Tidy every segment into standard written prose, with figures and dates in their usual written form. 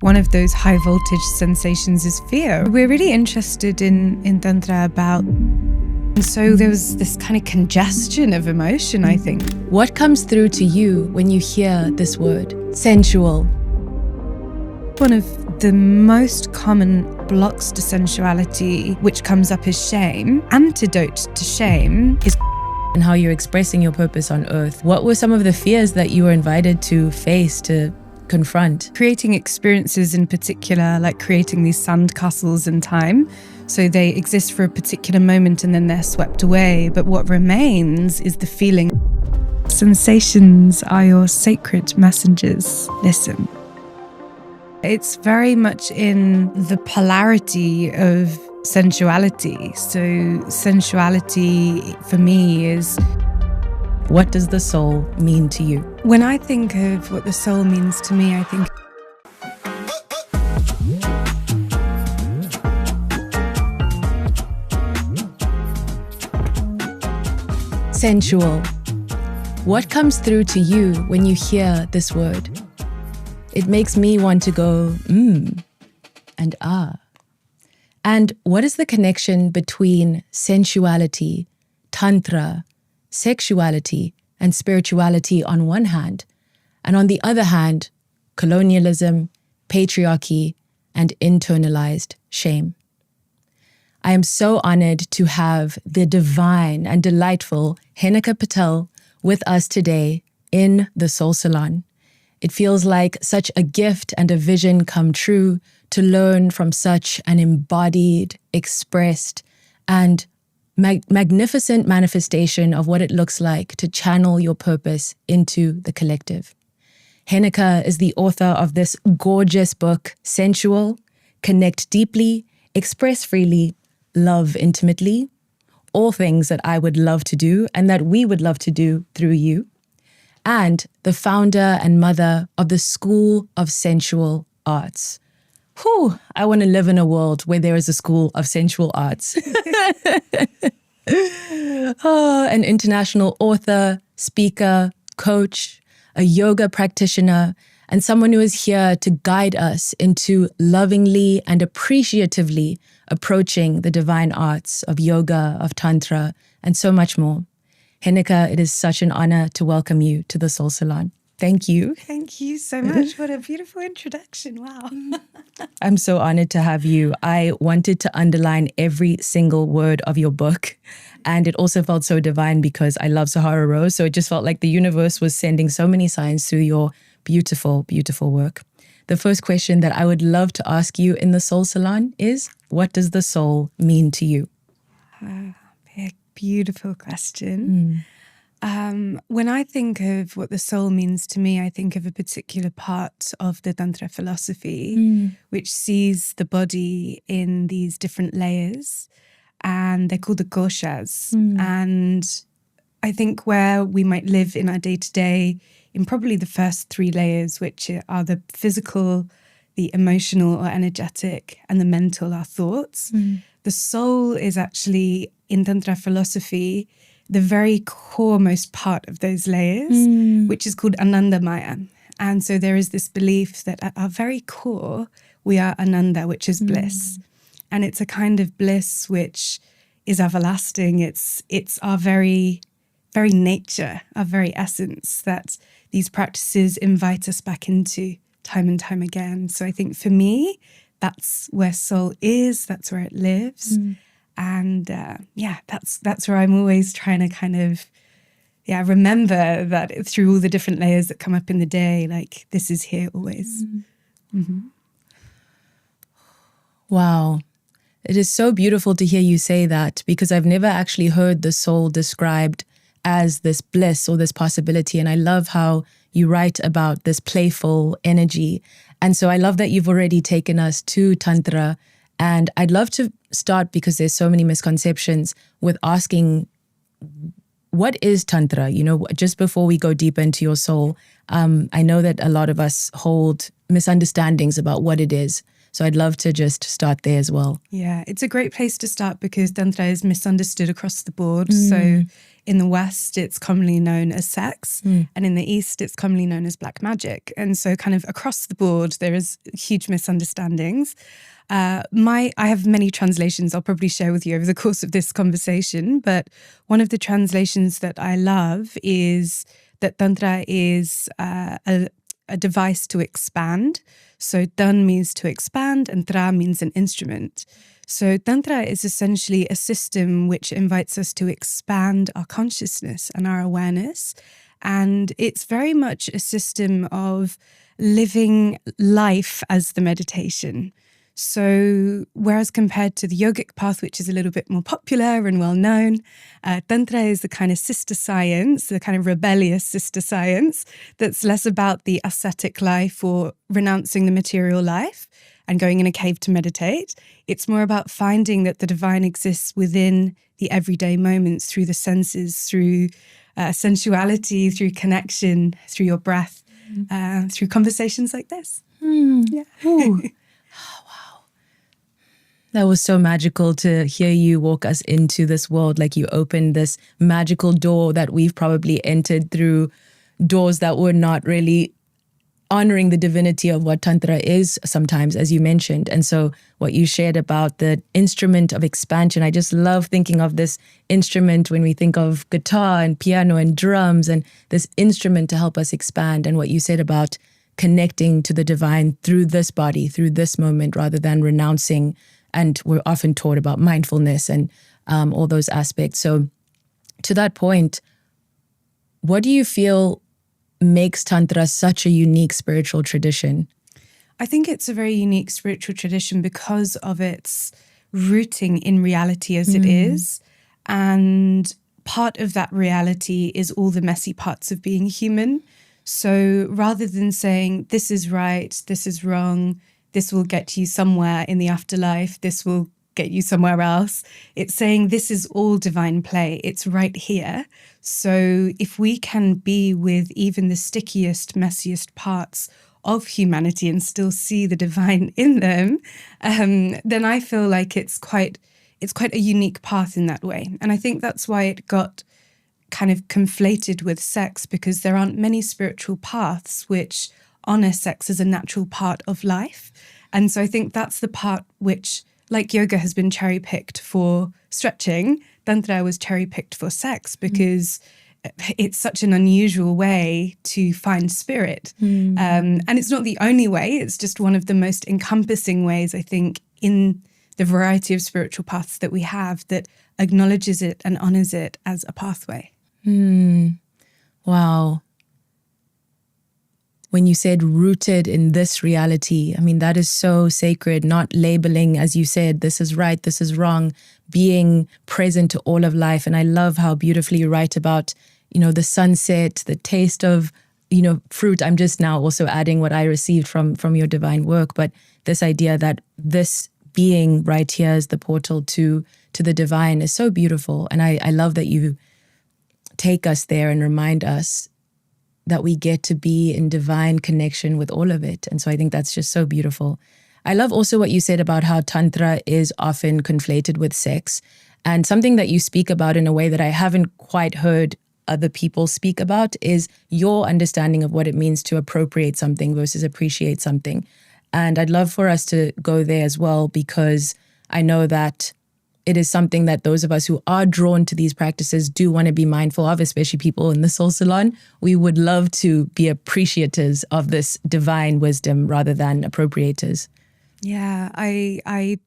One of those high voltage sensations is fear. We're really interested in Tantra about, and so there was this kind of congestion of emotion, I think. What comes through to you when you hear this word, sensual? One of the most common blocks to sensuality, which comes up as shame. Antidote to shame is and how you're expressing your purpose on earth. What were some of the fears that you were invited to face, to confront? Creating experiences in particular, like creating these sandcastles in time. So they exist for a particular moment and then they're swept away. But what remains is the feeling. Sensations are your sacred messengers. Listen. It's very much in the polarity of sensuality. So sensuality for me is, what does the soul mean to you? when I think of what the soul means to me, I think sensual. What comes through to you when you hear this word? It makes me want to go, and ah. And what is the connection between sensuality, tantra, sexuality, and spirituality on one hand, and on the other hand, colonialism, patriarchy, and internalized shame? I am so honored to have the divine and delightful Henika Patel with us today in the Soul Salon. It feels like such a gift and a vision come true to learn from such an embodied, expressed, and magnificent manifestation of what it looks like to channel your purpose into the collective. Henika is the author of this gorgeous book, Sensual, Connect Deeply, Express Freely, Love Intimately, all things that I would love to do and that we would love to do through you, and the founder and mother of the School of Sensual Arts. Whew, I want to live in a world where there is a School of Sensual Arts. An international author, speaker, coach, a yoga practitioner, and someone who is here to guide us into lovingly and appreciatively approaching the divine arts of yoga, of tantra, and so much more. Henika, it is such an honor to welcome you to the Soul Salon. Thank you. thank you so much. What a beautiful introduction. Wow. I'm so honored to have you. I wanted to underline every single word of your book. And it also felt so divine because I love Sahara Rose. So it just felt like the universe was sending so many signs through your beautiful, beautiful work. The first question that I would love to ask you in the Soul Salon is, what does the soul mean to you? Beautiful question. When I think of what the soul means to me, I think of a particular part of the Tantra philosophy, which sees the body in these different layers, and they're called the Koshas. And I think where we might live in our day-to-day, in probably the first three layers, which are the physical, the emotional or energetic, and the mental, our thoughts. The soul is actually, in Tantra philosophy, the very core-most part of those layers, which is called Anandamaya. And so there is this belief that at our very core, we are Ananda, which is bliss. And it's a kind of bliss which is everlasting. It's our very, very nature, our very essence that these practices invite us back into time and time again. So I think for me, that's where soul is, that's where it lives. And that's where I'm always trying to kind of, remember that through all the different layers that come up in the day, like this is here always. Wow. It is so beautiful to hear you say that because I've never actually heard the soul described as this bliss or this possibility. And I love how you write about this playful energy. And so I love that you've already taken us to Tantra. And I'd love to start, because there's so many misconceptions, with asking, what is Tantra? You know, just before we go deeper into your soul, I know that a lot of us hold misunderstandings about what it is. So I'd love to just start there as well. Yeah, it's a great place to start because Tantra is misunderstood across the board. So in the West, it's commonly known as sex, and in the East, it's commonly known as black magic. And so kind of across the board, there is huge misunderstandings. I have many translations I'll probably share with you over the course of this conversation, but one of the translations that I love is that Tantra is a device to expand. So Tan means to expand and Tra means an instrument. So Tantra is essentially a system which invites us to expand our consciousness and our awareness. And it's very much a system of living life as the meditation. So whereas compared to the yogic path, which is a little bit more popular and well-known, Tantra is the kind of sister science, the kind of rebellious sister science that's less about the ascetic life or renouncing the material life and going in a cave to meditate. It's more about finding that the divine exists within the everyday moments through the senses, through sensuality, through connection, through your breath, through conversations like this. Yeah. That was so magical to hear you walk us into this world. Like you opened this magical door that we've probably entered through doors that were not really honoring the divinity of what Tantra is sometimes, as you mentioned. And so what you shared about the instrument of expansion, I just love thinking of this instrument when we think of guitar and piano and drums and this instrument to help us expand. And what you said about connecting to the divine through this body, through this moment, rather than renouncing. And we're often taught about mindfulness and all those aspects. So to that point, what do you feel makes Tantra such a unique spiritual tradition? I think it's a very unique spiritual tradition because of its rooting in reality as it is. And part of that reality is all the messy parts of being human. So rather than saying, this is right, this is wrong, this will get you somewhere in the afterlife, this will get you somewhere else. It's saying this is all divine play. It's right here. So if we can be with even the stickiest, messiest parts of humanity and still see the divine in them, then I feel like it's quite a unique path in that way. And I think that's why it got kind of conflated with sex, because there aren't many spiritual paths which honor sex as a natural part of life. And so I think that's the part which, like yoga has been cherry-picked for stretching, Tantra was cherry-picked for sex because it's such an unusual way to find spirit. And it's not the only way, it's just one of the most encompassing ways, I think, in the variety of spiritual paths that we have that acknowledges it and honors it as a pathway. Wow. When you said rooted in this reality, I mean, that is so sacred, not labeling, as you said, this is right, this is wrong, being present to all of life. And I love how beautifully you write about, the sunset, the taste of, fruit. I'm just now also adding what I received from your divine work. But this idea that this being right here is the portal to the divine is so beautiful. And I love that you take us there and remind us that we get to be in divine connection with all of it. And so I think that's just so beautiful. I love also what you said about how Tantra is often conflated with sex, and something that you speak about in a way that I haven't quite heard other people speak about is your understanding of what it means to appropriate something versus appreciate something. And I'd love for us to go there as well, because I know that it is something that those of us who are drawn to these practices do want to be mindful of, especially people in the Soul Salon. We would love to be appreciators of this divine wisdom rather than appropriators. Yeah, I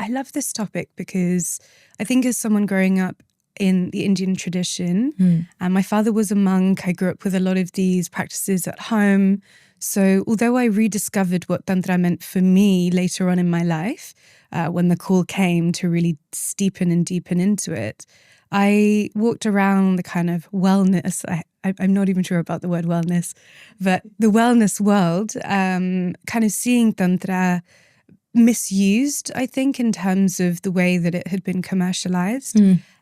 love this topic because I think as someone growing up in the Indian tradition, and my father was a monk, I grew up with a lot of these practices at home. So although I rediscovered what Tantra meant for me later on in my life, when the call came to really steepen and deepen into it, I walked around the kind of wellness, I'm not even sure about the word wellness, but the wellness world, kind of seeing Tantra misused, I think, in terms of the way that it had been commercialized.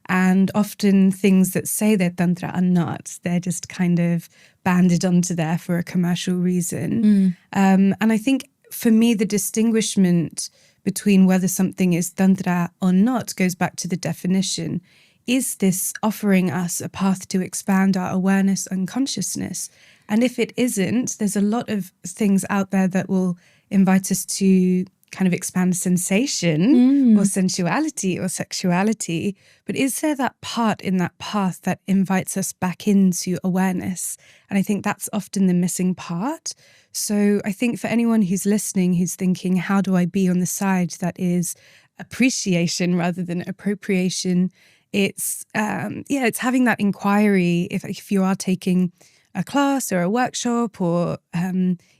And often things that say they're Tantra are not. They're just kind of banded onto there for a commercial reason. And I think for me, the distinguishment between whether something is Tantra or not goes back to the definition. Is this offering us a path to expand our awareness and consciousness? And if it isn't, there's a lot of things out there that will invite us to kind of expand sensation or sensuality or sexuality. But is there that part in that path that invites us back into awareness? And I think that's often the missing part. So I think for anyone who's listening, who's thinking, how do I be on the side that is appreciation rather than appropriation? It's having that inquiry. If you are taking a class or a workshop, or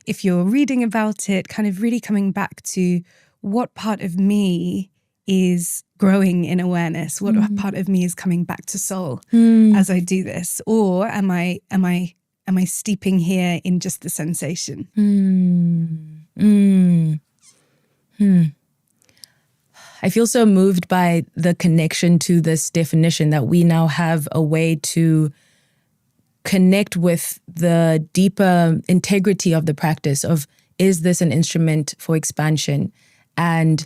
if you're reading about it, kind of really coming back to what part of me is growing in awareness, what part of me is coming back to soul as I do this, or am I steeping here in just the sensation? I feel so moved by the connection to this definition, that we now have a way to connect with the deeper integrity of the practice of, is this an instrument for expansion? And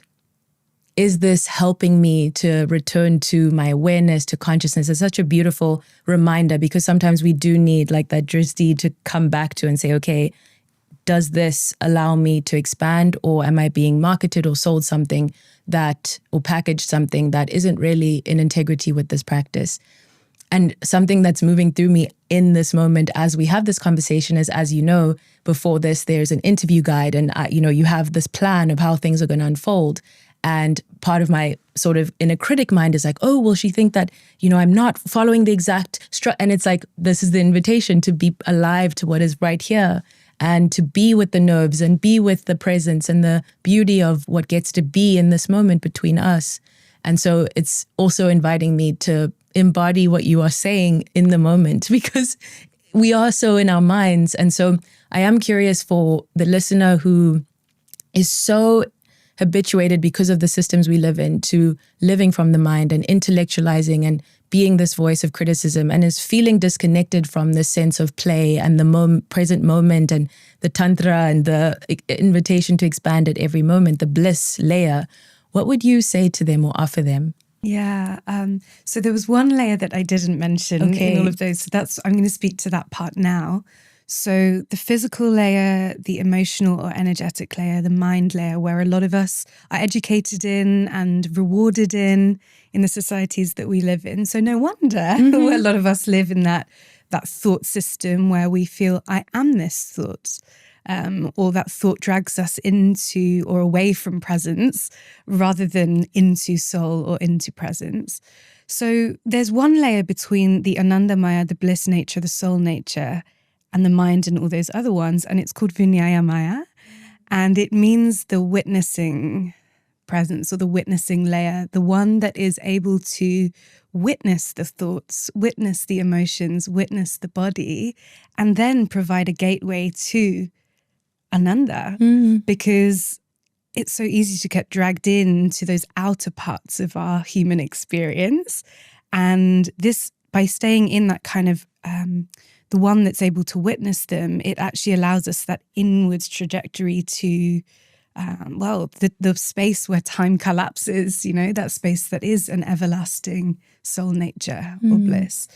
is this helping me to return to my awareness, to consciousness? It's such a beautiful reminder, because sometimes we do need like that drishti to come back to and say, okay, does this allow me to expand, or am I being marketed or sold something that, or packaged something that isn't really in integrity with this practice? And something that's moving through me in this moment as we have this conversation is, as you know, before this, there's an interview guide, and you have this plan of how things are going to unfold. And part of my sort of inner critic mind is like, oh, will she think that, I'm not following the exact and it's like, this is the invitation to be alive to what is right here, and to be with the nerves and be with the presence and the beauty of what gets to be in this moment between us. And so it's also inviting me to embody what you are saying in the moment, because we are so in our minds. And so I am curious for the listener who is so habituated, because of the systems we live in, to living from the mind and intellectualizing and being this voice of criticism, and is feeling disconnected from this sense of play and the present moment and the Tantra and the invitation to expand at every moment, the bliss layer. What would you say to them or offer them? Yeah. So there was one layer that I didn't mention in all of those. So I'm going to speak to that part now. So the physical layer, the emotional or energetic layer, the mind layer, where a lot of us are educated in and rewarded in the societies that we live in. So no wonder where a lot of us live in that thought system where we feel, I am this thought. Or that thought drags us into or away from presence rather than into soul or into presence. So there's one layer between the Anandamaya, the bliss nature, the soul nature, and the mind and all those other ones, and it's called Vinyaya Maya, and it means the witnessing presence or the witnessing layer, the one that is able to witness the thoughts, witness the emotions, witness the body, and then provide a gateway to Ananda, because it's so easy to get dragged into those outer parts of our human experience. And this, by staying in that kind of the one that's able to witness them, it actually allows us that inwards trajectory to, the space where time collapses, that space that is an everlasting soul nature or bliss.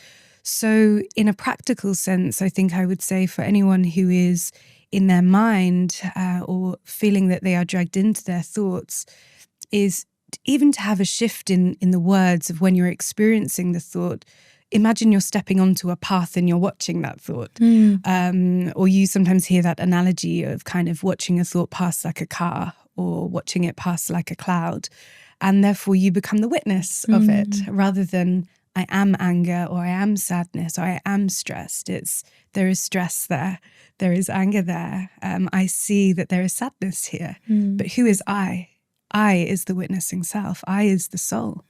So in a practical sense, I think I would say for anyone who is in their mind or feeling that they are dragged into their thoughts, is even to have a shift in the words of when you're experiencing the thought. Imagine you're stepping onto a path and you're watching that thought. Or you sometimes hear that analogy of kind of watching a thought pass like a car, or watching it pass like a cloud. And therefore you become the witness of it, rather than I am anger, or I am sadness, or I am stressed. There is stress there. There is anger there. I see that there is sadness here. But who is I? I is the witnessing self. I is the soul.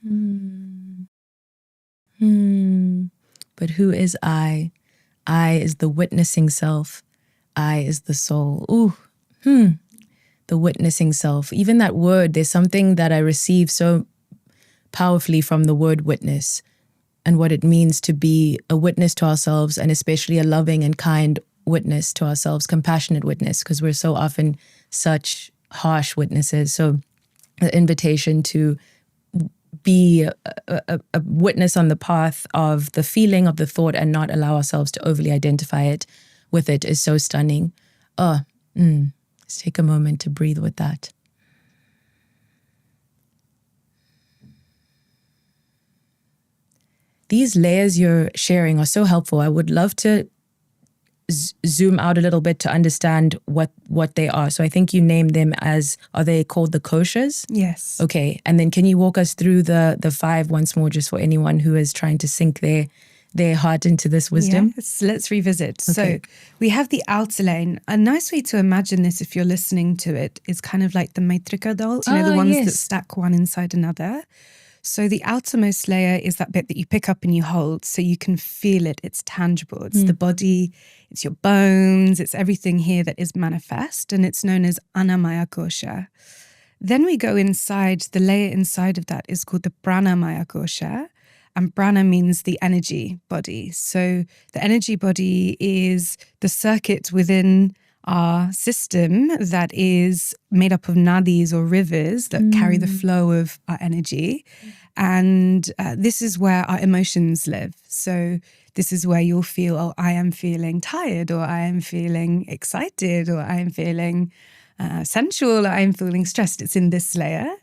But who is I? I is the witnessing self. I is the soul. The witnessing self. Even that word, there's something that I receive so powerfully from the word witness, and what it means to be a witness to ourselves, and especially a loving and kind witness to ourselves, compassionate witness, because we're so often such harsh witnesses. So the invitation to be a witness on the path of the feeling, of the thought, and not allow ourselves to overly identify it with it is so stunning. Let's take a moment to breathe with that. These layers you're sharing are so helpful. I would love to zoom out a little bit to understand what they are. So I think you named them as, are they called the Koshas? Yes. Okay. And then can you walk us through the 5 once more, just for anyone who is trying to sink their heart into this wisdom? Yes, let's revisit. Okay. So we have the outer lane. A nice way to imagine this, if you're listening to it, is kind of like the Maitrika dolls, the ones that stack one inside another. So the outermost layer is that bit that you pick up and you hold, so you can feel it. It's tangible. It's the body, it's your bones, it's everything here that is manifest, and it's known as Annamaya Kosha. Then we go inside. The layer inside of that is called the Pranamaya Kosha, and prana means the energy body. So the energy body is the circuit within our system that is made up of nadis or rivers that carry the flow of our energy. And this is where our emotions live. So this is where you'll feel, oh, I am feeling tired, or I am feeling excited, or I am feeling sensual, or I am feeling stressed. It's in this layer.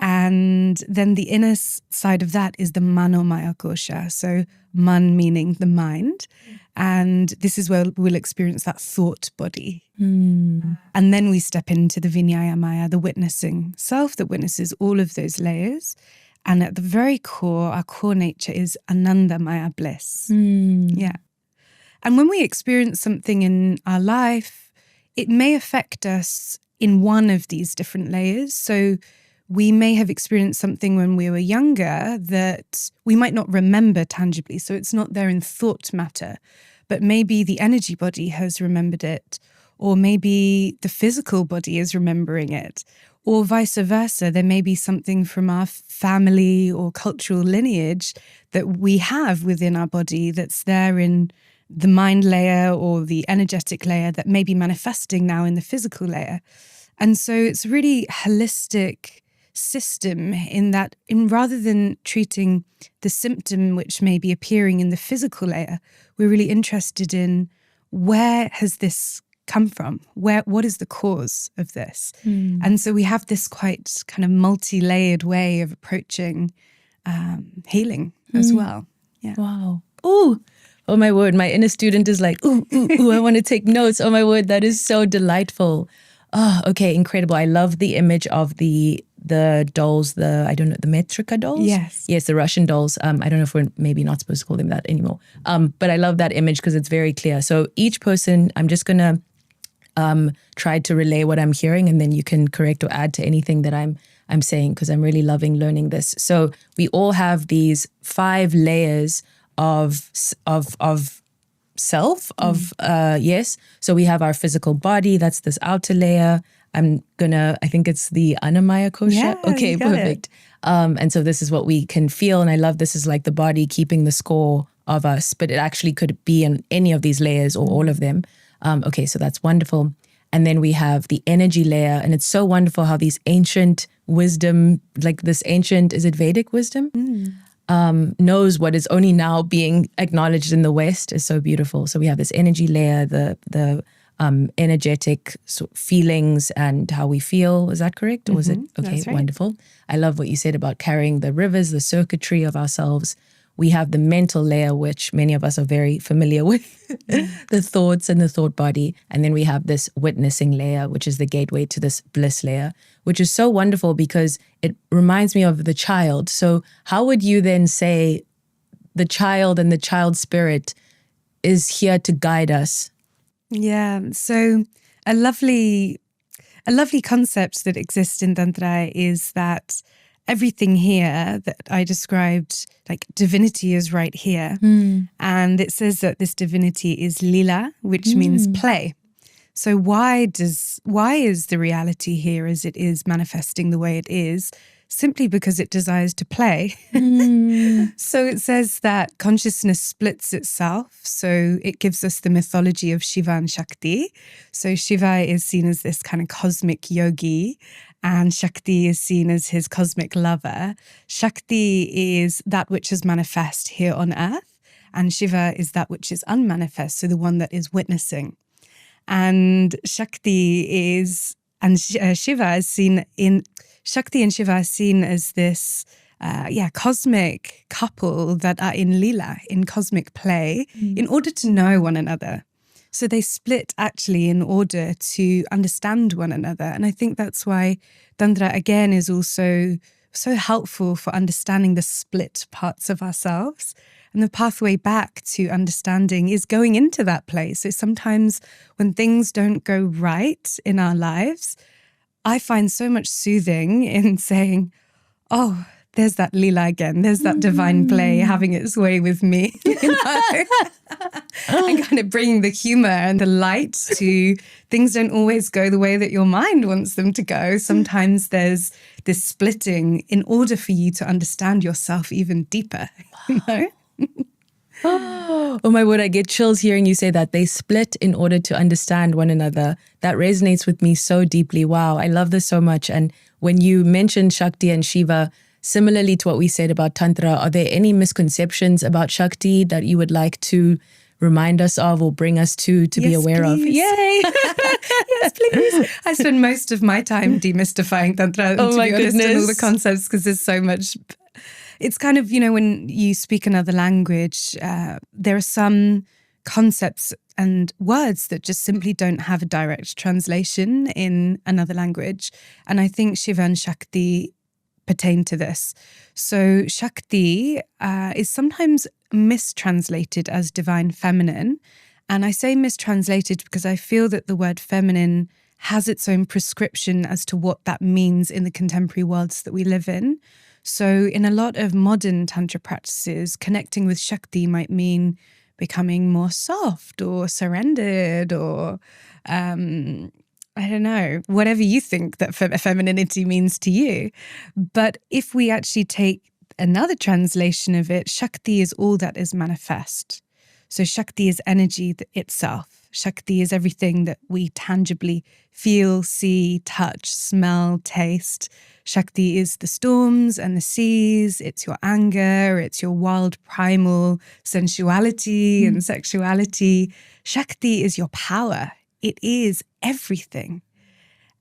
And then the inner side of that is the Manomaya Kosha. So man meaning the mind. And this is where we'll experience that thought body. And then we step into the Vinyaya Maya, the witnessing self that witnesses all of those layers. And at the very core, our core nature is Ananda Maya, bliss. Yeah. And when we experience something in our life, it may affect us in one of these different layers. So we may have experienced something when we were younger that we might not remember tangibly. So it's not there in thought matter, but maybe the energy body has remembered it, or maybe the physical body is remembering it, or vice versa. There may be something from our family or cultural lineage that we have within our body that's there in the mind layer or the energetic layer that may be manifesting now in the physical layer. And so it's really holistic system in that, rather than treating the symptom which may be appearing in the physical layer, we're really interested in where has this come from? What is the cause of this? And so we have this quite kind of multi-layered way of approaching healing as well. Yeah. Wow. Ooh. Oh my word. My inner student is like, ooh, I want to take notes. Oh my word. That is so delightful. Oh, okay. Incredible. I love the image of the dolls, the Metrika dolls? Yes. Yes, the Russian dolls. I don't know if we're maybe not supposed to call them that anymore. But I love that image because it's very clear. So each person, I'm just going to try to relay what I'm hearing, and then you can correct or add to anything that I'm saying, because I'm really loving learning this. So we all have these 5 layers of self, yes. So we have our physical body, that's this outer layer. I think it's the Annamaya Kosha. Yeah, okay, you got perfect. And so this is what we can feel. And I love this is like the body keeping the score of us, but it actually could be in any of these layers or all of them. Okay, so that's wonderful. And then we have the energy layer. And it's so wonderful how these ancient wisdom, like this ancient, is it Vedic wisdom? Knows what is only now being acknowledged in the West is so beautiful. So we have this energy layer, the energetic feelings and how we feel. Is that correct? Or was it? Okay, That's right. Wonderful. I love what you said about carrying the rivers, the circuitry of ourselves. We have the mental layer, which many of us are very familiar with, the thoughts and the thought body. And then we have this witnessing layer, which is the gateway to this bliss layer, which is so wonderful because it reminds me of the child. So how would you then say the child and the child spirit is here to guide us? Yeah, so a lovely concept that exists in Tantra is that everything here that I described, like divinity is right here. And it says that this divinity is lila, which means play. So why is the reality here as it is manifesting the way it is? Simply because it desires to play. So it says that consciousness splits itself. So it gives us the mythology of Shiva and Shakti. So Shiva is seen as this kind of cosmic yogi, and Shakti is seen as his cosmic lover. Shakti is that which is manifest here on earth, and Shiva is that which is unmanifest, so the one that is witnessing. And Shakti is, and Shiva is seen in, Shakti and Shiva are seen as this, cosmic couple that are in lila, in cosmic play, in order to know one another. So they split actually in order to understand one another. And I think that's why Tantra, again, is also so helpful for understanding the split parts of ourselves. And the pathway back to understanding is going into that place. So sometimes when things don't go right in our lives, I find so much soothing in saying, oh, there's that lila again. There's that divine play having its way with me. And kind of bringing the humor and the light to things don't always go the way that your mind wants them to go. Sometimes there's this splitting in order for you to understand yourself even deeper. You know? Oh my word, I get chills hearing you say that. They split in order to understand one another. That resonates with me so deeply. Wow, I love this so much. And when you mentioned Shakti and Shiva, similarly to what we said about Tantra, are there any misconceptions about Shakti that you would like to remind us of or bring us to be aware of? Yay! Yes, please. I spend most of my time demystifying Tantra, to be honest, and all the concepts, because there's so much. It's kind of, when you speak another language, there are some concepts and words that just simply don't have a direct translation in another language. And I think Shiva and Shakti pertain to this. So Shakti is sometimes mistranslated as divine feminine. And I say mistranslated because I feel that the word feminine has its own prescription as to what that means in the contemporary worlds that we live in. So in a lot of modern Tantra practices, connecting with Shakti might mean becoming more soft or surrendered or, I don't know, whatever you think that femininity means to you. But if we actually take another translation of it, Shakti is all that is manifest. So Shakti is energy itself. Shakti is everything that we tangibly feel, see, touch, smell, taste. Shakti is the storms and the seas. It's your anger. It's your wild primal sensuality and sexuality. Shakti is your power. It is everything.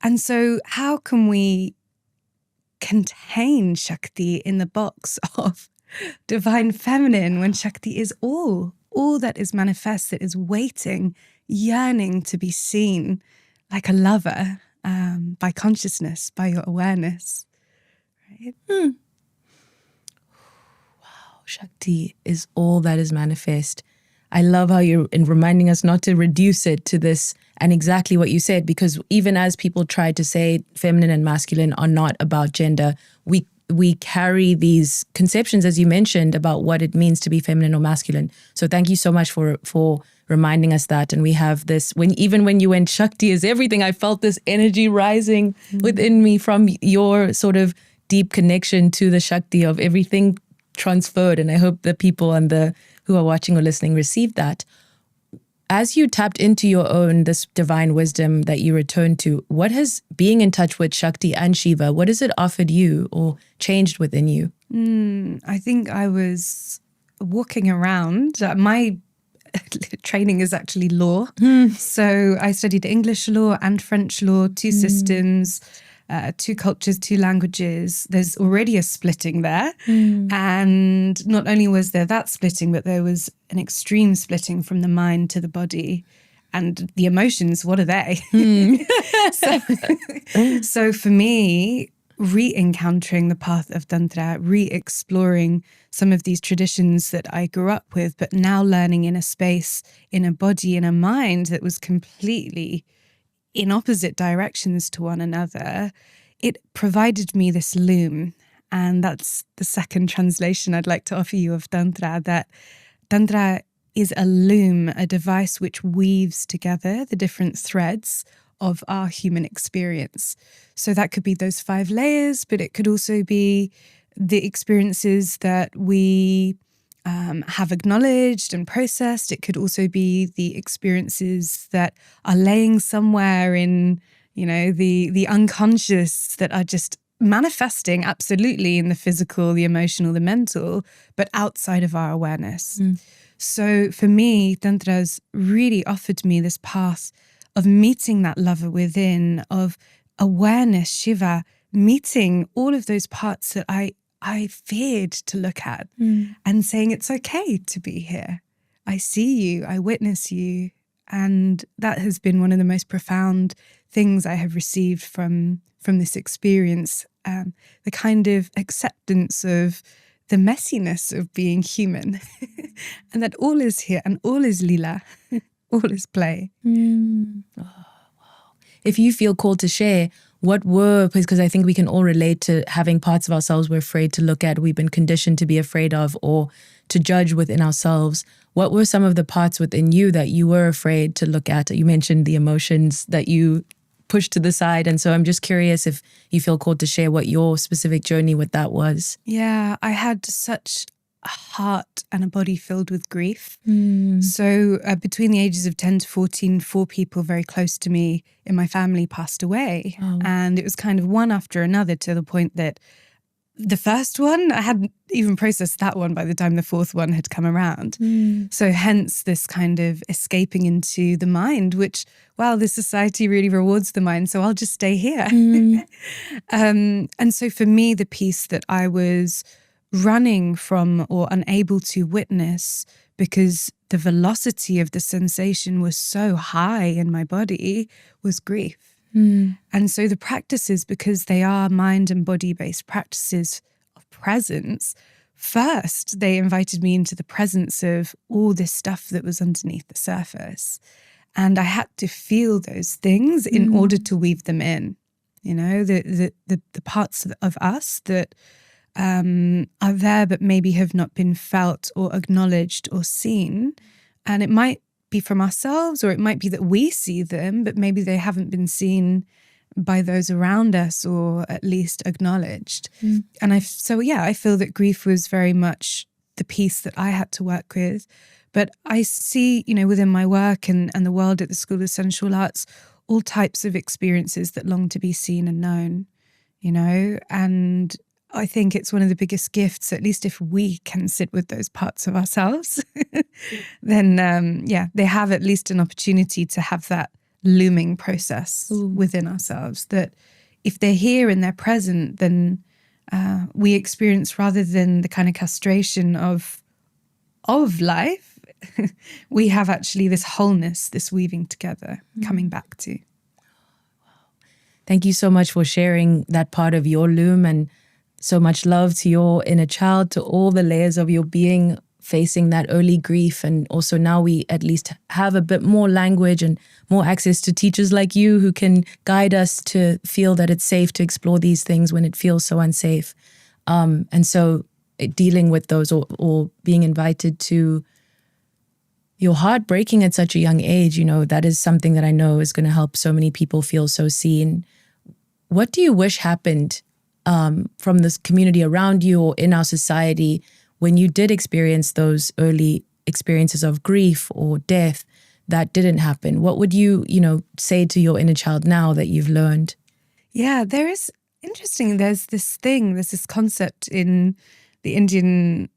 And so how can we contain Shakti in the box of divine feminine when Shakti is all that is manifest, that is waiting, yearning to be seen like a lover by consciousness, by your awareness. Right? Wow, Shakti is all that is manifest. I love how you're reminding us not to reduce it to this and exactly what you said, because even as people try to say feminine and masculine are not about gender, we carry these conceptions, as you mentioned, about what it means to be feminine or masculine. So thank you so much for reminding us that. And we have this, even when you went Shakti is everything, I felt this energy rising within me from your sort of deep connection to the Shakti of everything transferred. And I hope the people who are watching or listening received that. As you tapped into your own, this divine wisdom that you returned to, what has being in touch with Shakti and Shiva, what has it offered you or changed within you? I think I was walking around. My training is actually law. So I studied English law and French law, two systems, two cultures, two languages. There's already a splitting there. And not only was there that splitting, but there was an extreme splitting from the mind to the body. And the emotions, what are they? So for me, re-encountering the path of Tantra, re-exploring some of these traditions that I grew up with, but now learning in a space, in a body, in a mind that was completely in opposite directions to one another, it provided me this loom. And that's the second translation I'd like to offer you of Tantra, that Tantra is a loom, a device which weaves together the different threads of our human experience. So that could be those 5 layers, but it could also be the experiences that we have acknowledged and processed. It could also be the experiences that are laying somewhere in, the unconscious, that are just manifesting absolutely in the physical, the emotional, the mental, but outside of our awareness. So for me, Tantra's really offered me this path of meeting that lover within, of awareness, Shiva, meeting all of those parts that I feared to look at and saying it's okay to be here. I see you, I witness you. And that has been one of the most profound things I have received from this experience, the kind of acceptance of the messiness of being human and that all is here and all is lila, all is play. Oh, wow. If you feel called to share, what were, because I think we can all relate to having parts of ourselves we're afraid to look at, we've been conditioned to be afraid of or to judge within ourselves. What were some of the parts within you that you were afraid to look at? You mentioned the emotions that you pushed to the side. And so I'm just curious if you feel called to share what your specific journey with that was. Yeah, I had such a heart and a body filled with grief. So between the ages of 10 to 14, 4 people very close to me in my family passed away. Oh. And it was kind of one after another, to the point that the first one, I hadn't even processed that one by the time the 4th one had come around. So hence this kind of escaping into the mind, which, wow, this society really rewards the mind, so I'll just stay here. And so for me, the piece that I was running from or unable to witness because the velocity of the sensation was so high in my body was grief. And so the practices, because they are mind and body-based practices of presence, first they invited me into the presence of all this stuff that was underneath the surface. And I had to feel those things in order to weave them in. The parts of us that are there but maybe have not been felt or acknowledged or seen. And it might be from ourselves, or it might be that we see them, but maybe they haven't been seen by those around us, or at least acknowledged. And I feel that grief was very much the piece that I had to work with. But I see, within my work and the world at the School of Sensual Arts, all types of experiences that long to be seen and known, and I think it's one of the biggest gifts, at least if we can sit with those parts of ourselves, then they have at least an opportunity to have that looming process within ourselves, that if they're here and they're present, then we experience, rather than the kind of castration of life, we have actually this wholeness, this weaving together, coming back to. Thank you so much for sharing that part of your loom, and so much love to your inner child, to all the layers of your being facing that early grief. And also now we at least have a bit more language and more access to teachers like you who can guide us to feel that it's safe to explore these things when it feels so unsafe. And so dealing with those, or being invited to your heart breaking at such a young age, that is something that I know is going to help so many people feel so seen. What do you wish happened from this community around you or in our society when you did experience those early experiences of grief or death that didn't happen? What would you, say to your inner child now that you've learned? Yeah, there's this concept in the Indian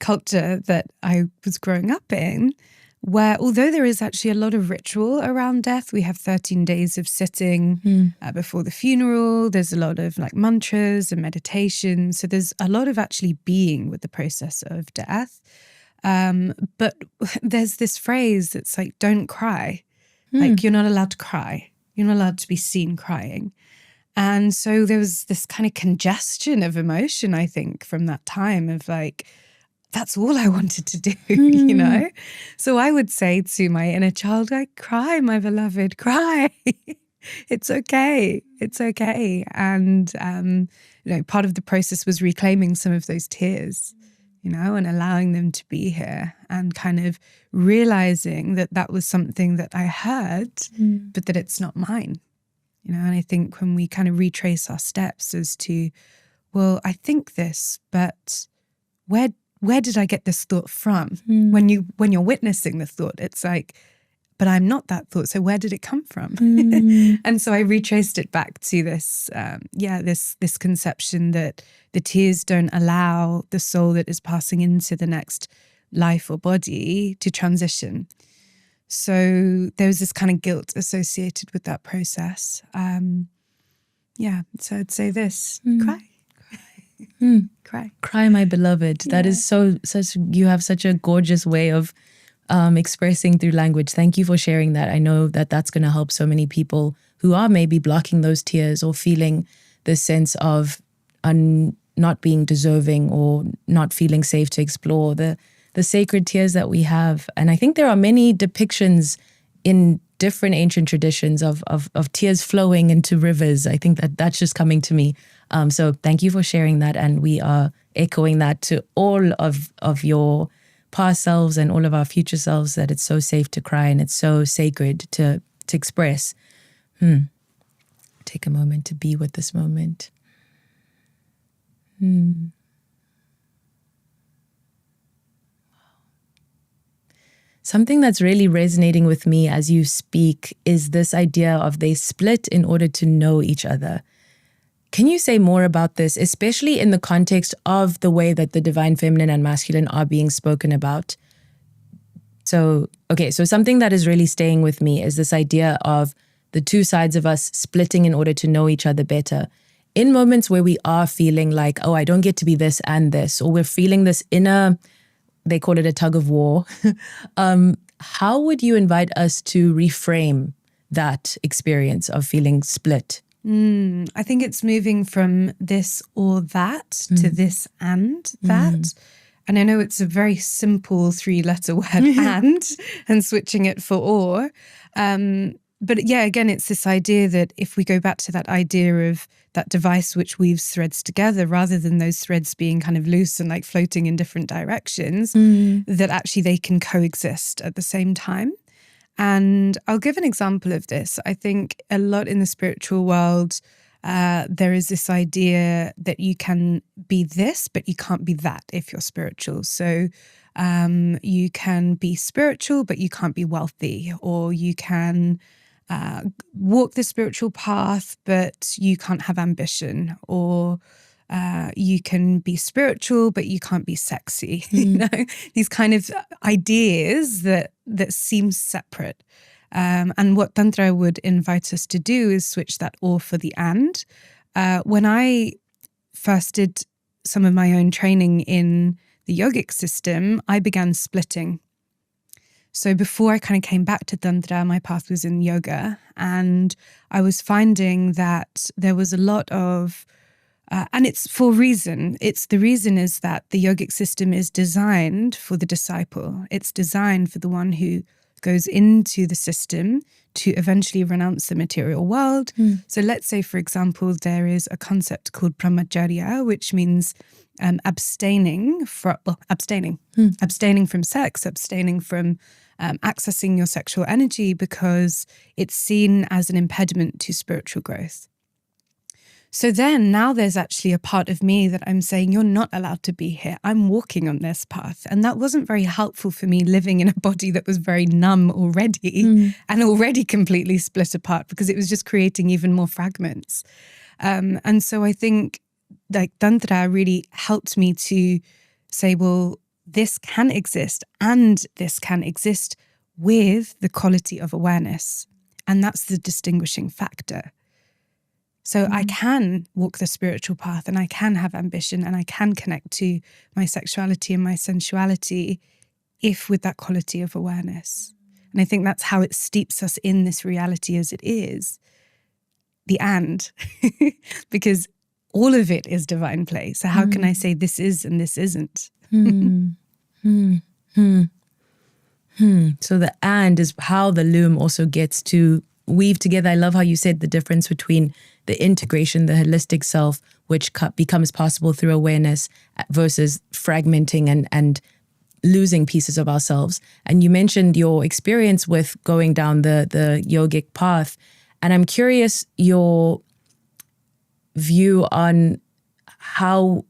culture that I was growing up in, where although there is actually a lot of ritual around death, we have 13 days of sitting before the funeral. There's a lot of mantras and meditation. So there's a lot of actually being with the process of death. But there's this phrase that's don't cry. You're not allowed to cry. You're not allowed to be seen crying. And so there was this kind of congestion of emotion, I think, from that time of that's all I wanted to do, So I would say to my inner child, cry, my beloved, cry. It's okay. It's okay. And, part of the process was reclaiming some of those tears and allowing them to be here and kind of realizing that that was something that I heard, but that it's not mine. And I think when we kind of retrace our steps as to, well, I think this, but where did I get this thought from? When you're witnessing the thought, it's like, but I'm not that thought. So where did it come from? And so I retraced it back to this, this conception that the tears don't allow the soul that is passing into the next life or body to transition. So there was this kind of guilt associated with that process. So I'd say this: cry. Cry, my beloved. That is you have such a gorgeous way of expressing through language. Thank you for sharing that. I know that that's going to help so many people who are maybe blocking those tears or feeling this sense of not being deserving or not feeling safe to explore the sacred tears that we have. And I think there are many depictions in different ancient traditions of tears flowing into rivers. I think that's just coming to me. So thank you for sharing that. And we are echoing that to all of your past selves and all of our future selves, that it's so safe to cry and it's so sacred to express. Take a moment to be with this moment. Something that's really resonating with me as you speak is this idea of they split in order to know each other. Can you say more about this, especially in the context of the way that the divine feminine and masculine are being spoken about? So something that is really staying with me is this idea of the two sides of us splitting in order to know each other better. In moments where we are feeling like, oh, I don't get to be this and this, or we're feeling this inner, they call it a tug of war. How would you invite us to reframe that experience of feeling split? I think it's moving from this or that to this and that. And I know it's a very simple 3-letter word and switching it for or. But yeah, again, it's this idea that if we go back to that idea of that device which weaves threads together, rather than those threads being kind of loose and like floating in different directions, that actually they can coexist at the same time. And I'll give an example of this. I think a lot in the spiritual world, there is this idea that you can be this, but you can't be that if you're spiritual. So you can be spiritual, but you can't be wealthy, or you can walk the spiritual path, but you can't have ambition, or you can be spiritual, but you can't be sexy. These kind of ideas that seem separate. And what Tantra would invite us to do is switch that or for the and. When I first did some of my own training in the yogic system, I began splitting. So before I kind of came back to Tantra, my path was in yoga, and I was finding that there was a lot of, and it's for reason. The reason is that the yogic system is designed for the disciple. It's designed for the one who goes into the system to eventually renounce the material world. So let's say, for example, there is a concept called brahmacharya, which means abstaining from sex, abstaining from accessing your sexual energy, because it's seen as an impediment to spiritual growth. So then now there's actually a part of me that I'm saying, you're not allowed to be here. I'm walking on this path. And that wasn't very helpful for me, living in a body that was very numb already and already completely split apart, because it was just creating even more fragments. And so I think like Tantra really helped me to say, well, this can exist and this can exist with the quality of awareness. And that's the distinguishing factor. So I can walk the spiritual path, and I can have ambition, and I can connect to my sexuality and my sensuality if with that quality of awareness. And I think that's how it steeps us in this reality as it is, the and, because all of it is divine play. So how can I say this is and this isn't? So the and is how the loom also gets to weave together. I love how you said the difference between the integration, the holistic self, which becomes possible through awareness versus fragmenting and losing pieces of ourselves. And you mentioned your experience with going down the yogic path. And I'm curious your view on how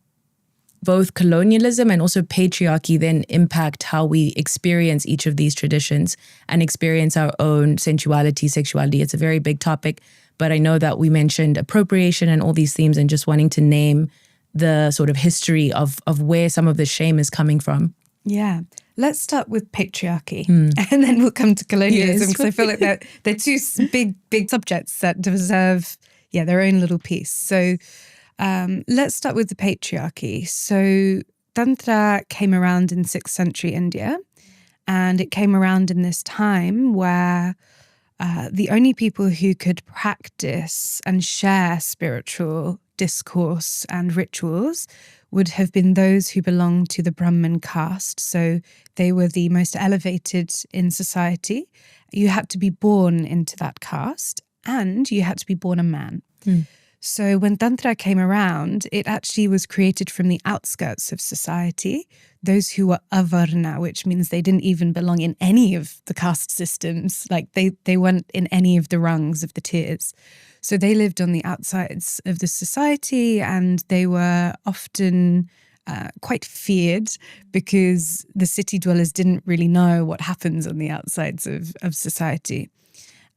both colonialism and also patriarchy then impact how we experience each of these traditions and experience our own sensuality, sexuality. It's a very big topic, but I know that we mentioned appropriation and all these themes and just wanting to name the sort of history of where some of the shame is coming from. Yeah. Let's start with patriarchy and then we'll come to colonialism, because I feel like they're two big subjects that deserve their own little piece. So let's start with the patriarchy. So Tantra came around in 6th century India, and it came around in this time where the only people who could practice and share spiritual discourse and rituals would have been those who belonged to the Brahmin caste. So they were the most elevated in society. You had to be born into that caste, and you had to be born a man. So when Tantra came around, it actually was created from the outskirts of society, those who were avarna, which means they didn't even belong in any of the caste systems. Like they weren't in any of the rungs of the tiers. So they lived on the outsides of the society, and they were often quite feared because the city dwellers didn't really know what happens on the outsides of society.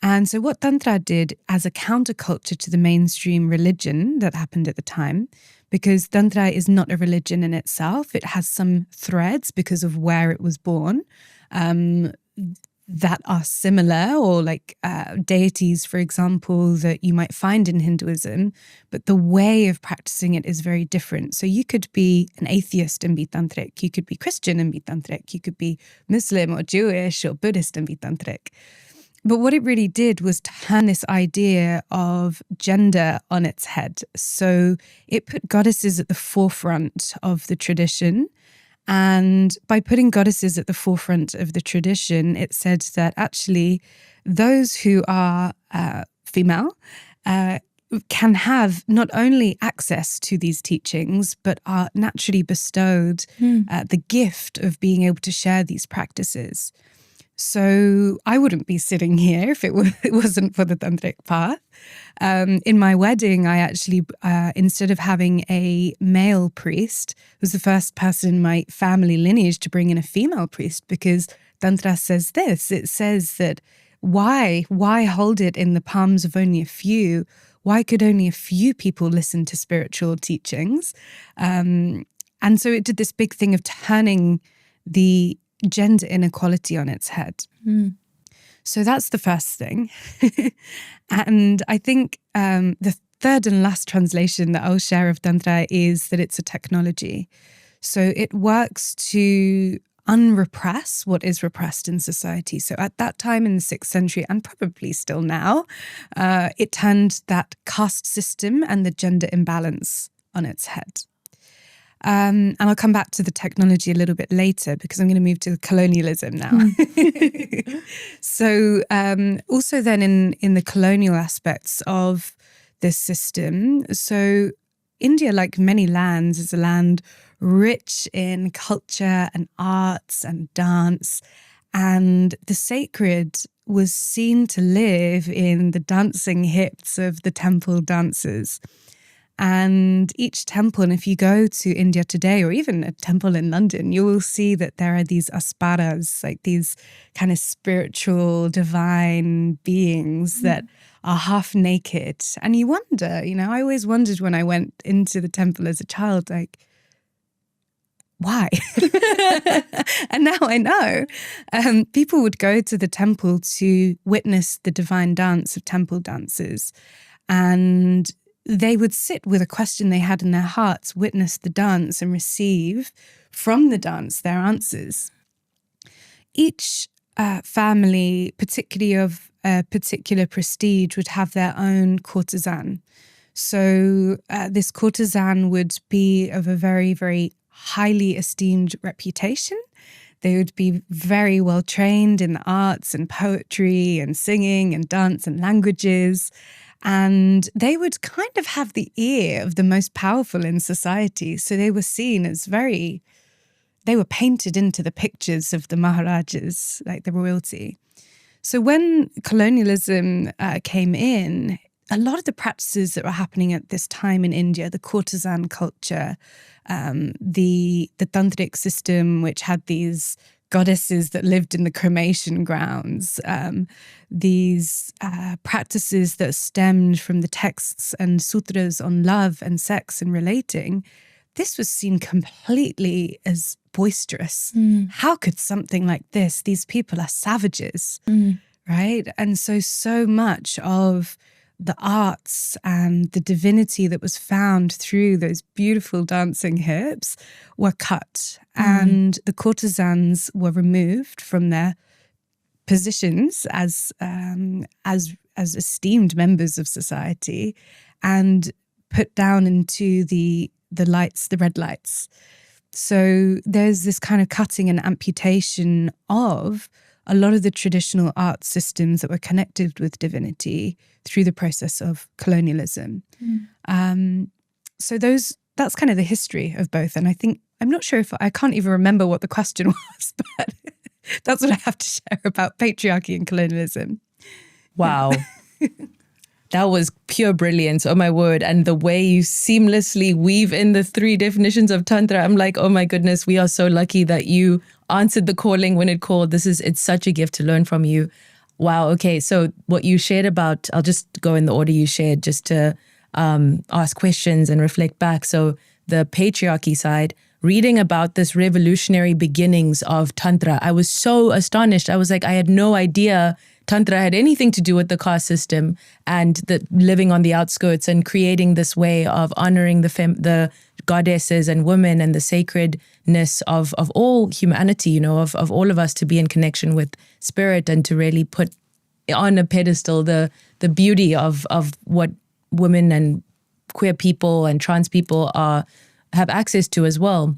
And so what Tantra did as a counterculture to the mainstream religion that happened at the time, because Tantra is not a religion in itself, it has some threads because of where it was born that are similar, or like deities, for example, that you might find in Hinduism, but the way of practicing it is very different. So you could be an atheist and be tantric, you could be Christian and be tantric, you could be Muslim or Jewish or Buddhist and be tantric. But what it really did was turn this idea of gender on its head. So it put goddesses at the forefront of the tradition. And by putting goddesses at the forefront of the tradition, it said that actually those who are female can have not only access to these teachings, but are naturally bestowed the gift of being able to share these practices. So I wouldn't be sitting here if it wasn't for the tantric path. In my wedding, I actually, instead of having a male priest, was the first person in my family lineage to bring in a female priest, because Tantra says this. It says that why hold it in the palms of only a few? Why could only a few people listen to spiritual teachings? And so it did this big thing of turning the gender inequality on its head. So that's the first thing. And I think the third and last translation that I'll share of Tantra is that it's a technology. So it works to unrepress what is repressed in society. So at that time in the 6th century, and probably still now, it turned that caste system and the gender imbalance on its head. And I'll come back to the technology a little bit later, because I'm going to move to colonialism now. So also then in the colonial aspects of this system, so India, like many lands, is a land rich in culture and arts and dance. And the sacred was seen to live in the dancing hips of the temple dancers. And each temple, and if you go to India today, or even a temple in London, you will see that there are these asparas, like these kind of spiritual, divine beings that are half naked. And you wonder, I always wondered when I went into the temple as a child, like, why? And now I know. People would go to the temple to witness the divine dance of temple dancers. And they would sit with a question they had in their hearts, witness the dance, and receive from the dance their answers. Each family, particularly of a particular prestige, would have their own courtesan. So this courtesan would be of a very, very highly esteemed reputation. They would be very well trained in the arts and poetry and singing and dance and languages. And they would kind of have the ear of the most powerful in society. So they were seen as they were painted into the pictures of the Maharajas, like the royalty. So when colonialism came in, a lot of the practices that were happening at this time in India, the courtesan culture, the tantric system, which had these goddesses that lived in the cremation grounds, these practices that stemmed from the texts and sutras on love and sex and relating, this was seen completely as boisterous. How could something like this, these people are savages, right? And so much of the arts and the divinity that was found through those beautiful dancing hips were cut, and the courtesans were removed from their positions as esteemed members of society and put down into the lights, the red lights. So there's this kind of cutting and amputation of a lot of the traditional art systems that were connected with divinity through the process of colonialism. So that's kind of the history of both. And I'm not sure I can't even remember what the question was, but that's what I have to share about patriarchy and colonialism. Wow. That was pure brilliance, oh my word. And the way you seamlessly weave in the 3 definitions of Tantra, I'm like, oh my goodness, we are so lucky that you answered the calling when it called. It's such a gift to learn from you. Wow, okay, so what you shared about, I'll just go in the order you shared just to ask questions and reflect back. So the patriarchy side, reading about this revolutionary beginnings of Tantra, I was so astonished. I was like, I had no idea Tantra had anything to do with the caste system and the living on the outskirts and creating this way of honoring the goddesses and women and the sacredness of all humanity, of all of us to be in connection with spirit and to really put on a pedestal the beauty of what women and queer people and trans people have access to as well.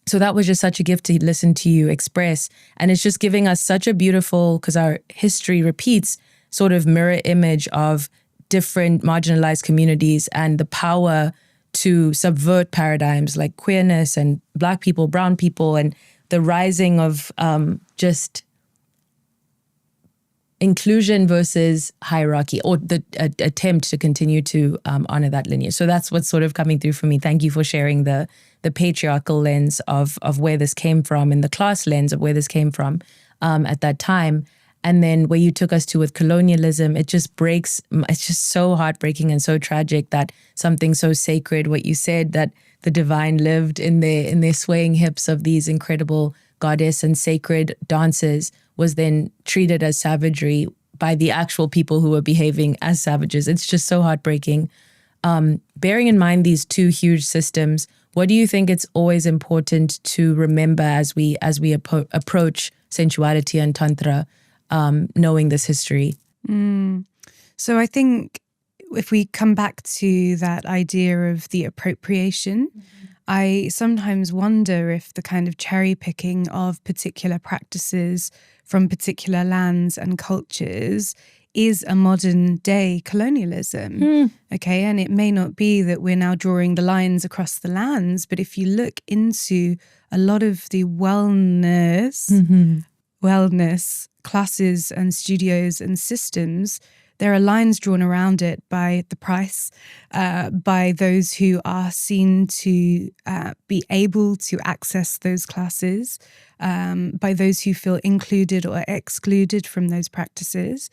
So that was just such a gift to listen to you express. And it's just giving us such a beautiful, because our history repeats, sort of mirror image of different marginalized communities and the power to subvert paradigms like queerness and Black people, brown people, and the rising of just inclusion versus hierarchy, or the attempt to continue to honor that lineage. So that's what's sort of coming through for me. Thank you for sharing the patriarchal lens of where this came from and the class lens of where this came from at that time. And then where you took us to with colonialism, it just breaks, it's just so heartbreaking and so tragic that something so sacred, what you said, that the divine lived in their swaying hips of these incredible goddess and sacred dances, was then treated as savagery by the actual people who were behaving as savages. It's just so heartbreaking. Bearing in mind these 2 huge systems, what do you think it's always important to remember as we approach sensuality and Tantra, knowing this history? So I think if we come back to that idea of the appropriation, I sometimes wonder if the kind of cherry picking of particular practices from particular lands and cultures is a modern day colonialism. Okay, and it may not be that we're now drawing the lines across the lands, but if you look into a lot of the wellness classes and studios and systems, there are lines drawn around it by the price, by those who are seen to be able to access those classes, by those who feel included or excluded from those practices.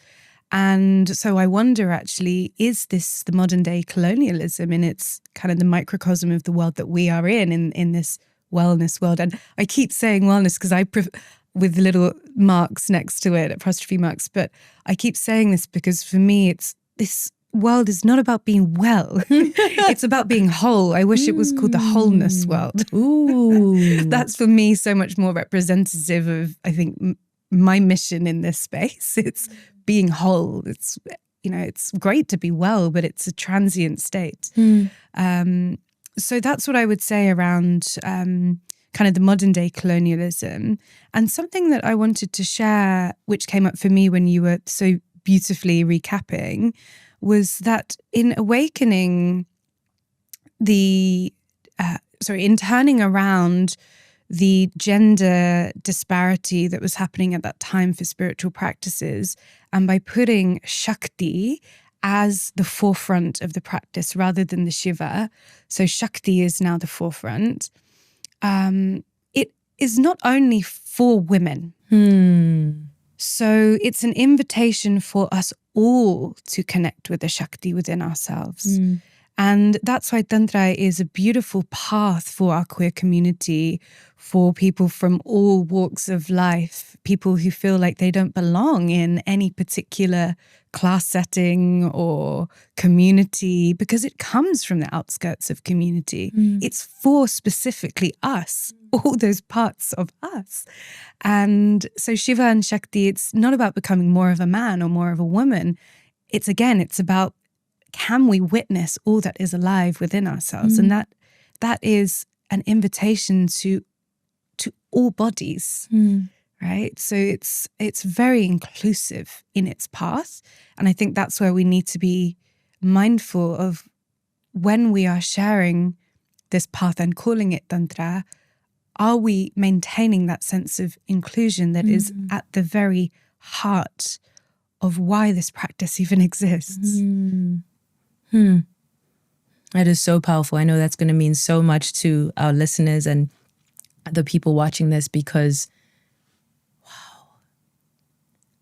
And so I wonder, actually, is this the modern day colonialism in its kind of the microcosm of the world that we are in this wellness world? And I keep saying wellness because with little marks next to it, apostrophe marks, but I keep saying this because for me, it's this world is not about being well. It's about being whole. I wish it was called the wholeness world. Ooh. That's for me so much more representative of, I think, my mission in this space. It's being whole. It's, it's great to be well, but it's a transient state. So that's what I would say around kind of the modern day colonialism. And something that I wanted to share, which came up for me when you were so beautifully recapping, was that in awakening in turning around the gender disparity that was happening at that time for spiritual practices, and by putting Shakti as the forefront of the practice rather than the Shiva, so Shakti is now the forefront, it is not only for women. So it's an invitation for us all to connect with the Shakti within ourselves. And that's why Tantra is a beautiful path for our queer community, for people from all walks of life, people who feel like they don't belong in any particular class setting or community, because it comes from the outskirts of community. It's for specifically us, all those parts of us. And so Shiva and Shakti, it's not about becoming more of a man or more of a woman. It's about, can we witness all that is alive within ourselves? And that is an invitation to all bodies, right? So it's very inclusive in its path. And I think that's where we need to be mindful of when we are sharing this path and calling it Tantra. Are we maintaining that sense of inclusion that is at the very heart of why this practice even exists? That is so powerful. I know that's going to mean so much to our listeners and the people watching this, because, wow,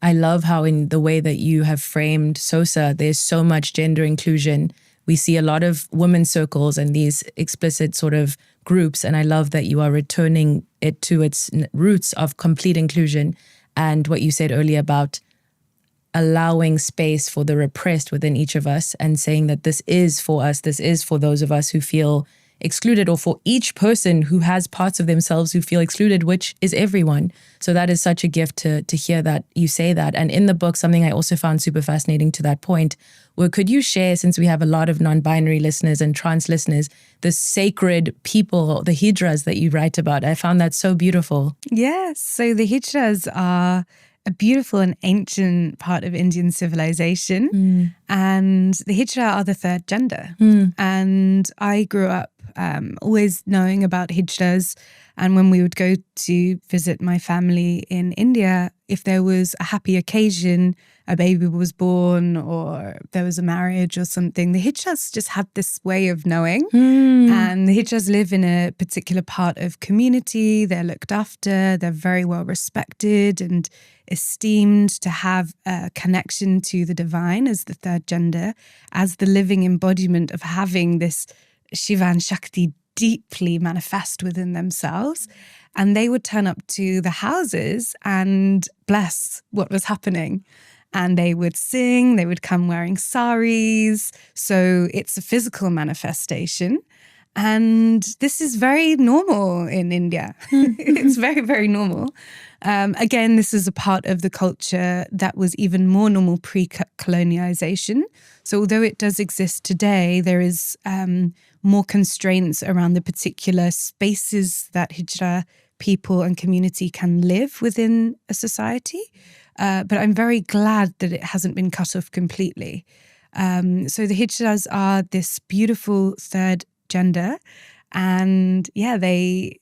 I love how in the way that you have framed Sosa, there's so much gender inclusion. We see a lot of women's circles and these explicit sort of groups, and I love that you are returning it to its roots of complete inclusion. And what you said earlier about allowing space for the repressed within each of us and saying that this is for us, this is for those of us who feel excluded, or for each person who has parts of themselves who feel excluded, which is everyone. So that is such a gift to hear that you say that. And in the book, something I also found super fascinating to that point, where could you share, since we have a lot of non-binary listeners and trans listeners, the sacred people, the Hijras that you write about? I found that so beautiful. Yes. So the Hijras are a beautiful and ancient part of Indian civilization. And the Hijra are the third gender. And I grew up always knowing about Hijras. And when we would go to visit my family in India, if there was a happy occasion, a baby was born or there was a marriage or something, the Hijras just had this way of knowing. And the Hijras live in a particular part of community. They're looked after. They're very well respected and esteemed to have a connection to the divine as the third gender, as the living embodiment of having this Shiva and Shakti deeply manifest within themselves. And they would turn up to the houses and bless what was happening. And they would sing, they would come wearing saris. So it's a physical manifestation. And this is very normal in India. It's very, very normal. Again, this is a part of the culture that was even more normal pre-colonialization. So although it does exist today, there is more constraints around the particular spaces that Hijra people and community can live within a society. But I'm very glad that it hasn't been cut off completely. So the Hijras are this beautiful third gender. And yeah, they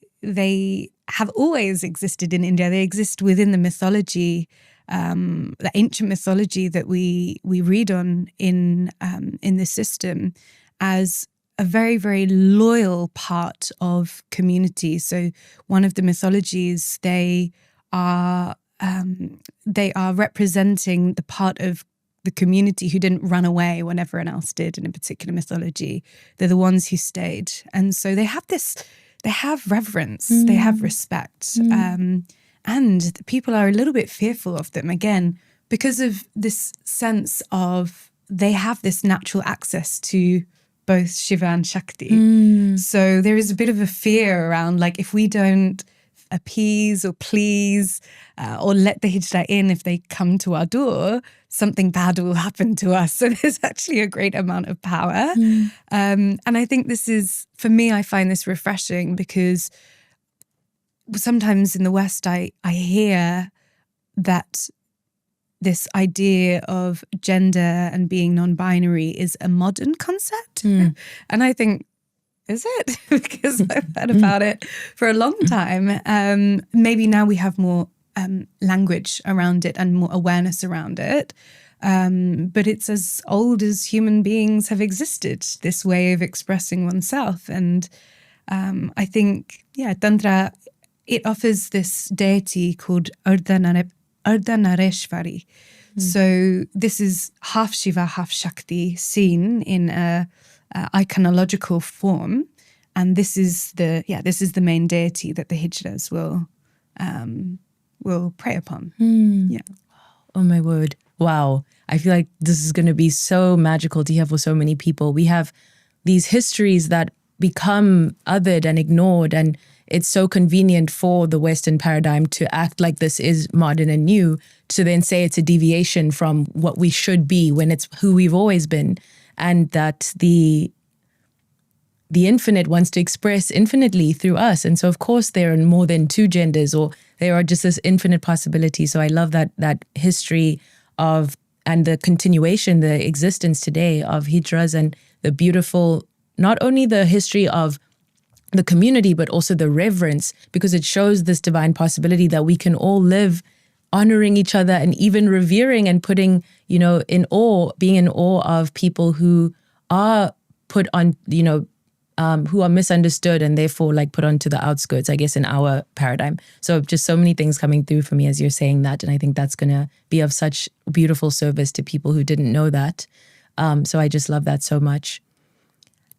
have always existed in India. They exist within the mythology, the ancient mythology that we read on in the system, as a very, very loyal part of community. So one of the mythologies, they are representing the part of the community who didn't run away when everyone else did in a particular mythology. They're the ones who stayed. And so they have reverence, they have respect. And people are a little bit fearful of them, again, because of this sense of they have this natural access to both Shiva and Shakti. So there is a bit of a fear around, like, if we don't appease or please or let the Hijra in if they come to our door, something bad will happen to us. So there's actually a great amount of power. And I think this is, for me, I find this refreshing because sometimes in the West, I hear that this idea of gender and being non-binary is a modern concept. And I think, is it? Because I've heard about it for a long time. Maybe now we have more language around it and more awareness around it. But it's as old as human beings have existed, this way of expressing oneself. And I think, Tantra, it offers this deity called Ardhanareshvari. So this is half Shiva, half Shakti, seen in a iconological form, and this is the main deity that the Hijras will pray upon. Yeah. Oh my word! Wow, I feel like this is going to be so magical to hear for so many people. We have these histories that become othered and ignored, and it's so convenient for the Western paradigm to act like this is modern and new, to then say it's a deviation from what we should be when it's who we've always been, and that the infinite wants to express infinitely through us. And so, of course, there are more than two genders, or there are just this infinite possibility. So I love that history of, and the continuation, the existence today of Hijras, and the beautiful, not only the history of the community, but also the reverence, because it shows this divine possibility that we can all live honoring each other and even revering and putting, in awe, being in awe of people who are put on, who are misunderstood and therefore like put onto the outskirts, I guess, in our paradigm. So just so many things coming through for me as you're saying that. And I think that's going to be of such beautiful service to people who didn't know that. So I just love that so much.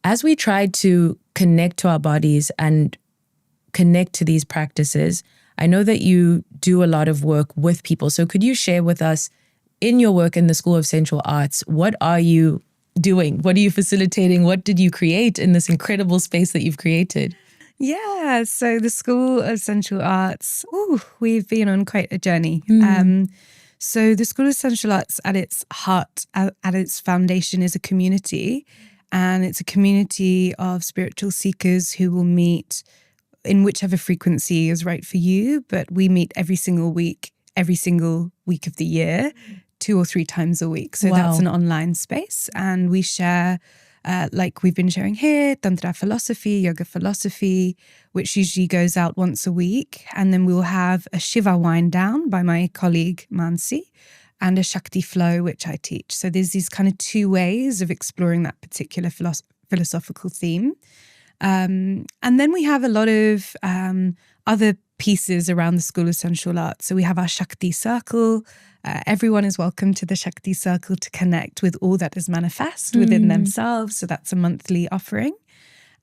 As we try to connect to our bodies and connect to these practices, I know that you do a lot of work with people. So could you share with us, in your work in the School of Sensual Arts, what are you doing? What are you facilitating? What did you create in this incredible space that you've created? Yeah, so the School of Sensual Arts, we've been on quite a journey. So the School of Sensual Arts at its heart, at its foundation, is a community. And it's a community of spiritual seekers who will meet in whichever frequency is right for you. But we meet every single week of the year, 2 or 3 times a week. So that's an online space. And we share, like we've been sharing here, Tantra philosophy, yoga philosophy, which usually goes out once a week. And then we'll have a Shiva wind down by my colleague Mansi, and a Shakti flow, which I teach. So there's these kind of 2 ways of exploring that particular philosophical theme. And then we have a lot of other pieces around the School of Sensual Arts. So we have our Shakti circle. Everyone is welcome to the Shakti circle to connect with all that is manifest within themselves. So that's a monthly offering.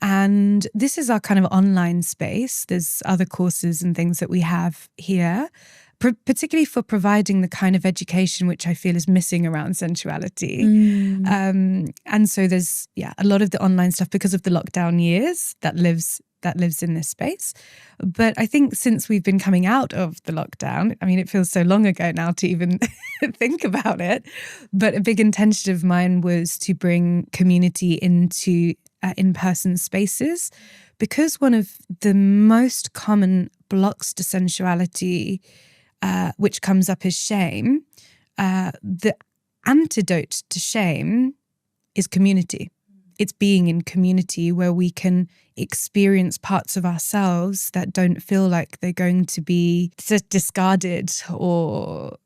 And this is our kind of online space. There's other courses and things that we have here, particularly for providing the kind of education which I feel is missing around sensuality. And so there's, a lot of the online stuff because of the lockdown years that lives in this space. But I think since we've been coming out of the lockdown, I mean, it feels so long ago now to even think about it, but a big intention of mine was to bring community into in-person spaces, because one of the most common blocks to sensuality, which comes up as shame, the antidote to shame is community. It's being in community where we can experience parts of ourselves that don't feel like they're going to be discarded or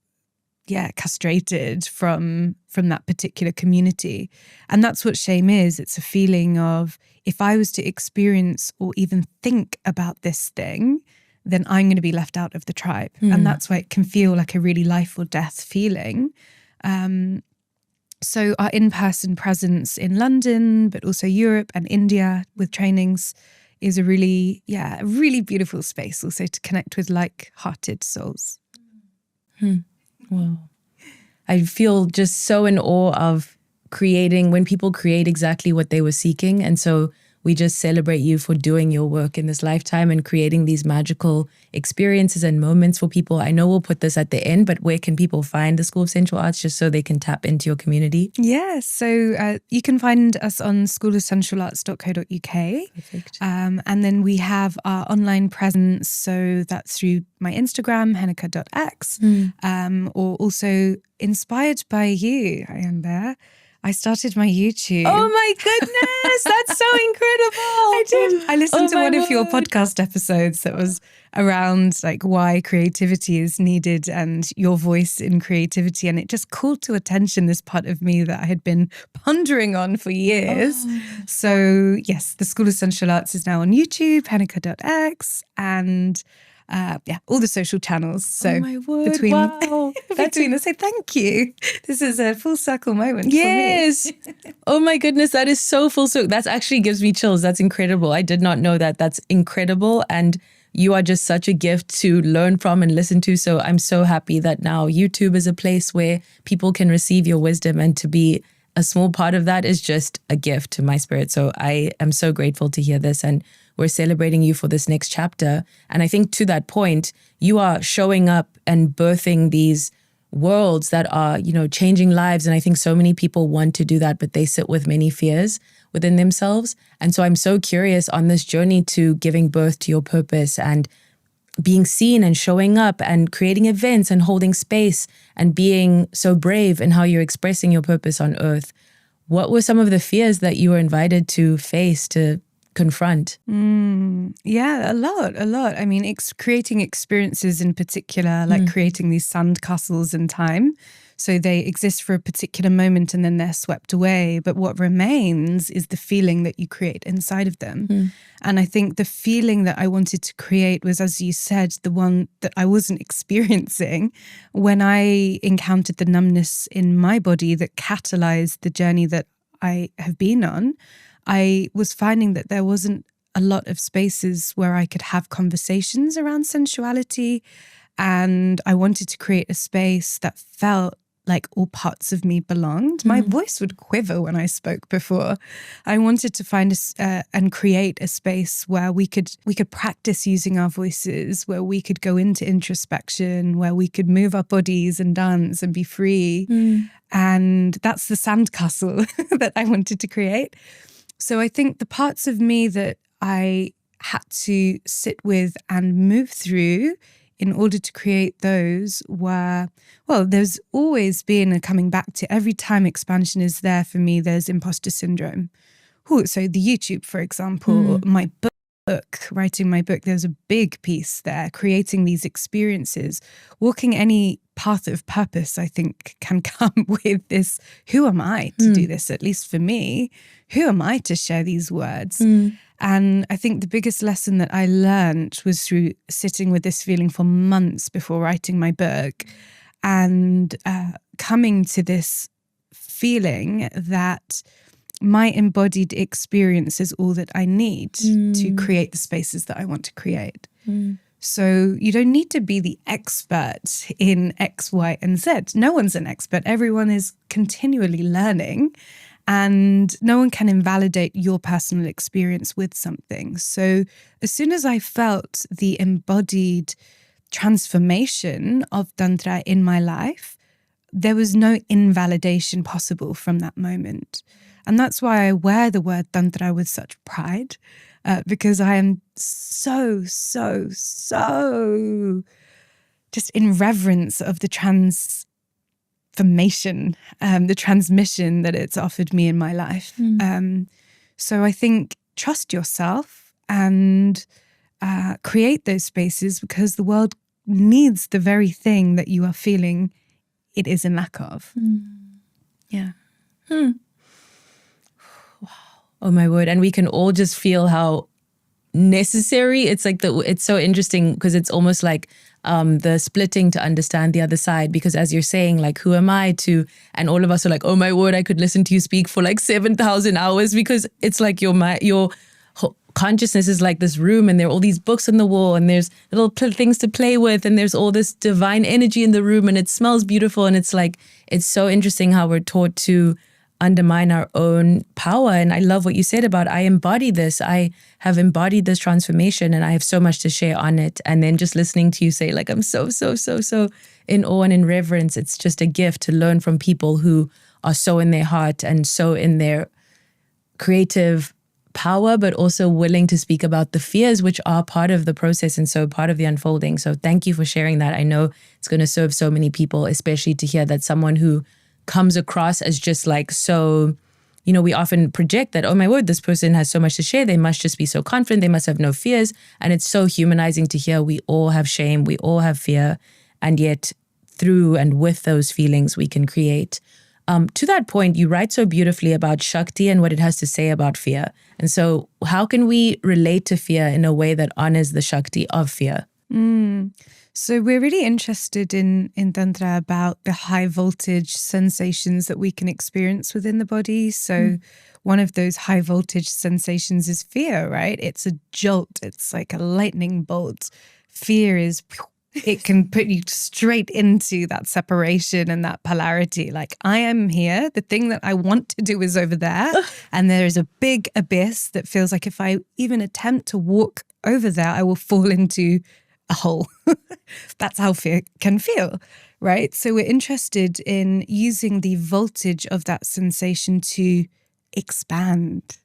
castrated from that particular community. And that's what shame is. It's a feeling of, if I was to experience or even think about this thing, then I'm going to be left out of the tribe. And that's why it can feel like a really life or death feeling. So our in-person presence in London, but also Europe and India with trainings, is a really beautiful space also to connect with like-hearted souls. Wow. I feel just so in awe of creating, when people create exactly what they were seeking. And so we just celebrate you for doing your work in this lifetime and creating these magical experiences and moments for people. I know we'll put this at the end, but where can people find the School of Sensual Arts just so they can tap into your community? Yeah, so you can find us on schoolofsensualarts.co.uk. Perfect. And then we have our online presence, so that's through my Instagram, henika.x, or also inspired by you, I am there. I started my YouTube. Oh my goodness, that's so incredible. I did. I listened to one of your podcast episodes that was around like why creativity is needed and your voice in creativity. And it just called to attention this part of me that I had been pondering on for years. So yes, the School of Sensual Arts is now on YouTube, henika.x, and all the social channels. So oh my word, between wow. between us, say thank you. This is a full circle moment Yes. for me. Oh my goodness, that is so full circle. That actually gives me chills. That's incredible. I did not know that. That's incredible. And you are just such a gift to learn from and listen to. So I'm so happy that now YouTube is a place where people can receive your wisdom, and to be a small part of that is just a gift to my spirit. So I am so grateful to hear this, and we're celebrating you for this next chapter. And I think to that point, you are showing up and birthing these worlds that are, changing lives. And I think so many people want to do that, but they sit with many fears within themselves. And so I'm so curious on this journey to giving birth to your purpose and being seen and showing up and creating events and holding space and being so brave in how you're expressing your purpose on earth. What were some of the fears that you were invited to face, to confront? Yeah, a lot. I mean, creating experiences in particular, like creating these sand castles in time. So they exist for a particular moment and then they're swept away. But what remains is the feeling that you create inside of them. And I think the feeling that I wanted to create was, as you said, the one that I wasn't experiencing when I encountered the numbness in my body that catalyzed the journey that I have been on. I was finding that there wasn't a lot of spaces where I could have conversations around sensuality. And I wanted to create a space that felt like all parts of me belonged. My voice would quiver when I spoke before. I wanted to find and create a space where we could practice using our voices, where we could go into introspection, where we could move our bodies and dance and be free. And that's the sandcastle that I wanted to create. So I think the parts of me that I had to sit with and move through in order to create those were, well, there's always been a coming back to every time expansion is there for me, there's imposter syndrome. So the YouTube, for example, my book, writing my book, there's a big piece there, creating these experiences. Walking any path of purpose, I think, can come with this, who am I to do this, at least for me? Who am I to share these words? And I think the biggest lesson that I learned was through sitting with this feeling for months before writing my book and coming to this feeling that my embodied experience is all that I need to create the spaces that I want to create. So you don't need to be the expert in X, Y, and Z. No one's an expert. Everyone is continually learning. And no one can invalidate your personal experience with something. So as soon as I felt the embodied transformation of Tantra in my life, there was no invalidation possible from that moment. And that's why I wear the word Tantra with such pride, because I am so just in reverence of the transformation, the transmission that it's offered me in my life. So I think trust yourself and create those spaces, because the world needs the very thing that you are feeling it is in lack of. Yeah. Wow. Oh my word. And we can all just feel how necessary. It's like it's so interesting because it's almost like the splitting to understand the other side, because as you're saying, like, who am I to, and all of us are like, oh my word, I could listen to you speak for like 7,000 hours, because it's like your consciousness is like this room and there are all these books on the wall and there's little things to play with and there's all this divine energy in the room and it smells beautiful. And it's like, it's so interesting how we're taught to undermine our own power. And I love what you said about, I embody this. I have embodied this transformation and I have so much to share on it. And then just listening to you say, like, I'm so in awe and in reverence. It's just a gift to learn from people who are so in their heart and so in their creative power, but also willing to speak about the fears which are part of the process and so part of the unfolding. So thank you for sharing that. I know it's going to serve so many people, especially to hear that someone who comes across as just like so, you know, we often project that, oh my word, this person has so much to share. They must just be so confident. They must have no fears. And it's so humanizing to hear we all have shame, we all have fear. And yet through and with those feelings, we can create. To that point, you write so beautifully about Shakti and what it has to say about fear. And so how can we relate to fear in a way that honors the Shakti of fear? So we're really interested in Tantra about the high voltage sensations that we can experience within the body. So one of those high voltage sensations is fear, right? It's a jolt. It's like a lightning bolt. Fear is... it can put you straight into that separation and that polarity. Like, I am here. The thing that I want to do is over there. And there is a big abyss that feels like if I even attempt to walk over there, I will fall into a hole. That's how fear can feel, right? So we're interested in using the voltage of that sensation to expand.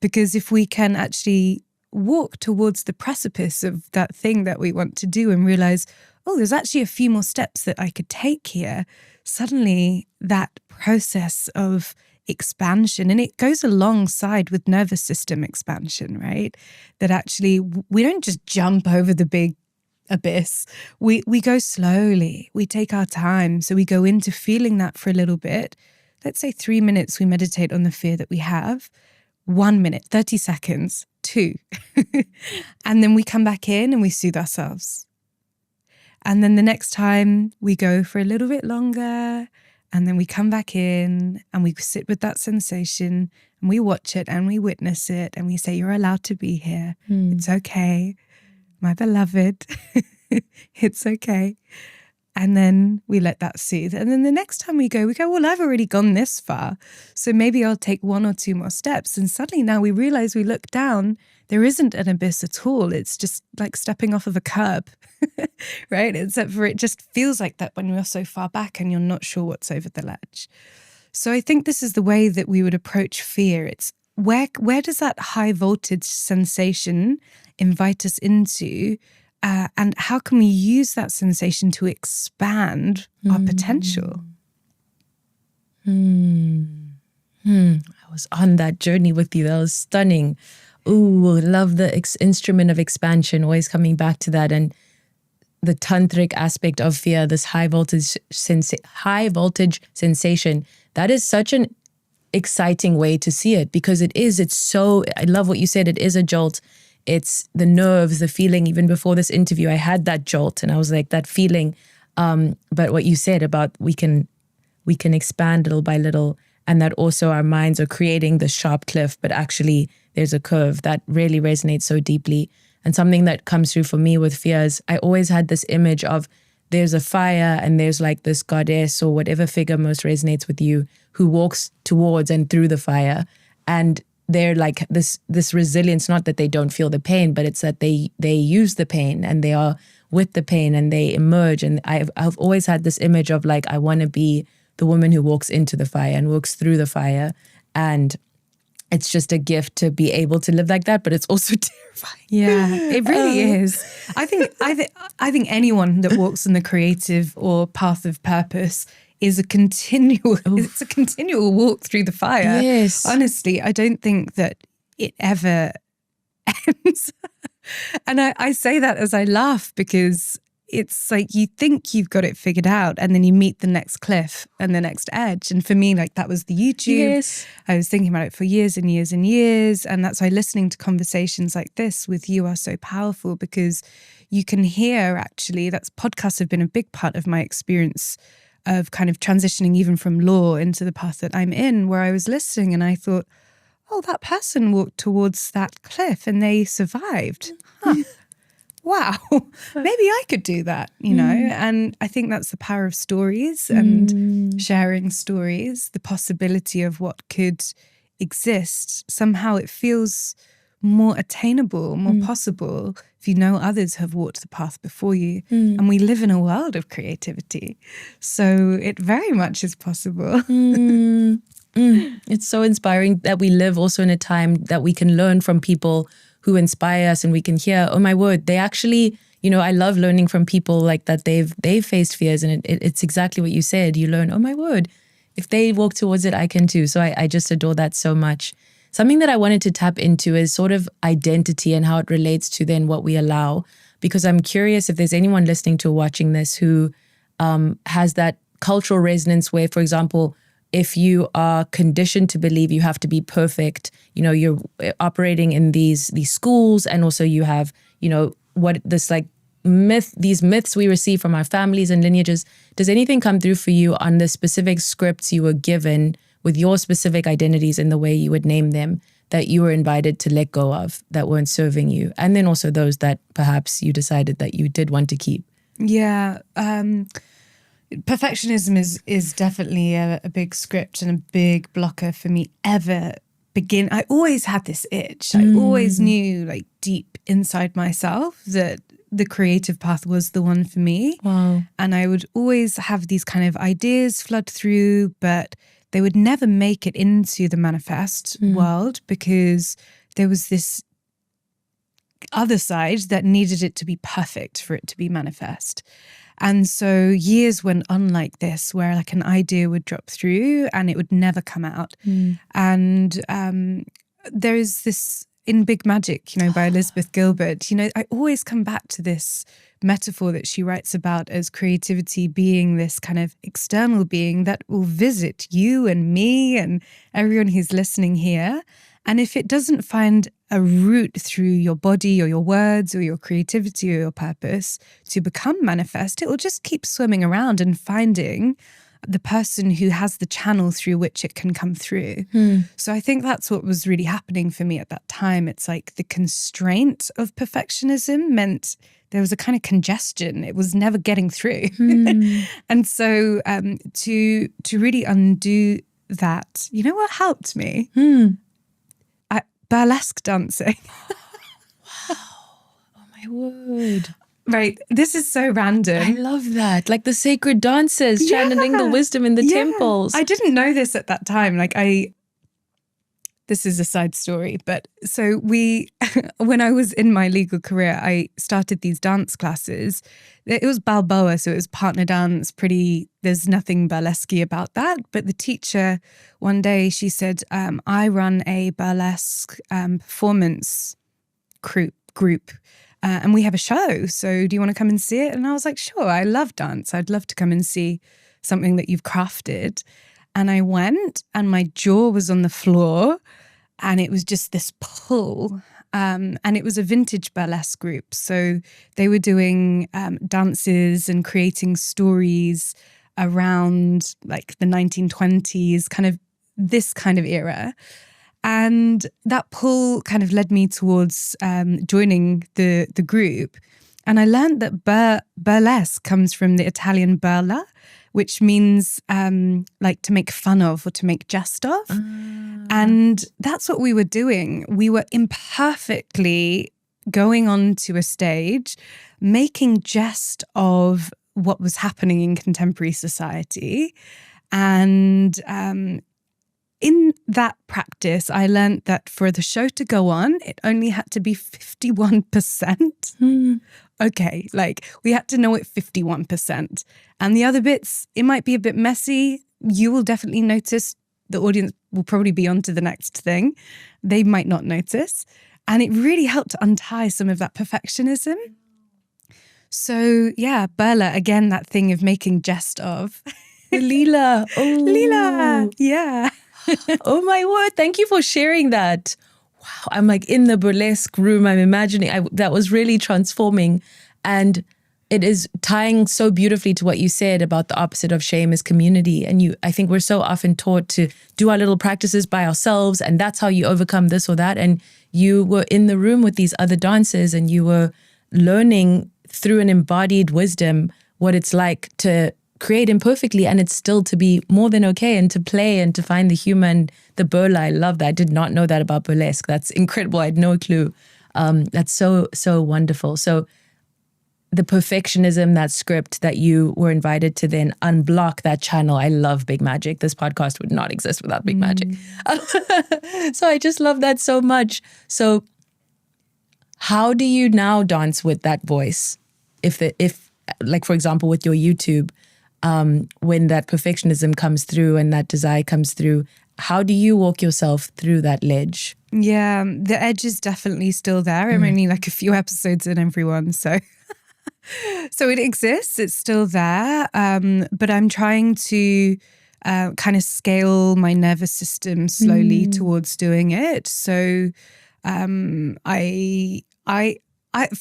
Because if we can actually walk towards the precipice of that thing that we want to do and realize, oh, there's actually a few more steps that I could take here, suddenly that process of expansion, and it goes alongside with nervous system expansion, right? That actually we don't just jump over the big abyss. We go slowly. We take our time. So we go into feeling that for a little bit. Let's say 3 minutes we meditate on the fear that we have. 1 minute, 30 seconds, 2. And then we come back in and we soothe ourselves. And then the next time we go for a little bit longer, and then we come back in and we sit with that sensation and we watch it and we witness it and we say, you're allowed to be here. It's okay, my beloved. It's okay. And then we let that soothe. And then the next time we go, well, I've already gone this far. So maybe I'll take 1 or 2 more steps. And suddenly now we realize we look down, there isn't an abyss at all. It's just like stepping off of a curb, right? Except for it just feels like that when you're so far back and you're not sure what's over the ledge. So I think this is the way that we would approach fear. It's where does that high voltage sensation invite us into? And how can we use that sensation to expand our potential? I was on that journey with you. That was stunning. Ooh, love the instrument of expansion, always coming back to that. And the tantric aspect of fear, this high voltage sensation, that is such an exciting way to see it because it's so, I love what you said, it is a jolt. It's the nerves, the feeling. Even before this interview, I had that jolt and I was like, that feeling. But what you said about we can expand little by little, and that also our minds are creating the sharp cliff, but actually there's a curve that really resonates so deeply. And something that comes through for me with fears, I always had this image of there's a fire and there's like this goddess or whatever figure most resonates with you who walks towards and through the fire. And they're like this resilience, not that they don't feel the pain, but it's that they use the pain and they are with the pain and they emerge. And I've always had this image of like, I want to be the woman who walks into the fire and walks through the fire. And it's just a gift to be able to live like that, but it's also terrifying. Yeah, it really is. I think anyone that walks in the creative or path of purpose is a continual walk through the fire. Yes. Honestly, I don't think that it ever ends. And I say that as I laugh because it's like you think you've got it figured out and then you meet the next cliff and the next edge. And for me, like that was the YouTube. Yes. I was thinking about it for years and years and years. And that's why listening to conversations like this with you are so powerful because you can hear actually, podcasts have been a big part of my experience of kind of transitioning even from law into the path that I'm in, where I was listening and I thought, oh, that person walked towards that cliff and they survived. Huh. wow, maybe I could do that, you know? And I think that's the power of stories and sharing stories, the possibility of what could exist. Somehow it feels more attainable, more possible if you know others have walked the path before you. And we live in a world of creativity. So it very much is possible. It's so inspiring that we live also in a time that we can learn from people who inspire us, and we can hear, oh my word, they actually, you know, I love learning from people like that. They've faced fears, and it's exactly what you said. You learn, oh my word, if they walk towards it, I can too. So I just adore that so much. Something that I wanted to tap into is sort of identity and how it relates to then what we allow, because I'm curious if there's anyone listening to or watching this who has that cultural resonance where, for example, if you are conditioned to believe you have to be perfect, you know, you're operating in these schools, and also you have, you know, what this like these myths we receive from our families and lineages. Does anything come through for you on the specific scripts you were given with your specific identities and the way you would name them that you were invited to let go of, that weren't serving you? And then also those that perhaps you decided that you did want to keep. Yeah. Perfectionism is definitely a big script and a big blocker for me ever begin. I always had this itch. I always knew, like, deep inside myself that the creative path was the one for me. Wow. And I would always have these kind of ideas flood through, but they would never make it into the manifest world because there was this other side that needed it to be perfect for it to be manifest. And so years went on like this, where like an idea would drop through and it would never come out. And there is this in Big Magic, you know, by Elizabeth Gilbert, you know, I always come back to this metaphor that she writes about as creativity being this kind of external being that will visit you and me and everyone who's listening here. And if it doesn't find a route through your body or your words or your creativity or your purpose to become manifest, it will just keep swimming around and finding the person who has the channel through which it can come through. So I think that's what was really happening for me at that time. It's like the constraint of perfectionism meant there was a kind of congestion. It was never getting through. And so to really undo that, you know what helped me? Burlesque dancing. Wow. Oh my word. Right. This is so random. I love that. Like the sacred dances, channeling the wisdom in the temples. I didn't know this at that time. This is a side story, but so when I was in my legal career, I started these dance classes. It was Balboa, so it was partner dance, there's nothing burlesque about that. But the teacher, one day she said, I run a burlesque performance group and we have a show. So do you want to come and see it? And I was like, sure, I love dance. I'd love to come and see something that you've crafted. And I went and my jaw was on the floor and it was just this pull. And it was a vintage burlesque group. So they were doing dances and creating stories around like the 1920s, kind of this kind of era. And that pull kind of led me towards joining the group. And I learned that burlesque comes from the Italian burla, which means like to make fun of or to make jest of. And that's what we were doing. We were imperfectly going onto a stage, making jest of what was happening in contemporary society. And in that practice, I learned that for the show to go on, it only had to be 51%. Okay, like we had to know it 51%. And the other bits, it might be a bit messy. You will definitely notice. The audience will probably be on to the next thing. They might not notice. And it really helped to untie some of that perfectionism. So yeah, Burla, again, that thing of making jest of. Leela. Oh. Leela, yeah. Oh my word, thank you for sharing that. Wow, I'm like in the burlesque room. I'm imagining that was really transforming. And it is tying so beautifully to what you said about the opposite of shame is community. And I think we're so often taught to do our little practices by ourselves, and that's how you overcome this or that. And you were in the room with these other dancers, and you were learning through an embodied wisdom what it's like to create imperfectly, and it's still to be more than okay, and to play and to find the human, the burla. I love that. I did not know that about burlesque. That's incredible. I had no clue. That's so wonderful. So the perfectionism, that script that you were invited to then unblock that channel. I love big magic. This podcast would not exist without big magic. So I just love that so much. So how do you now dance with that voice? If like, for example, with your YouTube, when that perfectionism comes through and that desire comes through, how do you walk yourself through that ledge? Yeah, the edge is definitely still there. I'm only like a few episodes in, everyone. So it exists. It's still there. But I'm trying to kind of scale my nervous system slowly towards doing it. So for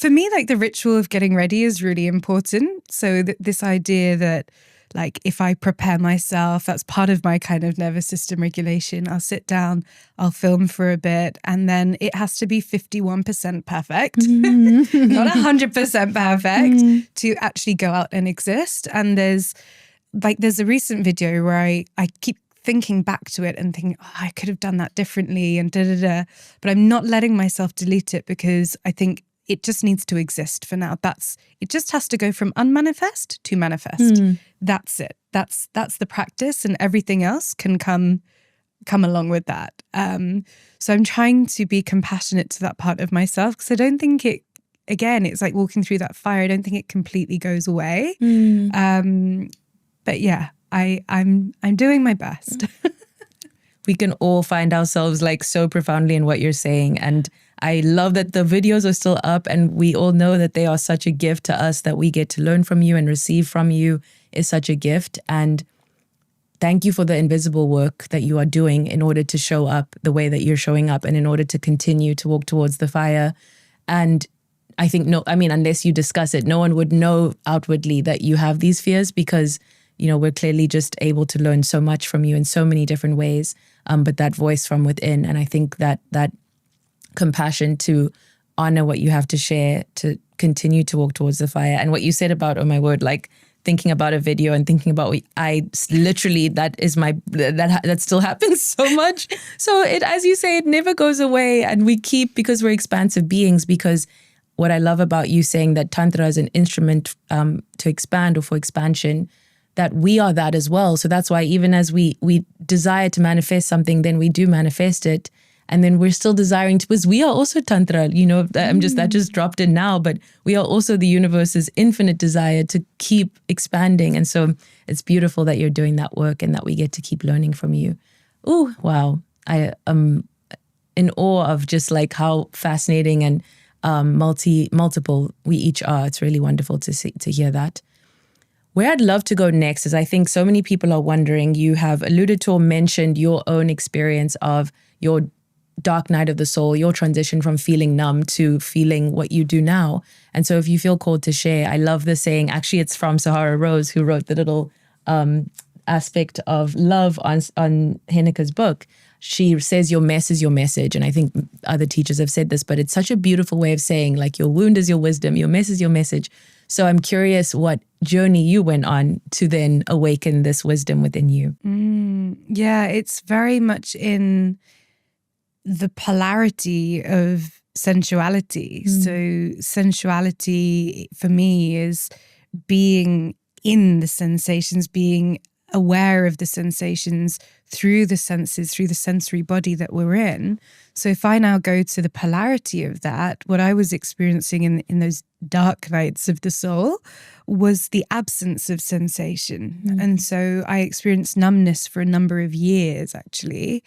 me, like, the ritual of getting ready is really important. So this idea that, like, if I prepare myself, that's part of my kind of nervous system regulation. I'll sit down, I'll film for a bit, and then it has to be 51% perfect, not 100% perfect to actually go out and exist. And there's a recent video where I keep thinking back to it and thinking, oh, I could have done that differently and but I'm not letting myself delete it, because I think it just needs to exist for now. It just has to go from unmanifest to manifest. That's it. That's the practice, and everything else can come along with that. So I'm trying to be compassionate to that part of myself, because I don't think it's like walking through that fire. I don't think it completely goes away. But yeah, I'm doing my best. We can all find ourselves like so profoundly in what you're saying. And I love that the videos are still up, and we all know that they are such a gift to us, that we get to learn from you and receive from you is such a gift. And thank you for the invisible work that you are doing in order to show up the way that you're showing up, and in order to continue to walk towards the fire. And I think, unless you discuss it, no one would know outwardly that you have these fears, because, we're clearly just able to learn so much from you in so many different ways. But that voice from within, and I think that compassion to honor what you have to share, to continue to walk towards the fire. And what you said about, oh my word, like thinking about a video and thinking about, that still happens so much. So as you say, it never goes away, and we keep, because we're expansive beings. Because what I love about you saying that Tantra is an instrument to expand, or for expansion, that we are that as well. So that's why even as we desire to manifest something, then we do manifest it. And then we're still desiring to, because we are also Tantra, that just dropped in now, but we are also the universe's infinite desire to keep expanding. And so it's beautiful that you're doing that work, and that we get to keep learning from you. Oh, wow. I am in awe of just like how fascinating and multiple we each are. It's really wonderful to hear that. Where I'd love to go next is, I think so many people are wondering, you have alluded to or mentioned your own experience of your dark night of the soul, your transition from feeling numb to feeling what you do now. And so if you feel called to share, I love the saying, actually it's from Sahara Rose, who wrote the little aspect of love on Henika's book. She says your mess is your message. And I think other teachers have said this, but it's such a beautiful way of saying, like, your wound is your wisdom, your mess is your message. So I'm curious what journey you went on to then awaken this wisdom within you. Yeah, it's very much in the polarity of sensuality. So sensuality for me is being in the sensations, being aware of the sensations through the senses, through the sensory body that we're in. So if I now go to the polarity of that, what I was experiencing in those dark nights of the soul was the absence of sensation. And so I experienced numbness for a number of years, actually.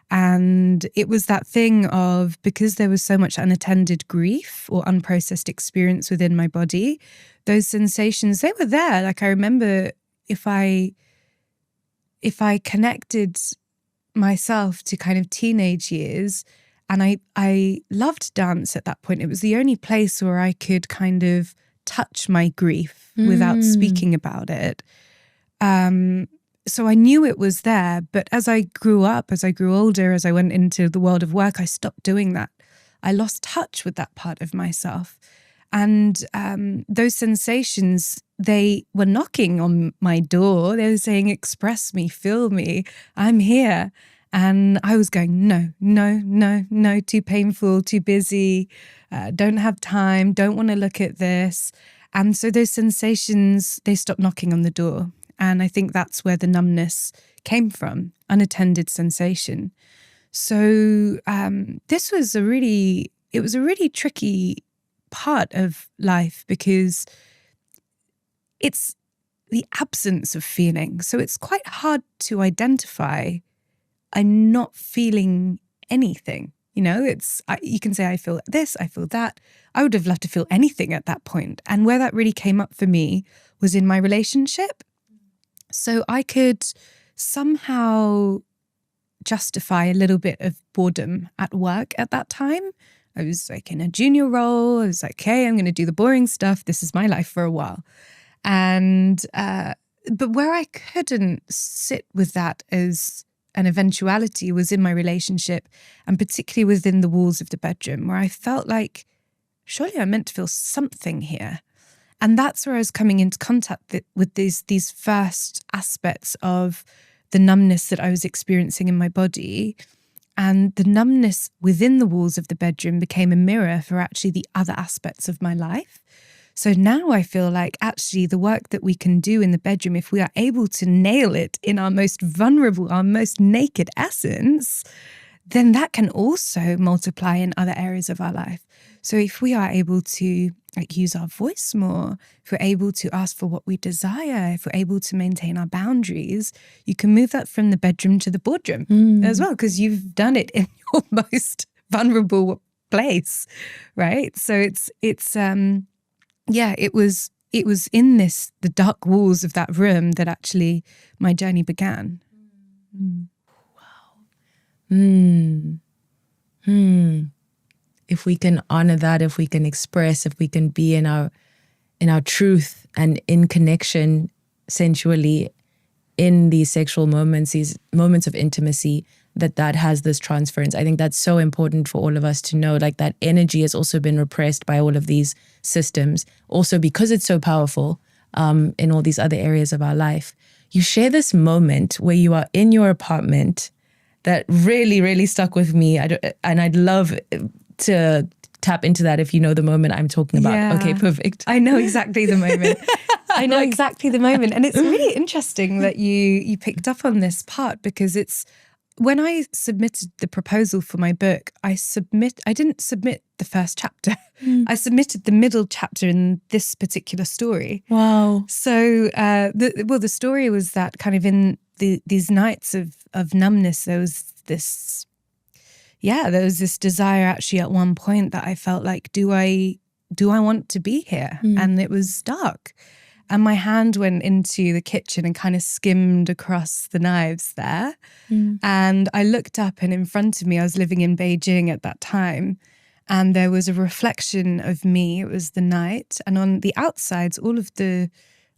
And it was that thing of, because there was so much unattended grief or unprocessed experience within my body, those sensations, they were there. Like, I remember if I connected myself to kind of teenage years, and I loved dance at that point. It was the only place where I could kind of touch my grief without speaking about it. So I knew it was there, but as I grew up, as I grew older, as I went into the world of work, I stopped doing that. I lost touch with that part of myself. And those sensations, they were knocking on my door. They were saying, express me, feel me, I'm here. And I was going, no, no, no, no, too painful, too busy, don't have time, don't want to look at this. And so those sensations, they stopped knocking on the door. And I think that's where the numbness came from, unattended sensation. So this was a really tricky part of life because it's the absence of feeling. So it's quite hard to identify I'm not feeling anything. You know, you can say I feel this, I feel that. I would have loved to feel anything at that point. And where that really came up for me was in my relationship. So I could somehow justify a little bit of boredom at work at that time. I was like in a junior role. I was like, okay, I'm going to do the boring stuff. This is my life for a while. And, but where I couldn't sit with that as an eventuality was in my relationship, and particularly within the walls of the bedroom, where I felt like, surely I'm meant to feel something here. And that's where I was coming into contact with these first aspects of the numbness that I was experiencing in my body. And the numbness within the walls of the bedroom became a mirror for actually the other aspects of my life. So now I feel like actually the work that we can do in the bedroom, if we are able to nail it in our most vulnerable, our most naked essence, then that can also multiply in other areas of our life. So if we are able to use our voice more, if we're able to ask for what we desire, if we're able to maintain our boundaries, you can move that from the bedroom to the boardroom as well, because you've done it in your most vulnerable place, right? So it was in the dark walls of that room that actually my journey began. If we can honor that, if we can express, if we can be in our truth and in connection sensually in these sexual moments, these moments of intimacy, that has this transference. I think that's so important for all of us to know, like that energy has also been repressed by all of these systems, also because it's so powerful in all these other areas of our life. You share this moment where you are in your apartment that really, really stuck with me. And I'd love to tap into that if you know the moment I'm talking about. Yeah. Okay, perfect. I know exactly the moment. I know exactly the moment. And it's really interesting that you picked up on this part, because it's when I submitted the proposal for my book, I didn't submit the first chapter. I submitted the middle chapter in this particular story. Wow. So, the story was that kind of in these nights of numbness, there was this desire actually at one point that I felt like, do I want to be here? And it was dark. And my hand went into the kitchen and kind of skimmed across the knives there. And I looked up, and in front of me, I was living in Beijing at that time, and there was a reflection of me. It was the night. And on the outsides, all of the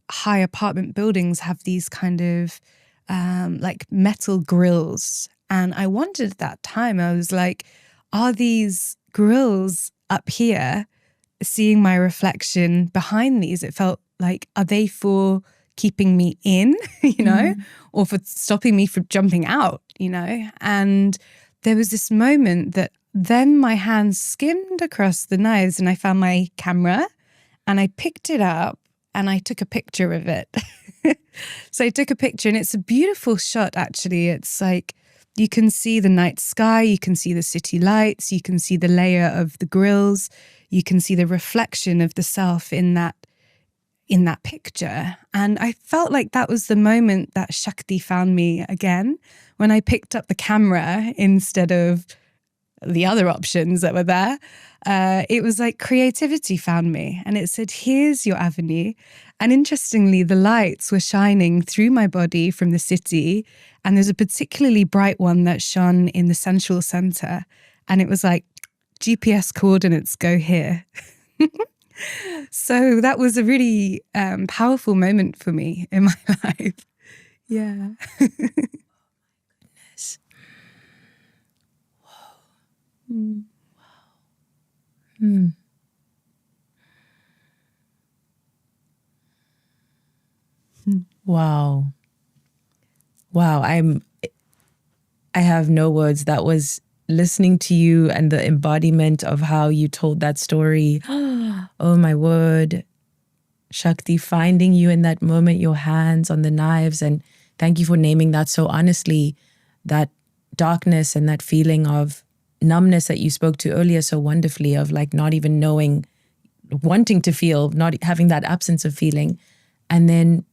high apartment buildings have these kind of like metal grills. And I wondered at that time, I was like, are these grills up here seeing my reflection behind these? It felt like, are they for keeping me in, or for stopping me from jumping out, And there was this moment that then my hand skimmed across the knives, and I found my camera, and I picked it up and I took a picture of it. So I took a picture, and it's a beautiful shot, actually. It's like, you can see the night sky, you can see the city lights, you can see the layer of the grills, you can see the reflection of the self in that picture. And I felt like that was the moment that Shakti found me again, when I picked up the camera instead of the other options that were there. It was like creativity found me, and it said, here's your avenue. And interestingly, the lights were shining through my body from the city, and there's a particularly bright one that shone in the sensual center, and it was like, GPS coordinates, go here. So that was a really powerful moment for me in my life. Yeah. Goodness. Whoa. Wow. Wow. Wow. I have no words. That was listening to you and the embodiment of how you told that story. Oh my word. Shakti, finding you in that moment, your hands on the knives. And thank you for naming that so honestly, that darkness and that feeling of numbness that you spoke to earlier so wonderfully, of like not even knowing, wanting to feel, not having that absence of feeling. And then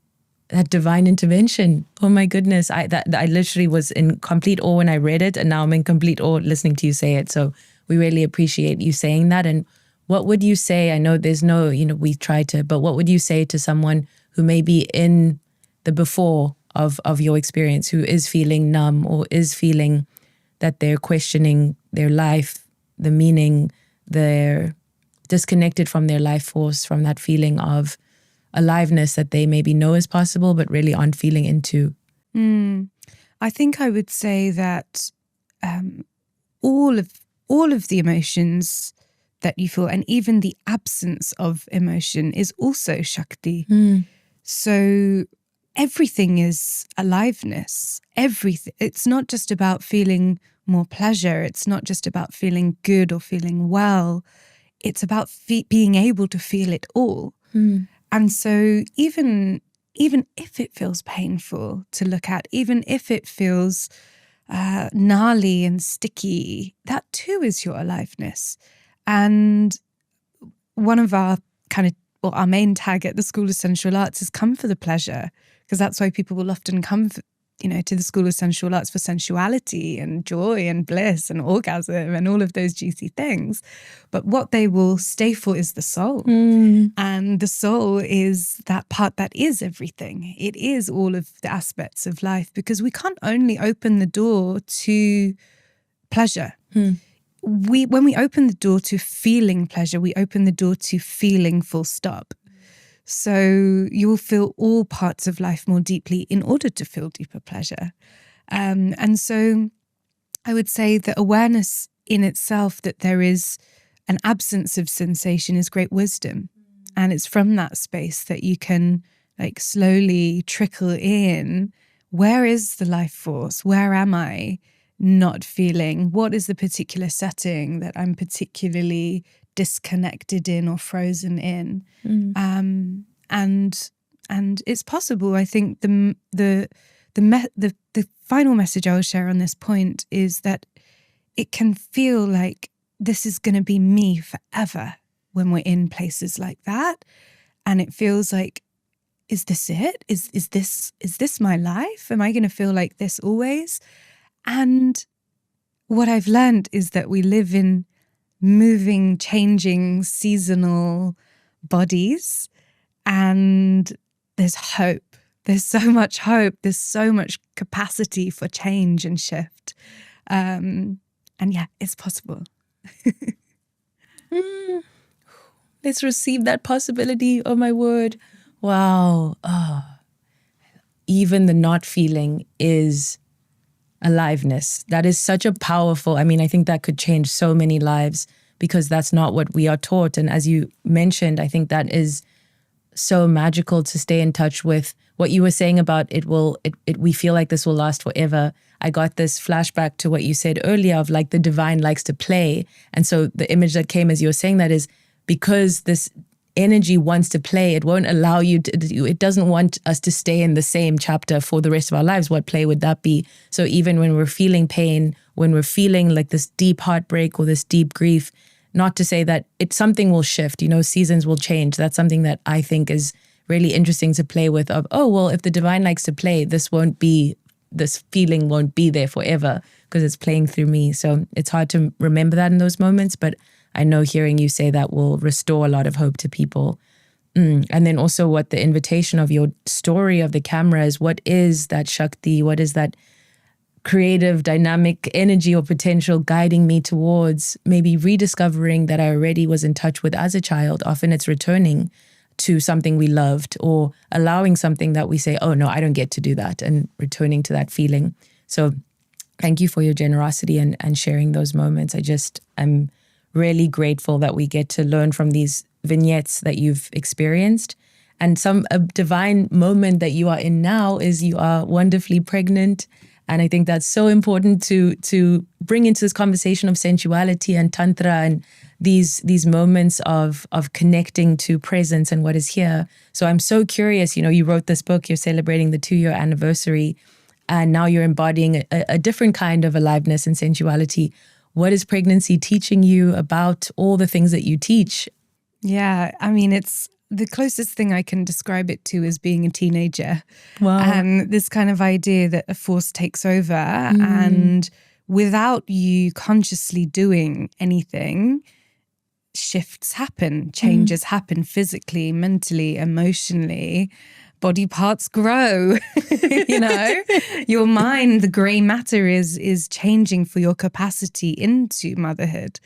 that divine intervention. Oh my goodness. I literally was in complete awe when I read it, and now I'm in complete awe listening to you say it. So we really appreciate you saying that. And what would you say? I know there's no, we try to, but what would you say to someone who may be in the before of your experience, who is feeling numb or is feeling that they're questioning their life, the meaning, they're disconnected from their life force, from that feeling of aliveness that they maybe know is possible, but really aren't feeling into? I think I would say that all of the emotions that you feel, and even the absence of emotion, is also Shakti. So everything is aliveness. Everything. It's not just about feeling more pleasure. It's not just about feeling good or feeling well. It's about being able to feel it all. And so even if it feels painful to look at, even if it feels gnarly and sticky, that too is your aliveness. And one of our our main tag at the School of Sensual Arts is come for the pleasure, because that's why people will often come to the School of Sensual Arts for sensuality and joy and bliss and orgasm and all of those juicy things. But what they will stay for is the soul. And the soul is that part that is everything. It is all of the aspects of life, because we can't only open the door to pleasure. When we open the door to feeling pleasure, we open the door to feeling full stop. So you will feel all parts of life more deeply in order to feel deeper pleasure. And so I would say the awareness in itself that there is an absence of sensation is great wisdom. And it's from that space that you can slowly trickle in, where is the life force? Where am I not feeling? What is the particular setting that I'm particularly disconnected in or frozen in? And it's possible. I think the final message I will share on this point is that it can feel like this is going to be me forever when we're in places like that, and it feels like, is this it? Is this my life? Am I going to feel like this always? And what I've learned is that we live in moving, changing, seasonal bodies, and there's hope. There's so much hope. There's so much capacity for change and shift. And yeah, it's possible. Let's receive that possibility. Oh my word. Wow. Even the not feeling is aliveness. That is such a powerful, I think that could change so many lives, because that's not what we are taught. And as you mentioned, I think that is so magical to stay in touch with what you were saying about we feel like this will last forever. I got this flashback to what you said earlier of the divine likes to play. And so the image that came as you were saying that is, because this energy wants to play, it won't allow you to, it doesn't want us to stay in the same chapter for the rest of our lives. What play would that be? So even when we're feeling pain, when we're feeling like this deep heartbreak or this deep grief, not to say that something will shift, seasons will change. That's something that I think is really interesting to play with, of, if the divine likes to play, this feeling won't be there forever because it's playing through me. So it's hard to remember that in those moments, but I know hearing you say that will restore a lot of hope to people. And then also what the invitation of your story of the camera is, what is that Shakti? What is that creative, dynamic energy or potential guiding me towards maybe rediscovering that I already was in touch with as a child? Often it's returning to something we loved, or allowing something that we say, oh no, I don't get to do that, and returning to that feeling. So thank you for your generosity and sharing those moments. I'm really grateful that we get to learn from these vignettes that you've experienced. And a divine moment that you are in now is you are wonderfully pregnant. And I think that's so important to bring into this conversation of sensuality and Tantra and these moments of connecting to presence and what is here. So I'm so curious, you wrote this book, you're celebrating the 2-year anniversary, and now you're embodying a different kind of aliveness and sensuality. What is pregnancy teaching you about all the things that you teach? Yeah, I mean, it's the closest thing I can describe it to is being a teenager. Wow. And this kind of idea that a force takes over and without you consciously doing anything, shifts happen, changes happen physically, mentally, emotionally. Body parts grow, your mind, the grey matter is changing for your capacity into motherhood.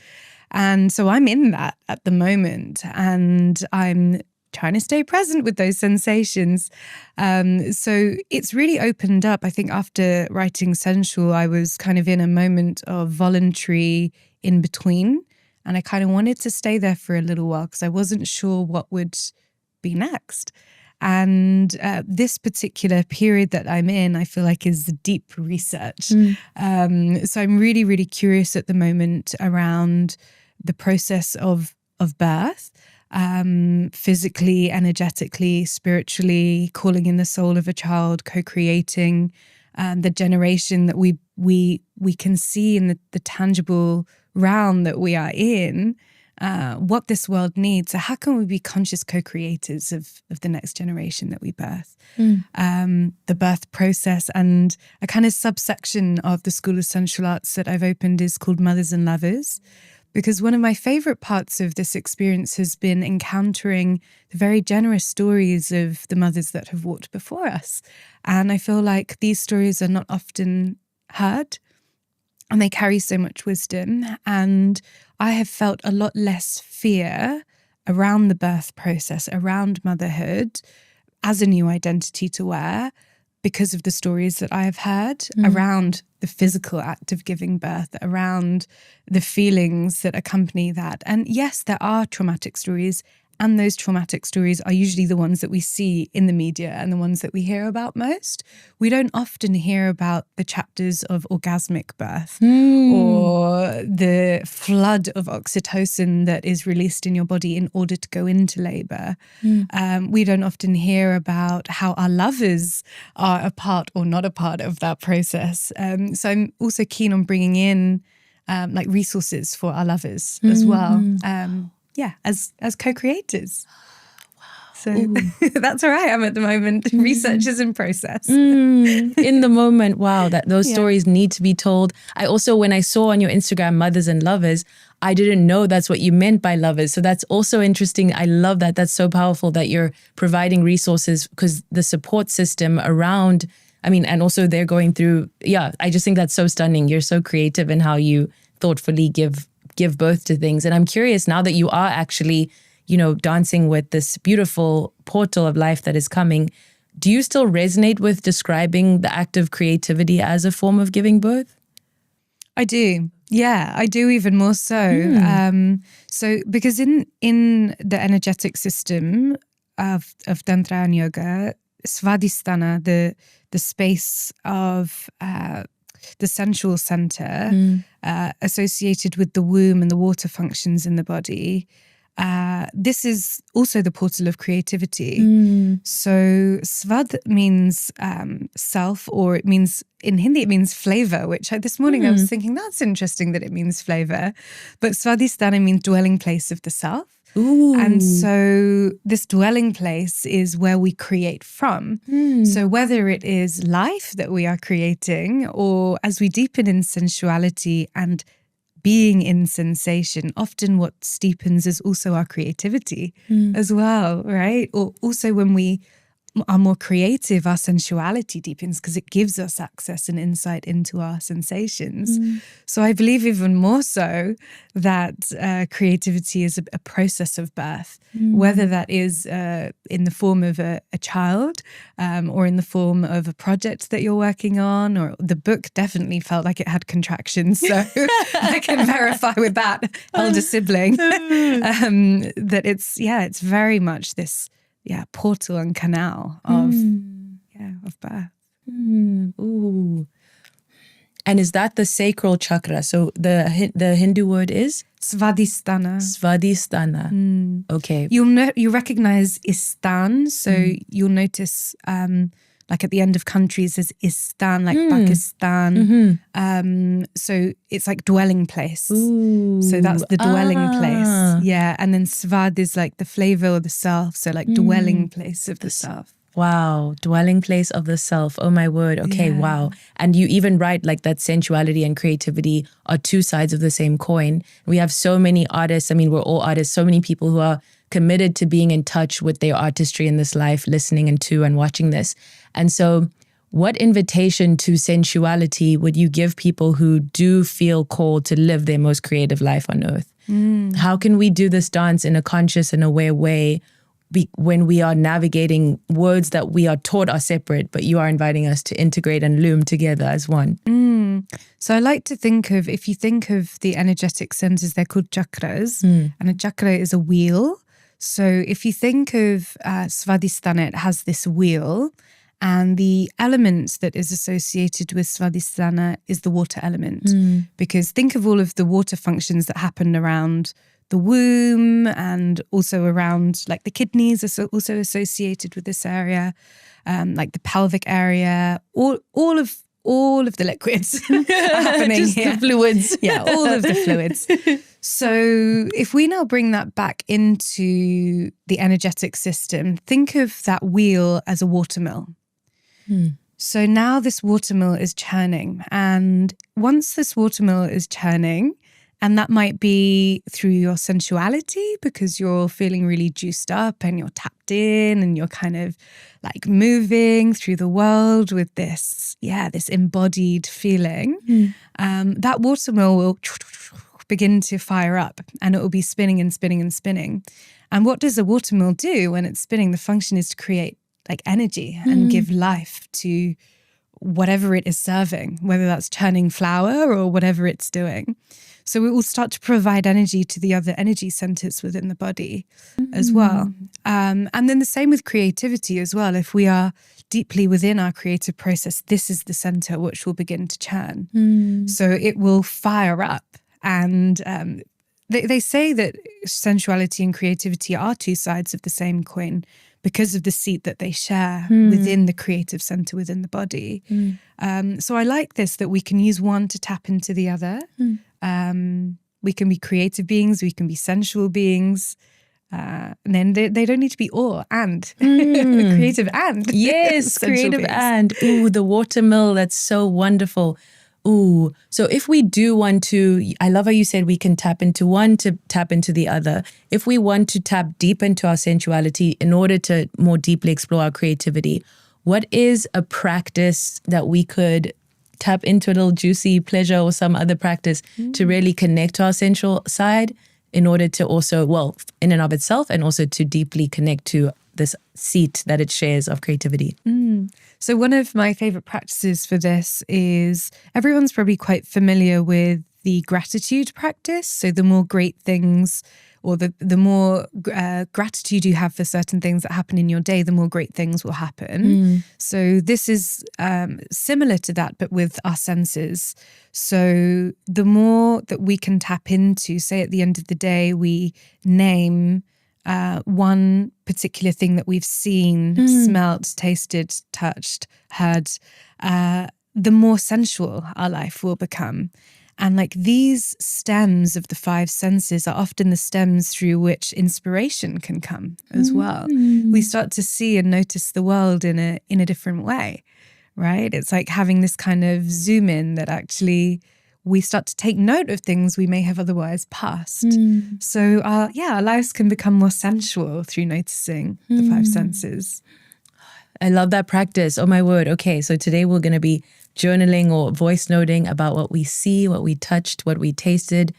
And so I'm in that at the moment, and I'm trying to stay present with those sensations. So it's really opened up. I think after writing Sensual, I was kind of in a moment of voluntary in between, and I kind of wanted to stay there for a little while because I wasn't sure what would be next. And this particular period that I'm in, I feel like is deep research. So I'm really, really curious at the moment around the process of birth, physically, energetically, spiritually, calling in the soul of a child, co-creating the generation that we can see in the tangible realm that we are in. What this world needs. So how can we be conscious co-creators of the next generation that we birth? The birth process, and a kind of subsection of the School of Sensual Arts that I've opened is called Mothers and Lovers, because one of my favorite parts of this experience has been encountering the very generous stories of the mothers that have walked before us. And I feel like these stories are not often heard, and they carry so much wisdom. And I have felt a lot less fear around the birth process, around motherhood as a new identity to wear, because of the stories that I have heard around the physical act of giving birth, around the feelings that accompany that. And yes, there are traumatic stories, and those traumatic stories are usually the ones that we see in the media and the ones that we hear about most. We don't often hear about the chapters of orgasmic birth or the flood of oxytocin that is released in your body in order to go into labor. We don't often hear about how our lovers are a part or not a part of that process. So I'm also keen on bringing in like resources for our lovers as well. As co-creators. Wow. So that's where I am at the moment. Research is in process. In the moment, wow, those stories need to be told. I also, when I saw on your Instagram, Mothers and Lovers, I didn't know that's what you meant by lovers. So that's also interesting. I love that. That's so powerful that you're providing resources, because the support system around, and also they're going through, I just think that's so stunning. You're so creative in how you thoughtfully give birth to things. And I'm curious, now that you are actually, dancing with this beautiful portal of life that is coming, do you still resonate with describing the act of creativity as a form of giving birth? I do. Yeah, I do, even more so. So because in the energetic system of Tantra and Yoga, Svadhisthana, the space of the sensual center associated with the womb and the water functions in the body, this is also the portal of creativity. So Svad means self, or it means, in Hindi it means flavor, which this morning I was thinking, that's interesting that it means flavor. But Svadhisthana means dwelling place of the self. Ooh. And so this dwelling place is where we create from. So whether it is life that we are creating, or as we deepen in sensuality and being in sensation, often what steepens is also our creativity as well, right? Or also when we are more creative, our sensuality deepens because it gives us access and insight into our sensations. So I believe even more so that creativity is a process of birth, whether that is in the form of a child or in the form of a project that you're working on, or the book definitely felt like it had contractions. So I can verify with that elder sibling that it's very much this portal and canal of birth. Ooh. And is that the sacral chakra? So the Hindu word is? Svadhisthana. Svadhisthana. Okay. You recognize istan, so you'll notice like at the end of countries there's istan, like Pakistan. So it's like dwelling place. Ooh. So that's the dwelling place. Yeah. And then svad is like the flavor of the self. So like dwelling place of the self. Wow, dwelling place of the self. Oh my word. Okay, wow. And you even write like that sensuality and creativity are two sides of the same coin. We have so many artists. I mean, we're all artists. So many people who are committed to being in touch with their artistry in this life, listening and watching this. And so what invitation to sensuality would you give people who do feel called to live their most creative life on earth? How can we do this dance in a conscious and aware way when we are navigating words that we are taught are separate, but you are inviting us to integrate and loom together as one? So I like to think of, if you think of the energetic centers, they're called chakras, and a chakra is a wheel. So if you think of Svadhisthana, it has this wheel, and the element that is associated with Svadhisthana is the water element. Because think of all of the water functions that happen around the womb and also around like the kidneys are also associated with this area, like the pelvic area, all of the liquids are happening Just here. the fluids. Yeah, all of the fluids. So if we now bring that back into the energetic system, think of that wheel as a watermill. So now this watermill is churning. And once this watermill is churning, and that might be through your sensuality because you're feeling really juiced up and you're tapped in and you're kind of like moving through the world with this embodied feeling. That watermill will begin to fire up and it will be spinning and spinning and spinning. And what does a watermill do when it's spinning? The function is to create like energy and give life to whatever it is serving, whether that's churning flour or whatever it's doing. So it will start to provide energy to the other energy centers within the body as well. And then the same with creativity as well. If we are deeply within our creative process, this is the center which will begin to churn. So it will fire up. And they say that sensuality and creativity are two sides of the same coin because of the seat that they share within the creative center within the body. So I like this, that we can use one to tap into the other. We can be creative beings, we can be sensual beings. And then they don't need to be creative and. Yes, creative beings. and. Ooh, the watermill, that's so wonderful. Ooh, so if we do want to, I love how you said we can tap into one to tap into the other. If we want to tap deep into our sensuality in order to more deeply explore our creativity, what is a practice that we could tap into, a little juicy pleasure or some other practice to really connect to our sensual side in order to also, well, in and of itself, and also to deeply connect to this seat that it shares of creativity? So one of my favorite practices for this is, everyone's probably quite familiar with the gratitude practice. So the more great things, or the more gratitude you have for certain things that happen in your day, the more great things will happen. So this is similar to that, but with our senses. So the more that we can tap into, say at the end of the day, we name one particular thing that we've seen, smelt, tasted, touched, heard, the more sensual our life will become. And like these stems of the five senses are often the stems through which inspiration can come as well. We start to see and notice the world in a different way, right? It's like having this kind of zoom in that actually we start to take note of things we may have otherwise passed. So our lives can become more sensual through noticing the five senses. I love that practice. Oh my word. Okay, so today we're going to be journaling or voice noting about what we see, what we touched, what we tasted.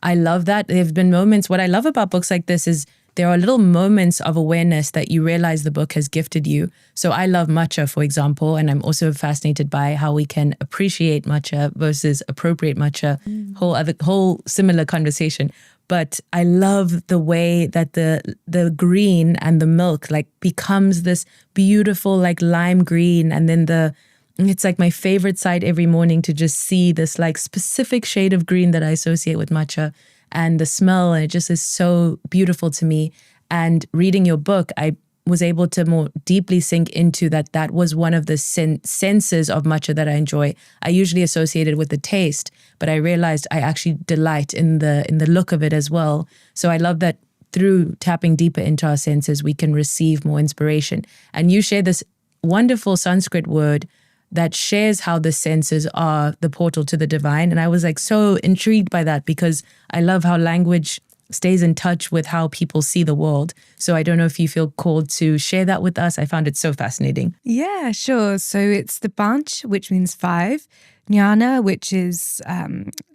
I love that. There have been moments, what I love about books like this is there are little moments of awareness that you realize the book has gifted you. So I love matcha, for example, and I'm also fascinated by how we can appreciate matcha versus appropriate matcha. Whole similar conversation. but I love the way that the green and the milk like becomes this beautiful like lime green, and then it's like my favorite sight every morning to just see this like specific shade of green that I associate with matcha, and the smell, and it just is so beautiful to me. And reading your book, I was able to more deeply sink into that was one of the senses of matcha that I enjoy. I usually associate it with the taste, but I realized I actually delight in the look of it as well. So I love that through tapping deeper into our senses, we can receive more inspiration. And you share this wonderful Sanskrit word that shares how the senses are the portal to the divine. And I was like so intrigued by that, because I love how language stays in touch with how people see the world. So I don't know if you feel called to share that with us. I found it so fascinating. Yeah, sure. So it's the Panch, which means 5. Jnana, which is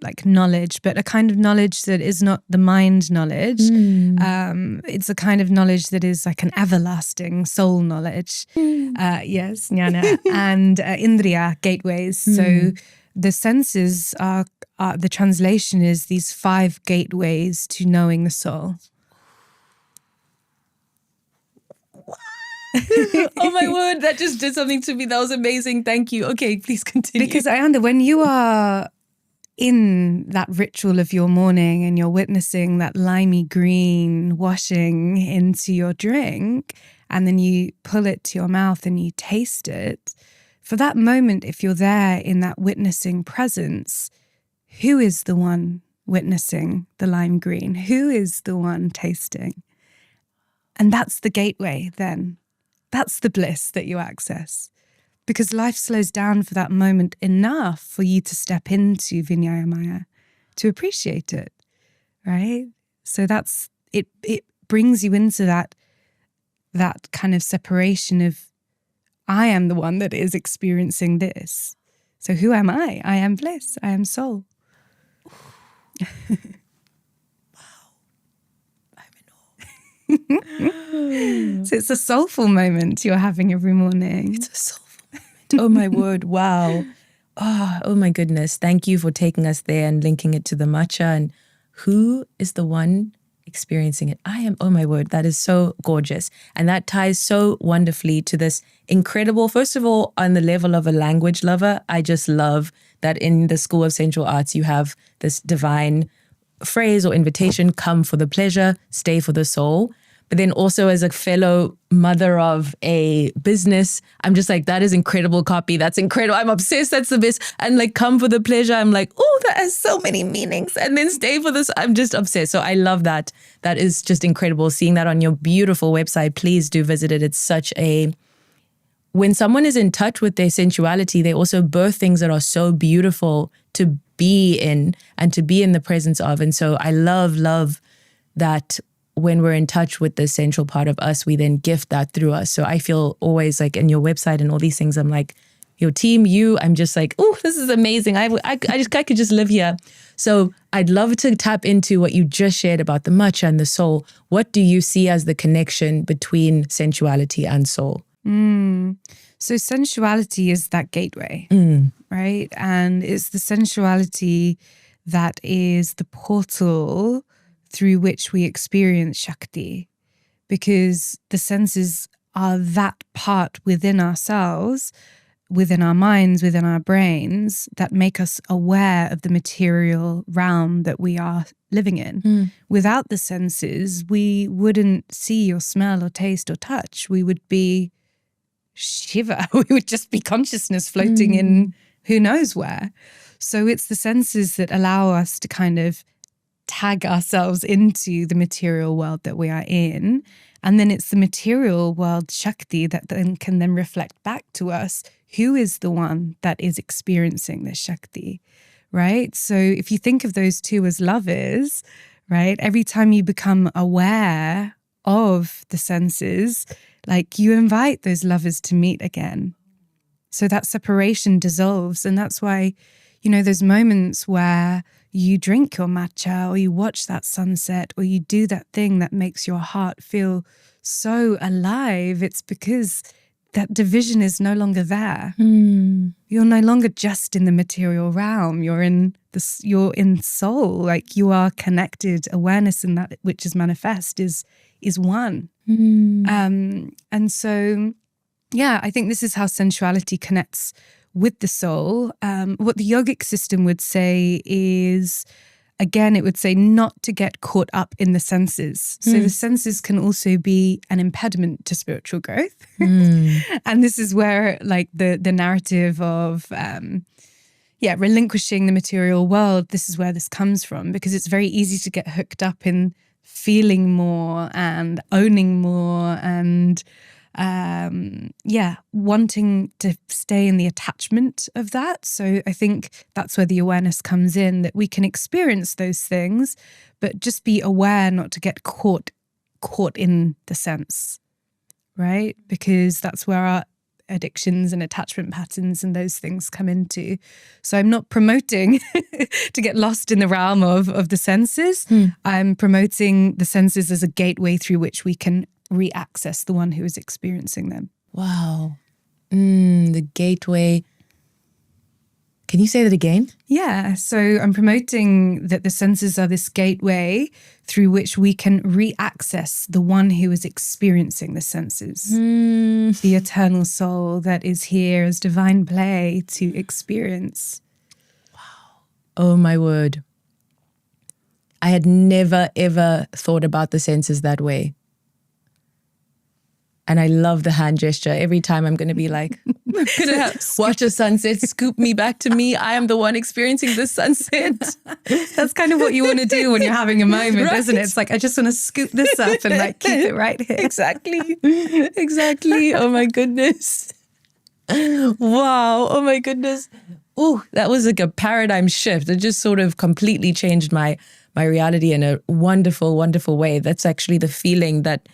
like knowledge, but a kind of knowledge that is not the mind knowledge. It's a kind of knowledge that is like an everlasting soul knowledge. Yes, Jnana. And Indriya, gateways. So the senses are, the translation is these 5 gateways to knowing the soul. Oh my word, that just did something to me. That was amazing. Thank you. Okay, please continue. Because Ayanda, when you are in that ritual of your morning and you're witnessing that limey green washing into your drink, and then you pull it to your mouth and you taste it, for that moment, if you're there in that witnessing presence, who is the one witnessing the lime green? Who is the one tasting? And that's the gateway then. That's the bliss that you access, because life slows down for that moment enough for you to step into Vinyaya Maya, to appreciate it, right? So that's it. It brings you into that kind of separation of, I am the one that is experiencing this. So who am I? I am bliss. I am soul. So it's a soulful moment you're having every morning. It's a soulful moment. Oh my word. Wow. Oh my goodness. Thank you for taking us there and linking it to the matcha. And who is the one experiencing it? I am. Oh my word. That is so gorgeous. And that ties so wonderfully to this incredible, first of all, on the level of a language lover, I just love that in the School of Sensual Arts, you have this divine phrase or invitation, come for the pleasure, stay for the soul. But then also as a fellow mother of a business, I'm just like, that is incredible copy. That's incredible. I'm obsessed. That's the best. And like, come for the pleasure. I'm like, oh, that has so many meanings. And then stay for this. I'm just obsessed. So I love that. That is just incredible. Seeing that on your beautiful website, please do visit it. It's such a, when someone is in touch with their sensuality, they also birth things that are so beautiful to be in and to be in the presence of. And so I love that when we're in touch with the central part of us, we then gift that through us. So I feel always like in your website and all these things, I'm like, your team, I'm just like, oh, this is amazing. I could just live here. So I'd love to tap into what you just shared about the matcha and the soul. What do you see as the connection between sensuality and soul? So sensuality is that gateway, right? And it's the sensuality that is the portal through which we experience Shakti, because the senses are that part within ourselves, within our minds, within our brains, that make us aware of the material realm that we are living in. Without the senses, we wouldn't see or smell or taste or touch. We would be Shiva. We would just be consciousness floating in who knows where. So it's the senses that allow us to kind of tag ourselves into the material world that we are in. And then it's the material world Shakti that then can then reflect back to us. Who is the one that is experiencing this Shakti, right? So if you think of those two as lovers, right? Every time you become aware of the senses, like you invite those lovers to meet again. So that separation dissolves. And that's why, you know, those moments where you drink your matcha or you watch that sunset or you do that thing that makes your heart feel so alive, it's because that division is no longer there. Mm. You're no longer just in the material realm. You're in soul. Like, you are connected. Awareness in that which is manifest is one. Mm. And so, yeah, I think this is how sensuality connects with the soul. What the yogic system would say is, again, it would say not to get caught up in the senses. So the senses can also be an impediment to spiritual growth. And this is where, like, the narrative of relinquishing the material world, this is where this comes from, because it's very easy to get hooked up in feeling more and owning more and wanting to stay in the attachment of that. So I think that's where the awareness comes in, that we can experience those things, but just be aware not to get caught in the sense, right? Because that's where our addictions and attachment patterns and those things come into. So I'm not promoting to get lost in the realm of the senses. I'm promoting the senses as a gateway through which we can re-access the one who is experiencing them. Wow. The gateway. Can you say that again? Yeah. So I'm promoting that the senses are this gateway through which we can re-access the one who is experiencing the senses. The eternal soul that is here as divine play to experience. Wow. Oh my word. I had never, ever thought about the senses that way. And I love the hand gesture. Every time I'm going to be like, I'm going to watch a sunset, scoop me back to me. I am the one experiencing the sunset. That's kind of what you want to do when you're having a moment, right? Isn't it? It's like, I just want to scoop this up and like keep it right here. Exactly. Oh my goodness. Wow. Oh my goodness. Oh, that was like a paradigm shift. It just sort of completely changed my reality in a wonderful, wonderful way. That's actually the feeling that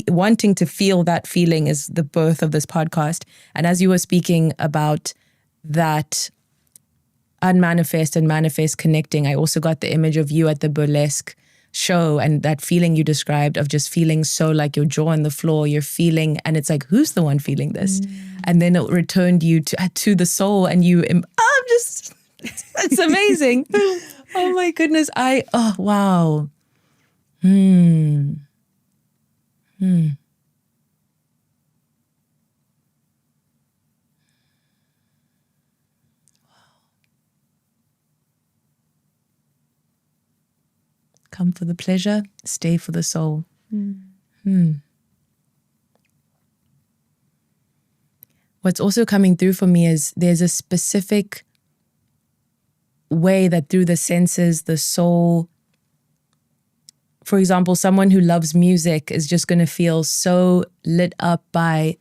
wanting to feel that feeling is the birth of this podcast. And as you were speaking about that unmanifest and manifest connecting, I also got the image of you at the Burlesque show and that feeling you described of just feeling so like your jaw on the floor, you're feeling, and it's like, who's the one feeling this? And then it returned you to the soul and it's amazing. Oh my goodness. Wow. Come for the pleasure, stay for the soul. What's also coming through for me is there's a specific way that through the senses, the soul, for example, someone who loves music is just going to feel so lit up by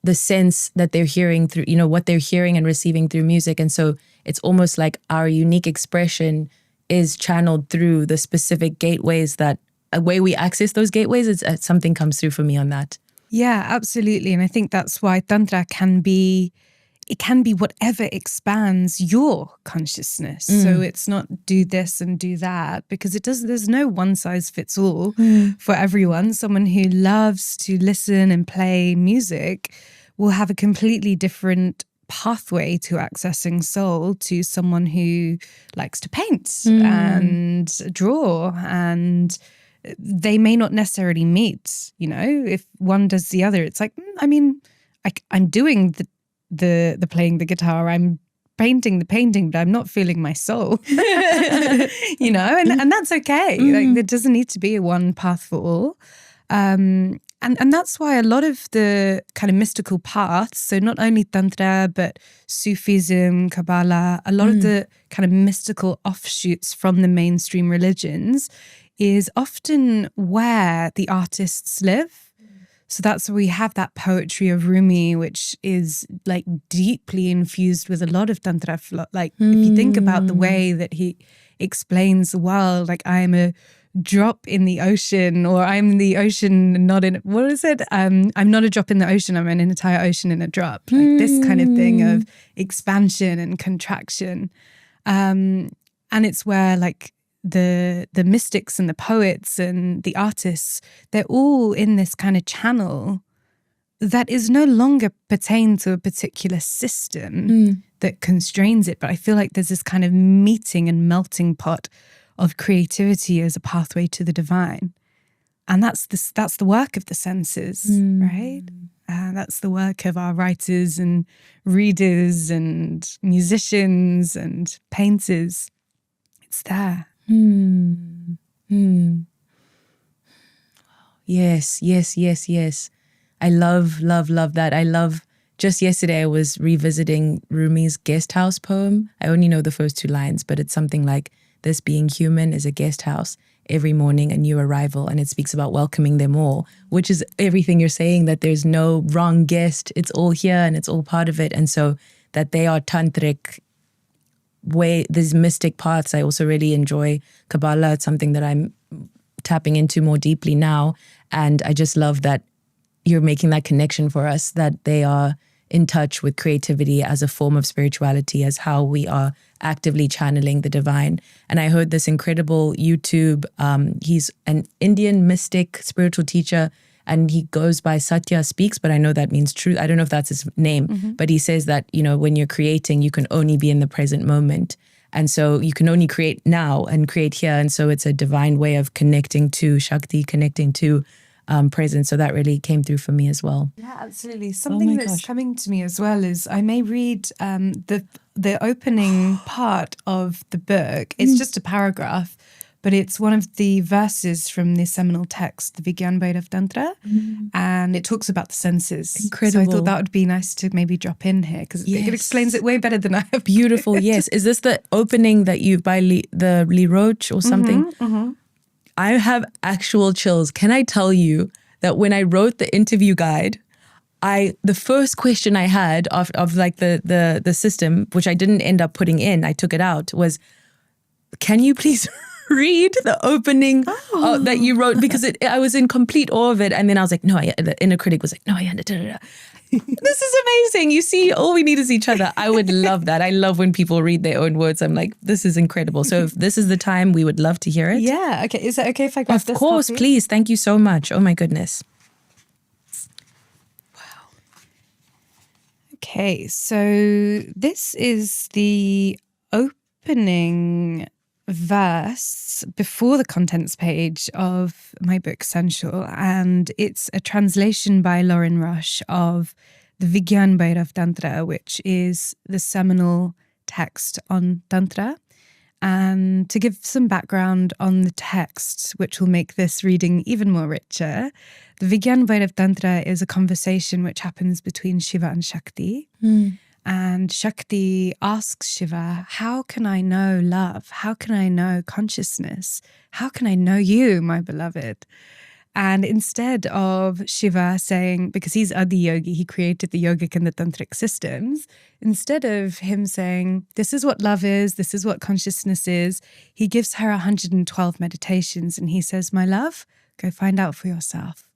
the sense that they're hearing through, what they're hearing and receiving through music. And so it's almost like our unique expression is channeled through the specific gateways that a way we access those gateways, something comes through for me on that. Yeah, absolutely. And I think that's why Tantra can be whatever expands your consciousness. So it's not do this and do that, because there's no one size fits all for everyone. Someone who loves to listen and play music will have a completely different pathway to accessing soul to someone who likes to paint and draw, and they may not necessarily meet, if one does the other. It's like, I'm doing the playing the guitar, I'm painting the painting, but I'm not feeling my soul. And that's okay. Like, there doesn't need to be a one path for all. And that's why a lot of the kind of mystical paths, so not only Tantra, but Sufism, Kabbalah, a lot of the kind of mystical offshoots from the mainstream religions is often where the artists live. So that's where we have that poetry of Rumi, which is like deeply infused with a lot of Tantra. Like if you think about the way that he explains the world, like I am a drop in the ocean, or I'm the ocean, not in, what is it? I'm not a drop in the ocean, I'm an entire ocean in a drop. Like this kind of thing of expansion and contraction. And it's where like the mystics and the poets and the artists, they're all in this kind of channel that is no longer pertained to a particular system that constrains it. But I feel like there's this kind of meeting and melting pot of creativity as a pathway to the divine. And that's the work of the senses, right? That's the work of our writers and readers and musicians and painters. It's there. Yes. I love that. I love, just yesterday I was revisiting Rumi's Guest House poem. I only know the first 2 lines, but it's something like, this being human is a guest house. Every morning a new arrival, and it speaks about welcoming them all, which is everything you're saying, that there's no wrong guest. It's all here and it's all part of it. And so that they are tantric way, these mystic paths. I also really enjoy Kabbalah. It's something that I'm tapping into more deeply now. And I just love that you're making that connection for us, that they are in touch with creativity as a form of spirituality, as how we are actively channeling the divine. And I heard this incredible YouTube, he's an Indian mystic spiritual teacher, and he goes by Satya Speaks, but I know that means truth. I don't know if that's his name, but he says that, when you're creating, you can only be in the present moment. And so you can only create now and create here. And so it's a divine way of connecting to Shakti, connecting to presence. So that really came through for me as well. Yeah, absolutely. Something that's coming to me as well is I may read the opening part of the book. It's just a paragraph, but it's one of the verses from the seminal text, the Vigyan Bhairav Tantra, and it talks about the senses. Incredible. So I thought that would be nice to maybe drop in here because it explains it way better than I have. Beautiful, yes. Is this the opening that you've by the Lee Roach or something? I have actual chills. Can I tell you that when I wrote the interview guide, the first question I had of like the system, which I didn't end up putting in, I took it out, was, can you please read the opening that you wrote? Because I was in complete awe of it. And then I was like, no, the inner critic was like, no, this is amazing. You see, all we need is each other. I would love that. I love when people read their own words. I'm like, this is incredible. So if this is the time, we would love to hear it. Yeah. Okay. Is that okay if I grab this? Of course, copy? Please. Thank you so much. Oh my goodness. Wow. Okay. So this is the opening verse before the contents page of my book Sensual, and it's a translation by Lauren Rush of the Vigyan Bhairav Tantra, which is the seminal text on Tantra. And to give some background on the text, which will make this reading even more richer, the Vigyan Bhairav Tantra is a conversation which happens between Shiva and Shakti. And Shakti asks Shiva, how can I know love? How can I know consciousness? How can I know you, my beloved? And instead of Shiva saying, because he's Adi Yogi, he created the yogic and the tantric systems, instead of him saying, this is what love is, this is what consciousness is, he gives her 112 meditations and he says, my love, go find out for yourself,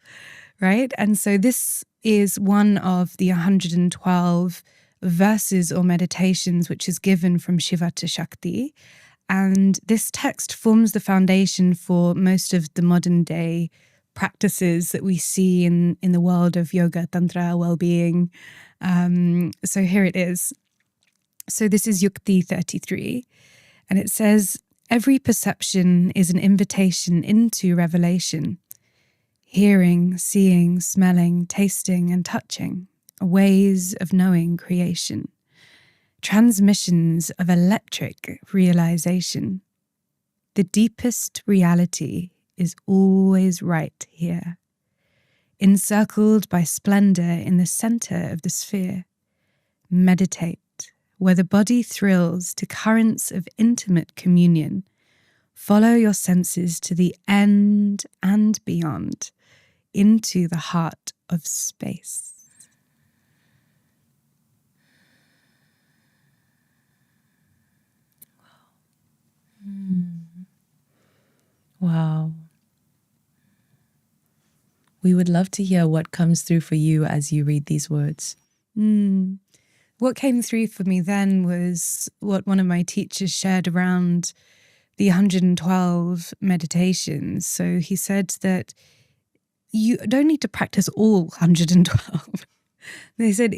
right? And so this is one of the 112 verses or meditations which is given from Shiva to Shakti. And this text forms the foundation for most of the modern day practices that we see in the world of yoga, tantra, well-being. So here it is. So this is Yukti 33. And it says, every perception is an invitation into revelation. Hearing, seeing, smelling, tasting, and touching. Ways of knowing creation, transmissions of electric realization. The deepest reality is always right here, encircled by splendor in the center of the sphere. Meditate, where the body thrills to currents of intimate communion. Follow your senses to the end and beyond, into the heart of space. Wow. We would love to hear what comes through for you as you read these words. What came through for me then was what one of my teachers shared around the 112 meditations. So he said that you don't need to practice all 112. He said,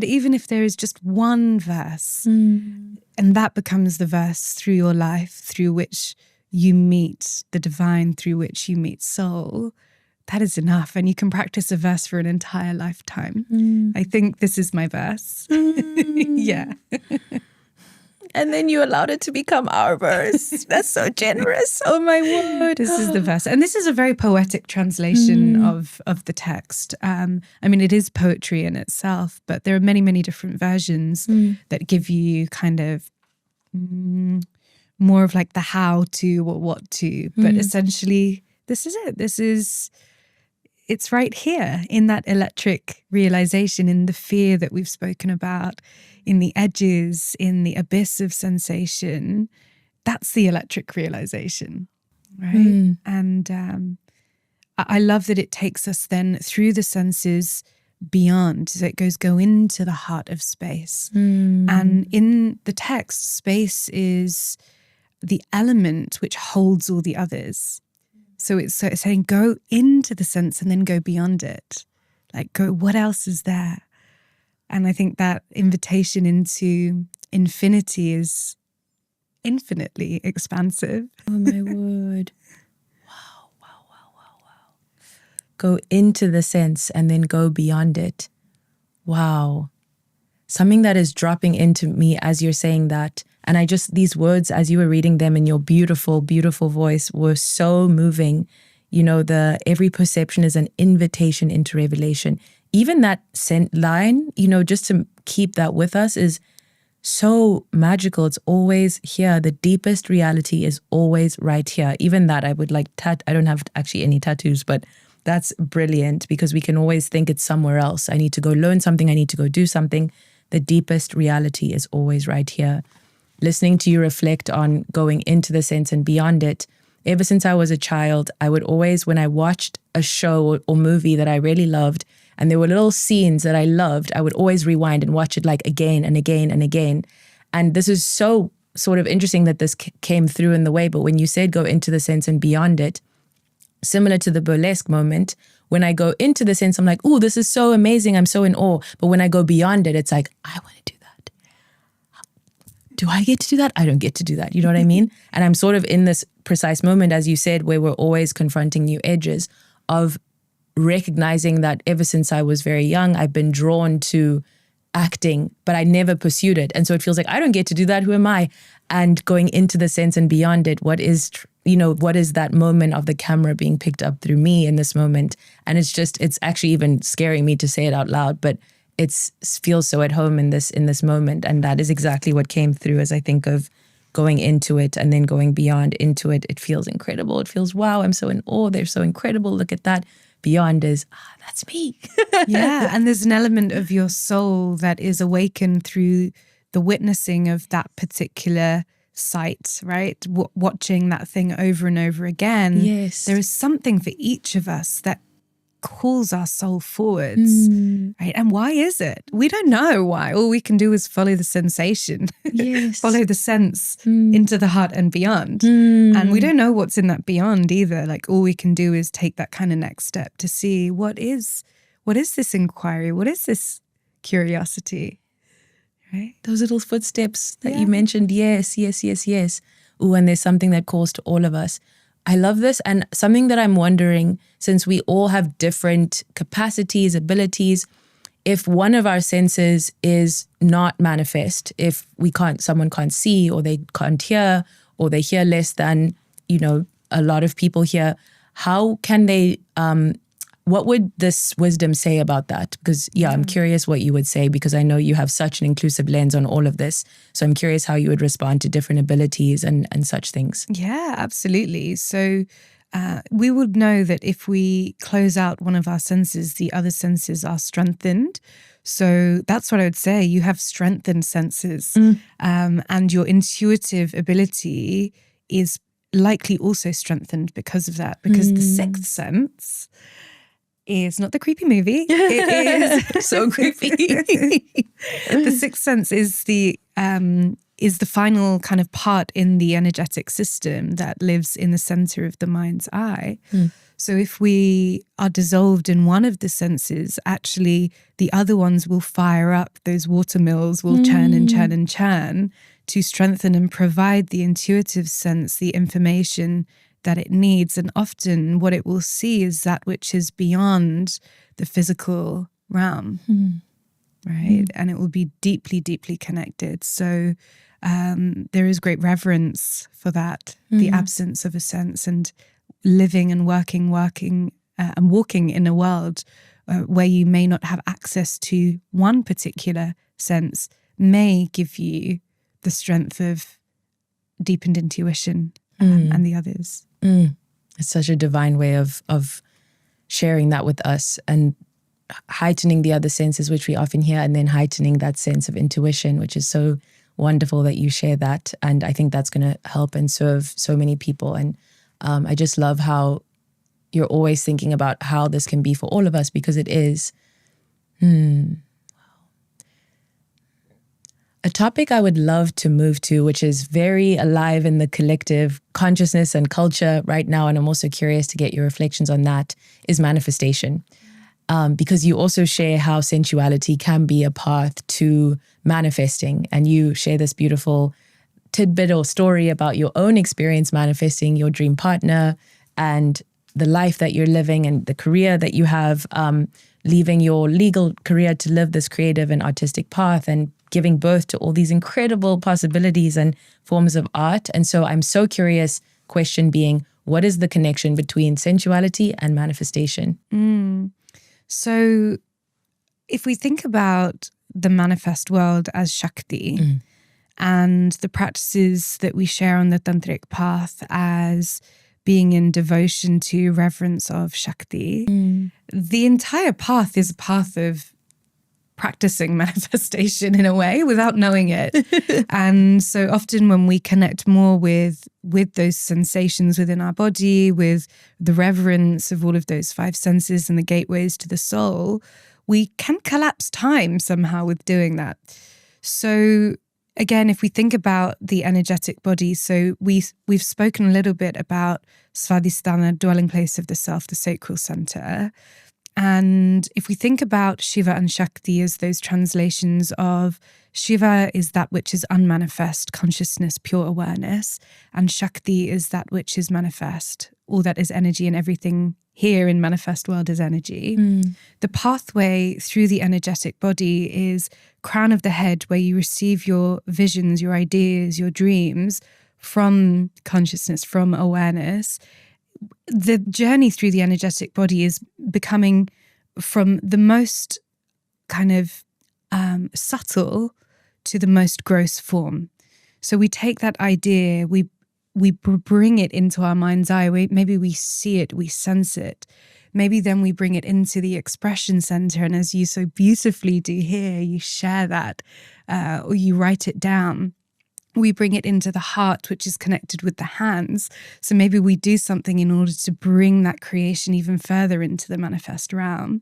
even if there is just one verse, and that becomes the verse through your life, through which you meet the divine, through which you meet soul, that is enough. And you can practice a verse for an entire lifetime. I think this is my verse. Yeah. And then you allowed it to become our verse. That's so generous. Oh my word. This is the verse. And this is a very poetic translation of the text. I mean, it is poetry in itself, but there are many, many different versions that give you kind of more of like the how to or what to. But essentially, this is it. It's right here in that electric realization, in the fear that we've spoken about, in the edges, in the abyss of sensation. That's the electric realization, right? And I love that it takes us then through the senses beyond. So it go into the heart of space. And in the text, space is the element which holds all the others. So it's saying go into the sense and then go beyond it. Like go, what else is there? And I think that invitation into infinity is infinitely expansive. Oh my word. Wow. Go into the sense and then go beyond it. Wow. Something that is dropping into me as you're saying that. And these words, as you were reading them in your beautiful, beautiful voice, were so moving. You know, every perception is an invitation into revelation. Even that line, you know, just to keep that with us is so magical. It's always here. The deepest reality is always right here. Even that I would like, I don't have actually any tattoos, but that's brilliant because we can always think it's somewhere else. I need to go learn something. I need to go do something. The deepest reality is always right here. Listening to you reflect on going into the sense and beyond it. Ever since I was a child, I would always, when I watched a show or movie that I really loved, and there were little scenes that I loved, I would always rewind and watch it like again and again and again. And this is so sort of interesting that this came through in the way, but when you said go into the sense and beyond it, similar to the burlesque moment, when I go into the sense, I'm like, oh, this is so amazing, I'm so in awe. But when I go beyond it, it's like, I want to do that. Do I get to do that? I don't get to do that. You know what I mean? And I'm sort of in this precise moment, as you said, where we're always confronting new edges of recognizing that ever since I was very young, I've been drawn to acting, but I never pursued it. And so it feels like I don't get to do that. Who am I? And going into the sense and beyond it, what is that moment of the camera being picked up through me in this moment? And it's actually even scaring me to say it out loud, but it feels so at home in this moment. And that is exactly what came through as I think of going into it and then going beyond into it. It feels incredible. It feels, wow, I'm so in awe. They're so incredible. Look at that. Beyond is, that's me. Yeah. And there's an element of your soul that is awakened through the witnessing of that particular sight, right? Watching that thing over and over again. Yes. There is something for each of us that calls our soul forwards, right? And why is it? We don't know why. All we can do is follow the sensation, yes. follow the sense into the heart and beyond. And we don't know what's in that beyond either. Like all we can do is take that kind of next step to see what is this inquiry? What is this curiosity? Right? Those little footsteps that you mentioned. Yes. Ooh, and there's something that calls to all of us. I love this. And something that I'm wondering, since we all have different capacities, abilities, if one of our senses is not manifest, if someone can't see or they can't hear or they hear less than, a lot of people hear, how can they, what would this wisdom say about that? Because, I'm curious what you would say because I know you have such an inclusive lens on all of this. So I'm curious how you would respond to different abilities and such things. Yeah, absolutely. So we would know that if we close out one of our senses, the other senses are strengthened. So that's what I would say. You have strengthened senses and your intuitive ability is likely also strengthened because of that, because the sixth sense is not the creepy movie. It is so creepy. The sixth sense is the final kind of part in the energetic system that lives in the center of the mind's eye. So if we are dissolved in one of the senses, actually the other ones will fire up. Those water mills will churn and churn and churn to strengthen and provide the intuitive sense, the information that it needs. And often what it will see is that which is beyond the physical realm, right? And it will be deeply, deeply connected. So there is great reverence for that, the absence of a sense, and living and working and walking in a world where you may not have access to one particular sense may give you the strength of deepened intuition and the others. It's such a divine way of sharing that with us and heightening the other senses, which we often hear, and then heightening that sense of intuition, which is so wonderful that you share that. And I think that's going to help and serve so many people. And I just love how you're always thinking about how this can be for all of us, because it is. A topic I would love to move to, which is very alive in the collective consciousness and culture right now, and I'm also curious to get your reflections on that, is manifestation. Because you also share how sensuality can be a path to manifesting, and you share this beautiful tidbit or story about your own experience manifesting your dream partner and the life that you're living and the career that you have, leaving your legal career to live this creative and artistic path and giving birth to all these incredible possibilities and forms of art. And so I'm so curious, question being, what is the connection between sensuality and manifestation? So if we think about the manifest world as Shakti and the practices that we share on the Tantric path as being in devotion to reverence of Shakti, the entire path is a path of practicing manifestation in a way without knowing it. And so often when we connect more with those sensations within our body, with the reverence of all of those five senses and the gateways to the soul, we can collapse time somehow with doing that. So again, if we think about the energetic body, so we've spoken a little bit about Svadhisthana, dwelling place of the self, the sacral center. And if we think about Shiva and Shakti as those translations of Shiva is that which is unmanifest, consciousness, pure awareness, and Shakti is that which is manifest, all that is energy, and everything here in manifest world is energy. The pathway through the energetic body is crown of the head, where you receive your visions, your ideas, your dreams from consciousness, from awareness. The journey through the energetic body is becoming from the most kind of subtle to the most gross form. So we take that idea, we bring it into our mind's eye. Maybe we see it, we sense it. Maybe then we bring it into the expression center. And as you so beautifully do here, you share that or you write it down. We bring it into the heart, which is connected with the hands. So maybe we do something in order to bring that creation even further into the manifest realm.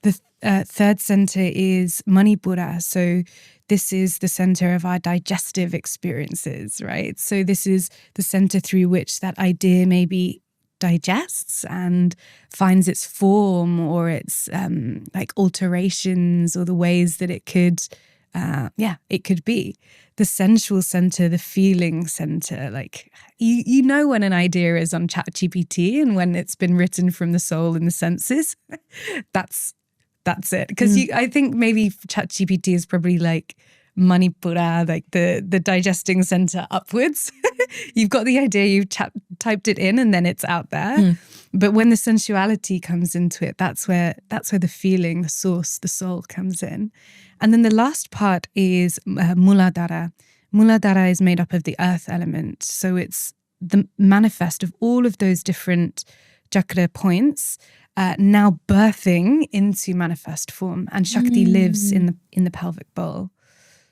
The third center is Manipura. So this is the center of our digestive experiences, right? So this is the center through which that idea maybe digests and finds its form or its like alterations or the ways that it could be. The sensual center, the feeling center, like you know when an idea is on ChatGPT and when it's been written from the soul and the senses, that's it. Because I think maybe ChatGPT is probably like Manipura, like the digesting center upwards. You've got the idea, you've typed it in and then it's out there. But when the sensuality comes into it, that's where the feeling, the source, the soul comes in. And then the last part is Muladhara. Muladhara is made up of the earth element. So it's the manifest of all of those different chakra points now birthing into manifest form. And Shakti lives in the pelvic bowl.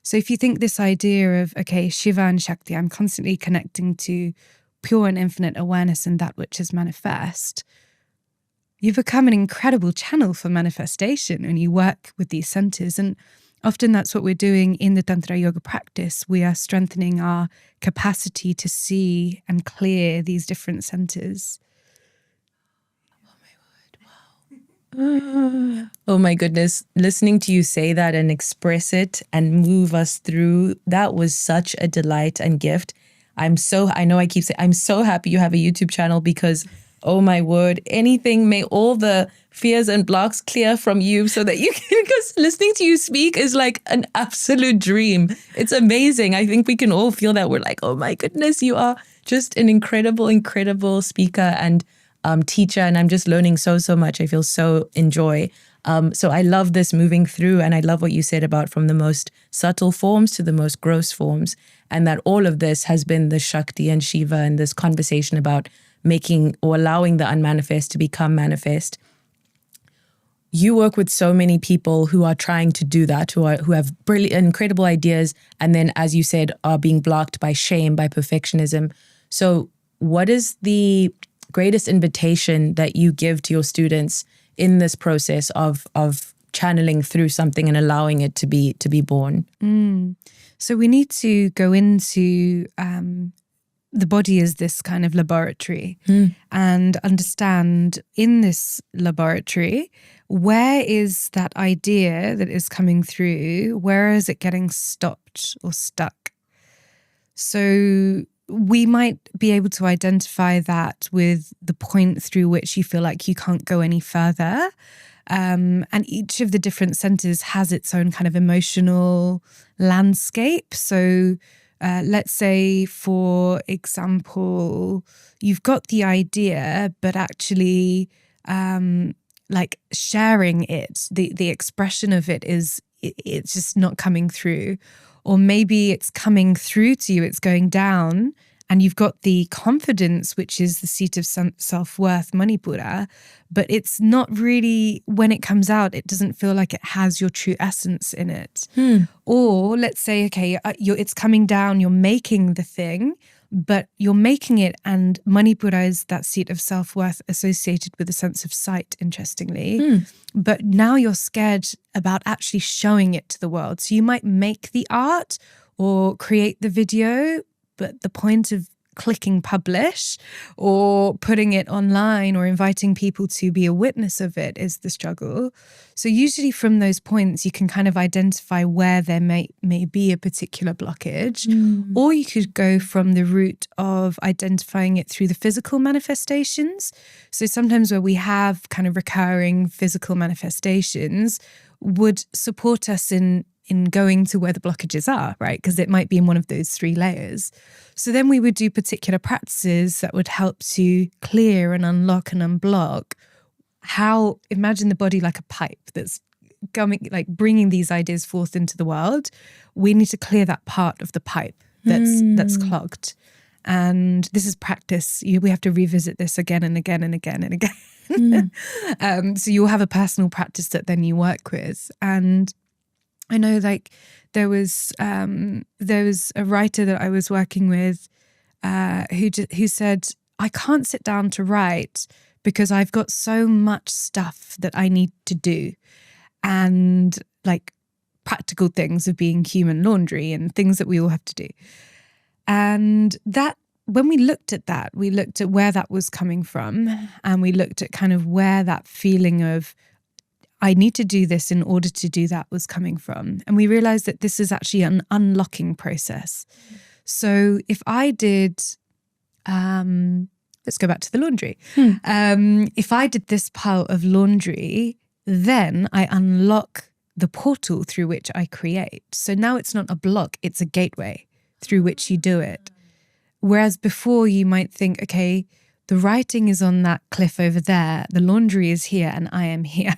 So if you think this idea of, okay, Shiva and Shakti, I'm constantly connecting to pure and infinite awareness and that which is manifest, you become an incredible channel for manifestation when you work with these centers. And often that's what we're doing in the Tantra yoga practice. We are strengthening our capacity to see and clear these different centers. Oh my goodness. Listening to you say that and express it and move us through, that was such a delight and gift. I know I keep saying, I'm so happy you have a YouTube channel because, oh my word, may all the fears and blocks clear from you so that you can, because listening to you speak is like an absolute dream. It's amazing. I think we can all feel that. We're like, oh my goodness, you are just an incredible, incredible speaker and teacher. And I'm just learning so much. I feel so enjoy. So I love this moving through, and I love what you said about from the most subtle forms to the most gross forms, and that all of this has been the Shakti and Shiva and this conversation about making or allowing the unmanifest to become manifest. You work with so many people who are trying to do that, who have brilliant, incredible ideas, and then, as you said, are being blocked by shame, by perfectionism. So what is the greatest invitation that you give to your students in this process of channeling through something and allowing it to be born? So we need to go into the body as this kind of laboratory and understand in this laboratory, where is that idea that is coming through? Where is it getting stopped or stuck? So we might be able to identify that with the point through which you feel like you can't go any further. And each of the different centers has its own kind of emotional landscape. So let's say, for example, you've got the idea, but actually like sharing it, the expression of it it's just not coming through. Or maybe it's coming through to you, it's going down, and you've got the confidence, which is the seat of self-worth, Manipura, but it's not really, when it comes out, it doesn't feel like it has your true essence in it. Or let's say, okay, it's coming down, you're making the thing, but you're making it, and Manipura is that seat of self-worth associated with a sense of sight, interestingly. But now you're scared about actually showing it to the world. So you might make the art or create the video, but the point of clicking publish or putting it online or inviting people to be a witness of it is the struggle. So usually from those points, you can kind of identify where there may be a particular blockage, or you could go from the route of identifying it through the physical manifestations. So sometimes where we have kind of recurring physical manifestations would support us in going to where the blockages are, right? Because it might be in one of those 3 layers. So then we would do particular practices that would help to clear and unlock and unblock imagine the body like a pipe that's coming, like bringing these ideas forth into the world. We need to clear that part of the pipe that's clogged. And this is practice. We have to revisit this again and again and again and again. So you'll have a personal practice that then you work with. And I know, like, there was a writer that I was working with who said, I can't sit down to write because I've got so much stuff that I need to do, and like practical things of being human, laundry and things that we all have to do. And that, when we looked at that, we looked at where that was coming from, and we looked at kind of where that feeling of I need to do this in order to do that was coming from. And we realized that this is actually an unlocking process. So if I did, let's go back to the laundry. If I did this pile of laundry, then I unlock the portal through which I create. So now it's not a block, it's a gateway through which you do it. Whereas before you might think, okay, the writing is on that cliff over there, the laundry is here, and I am here.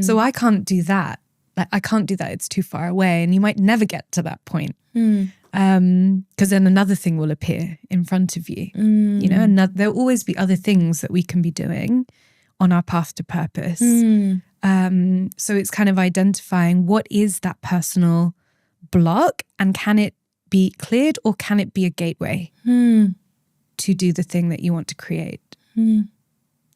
So I can't do that. Like, I can't do that. It's too far away. And you might never get to that point. Because then another thing will appear in front of you. You know, and there'll always be other things that we can be doing on our path to purpose. So it's kind of identifying what is that personal block, and can it be cleared, or can it be a gateway to do the thing that you want to create?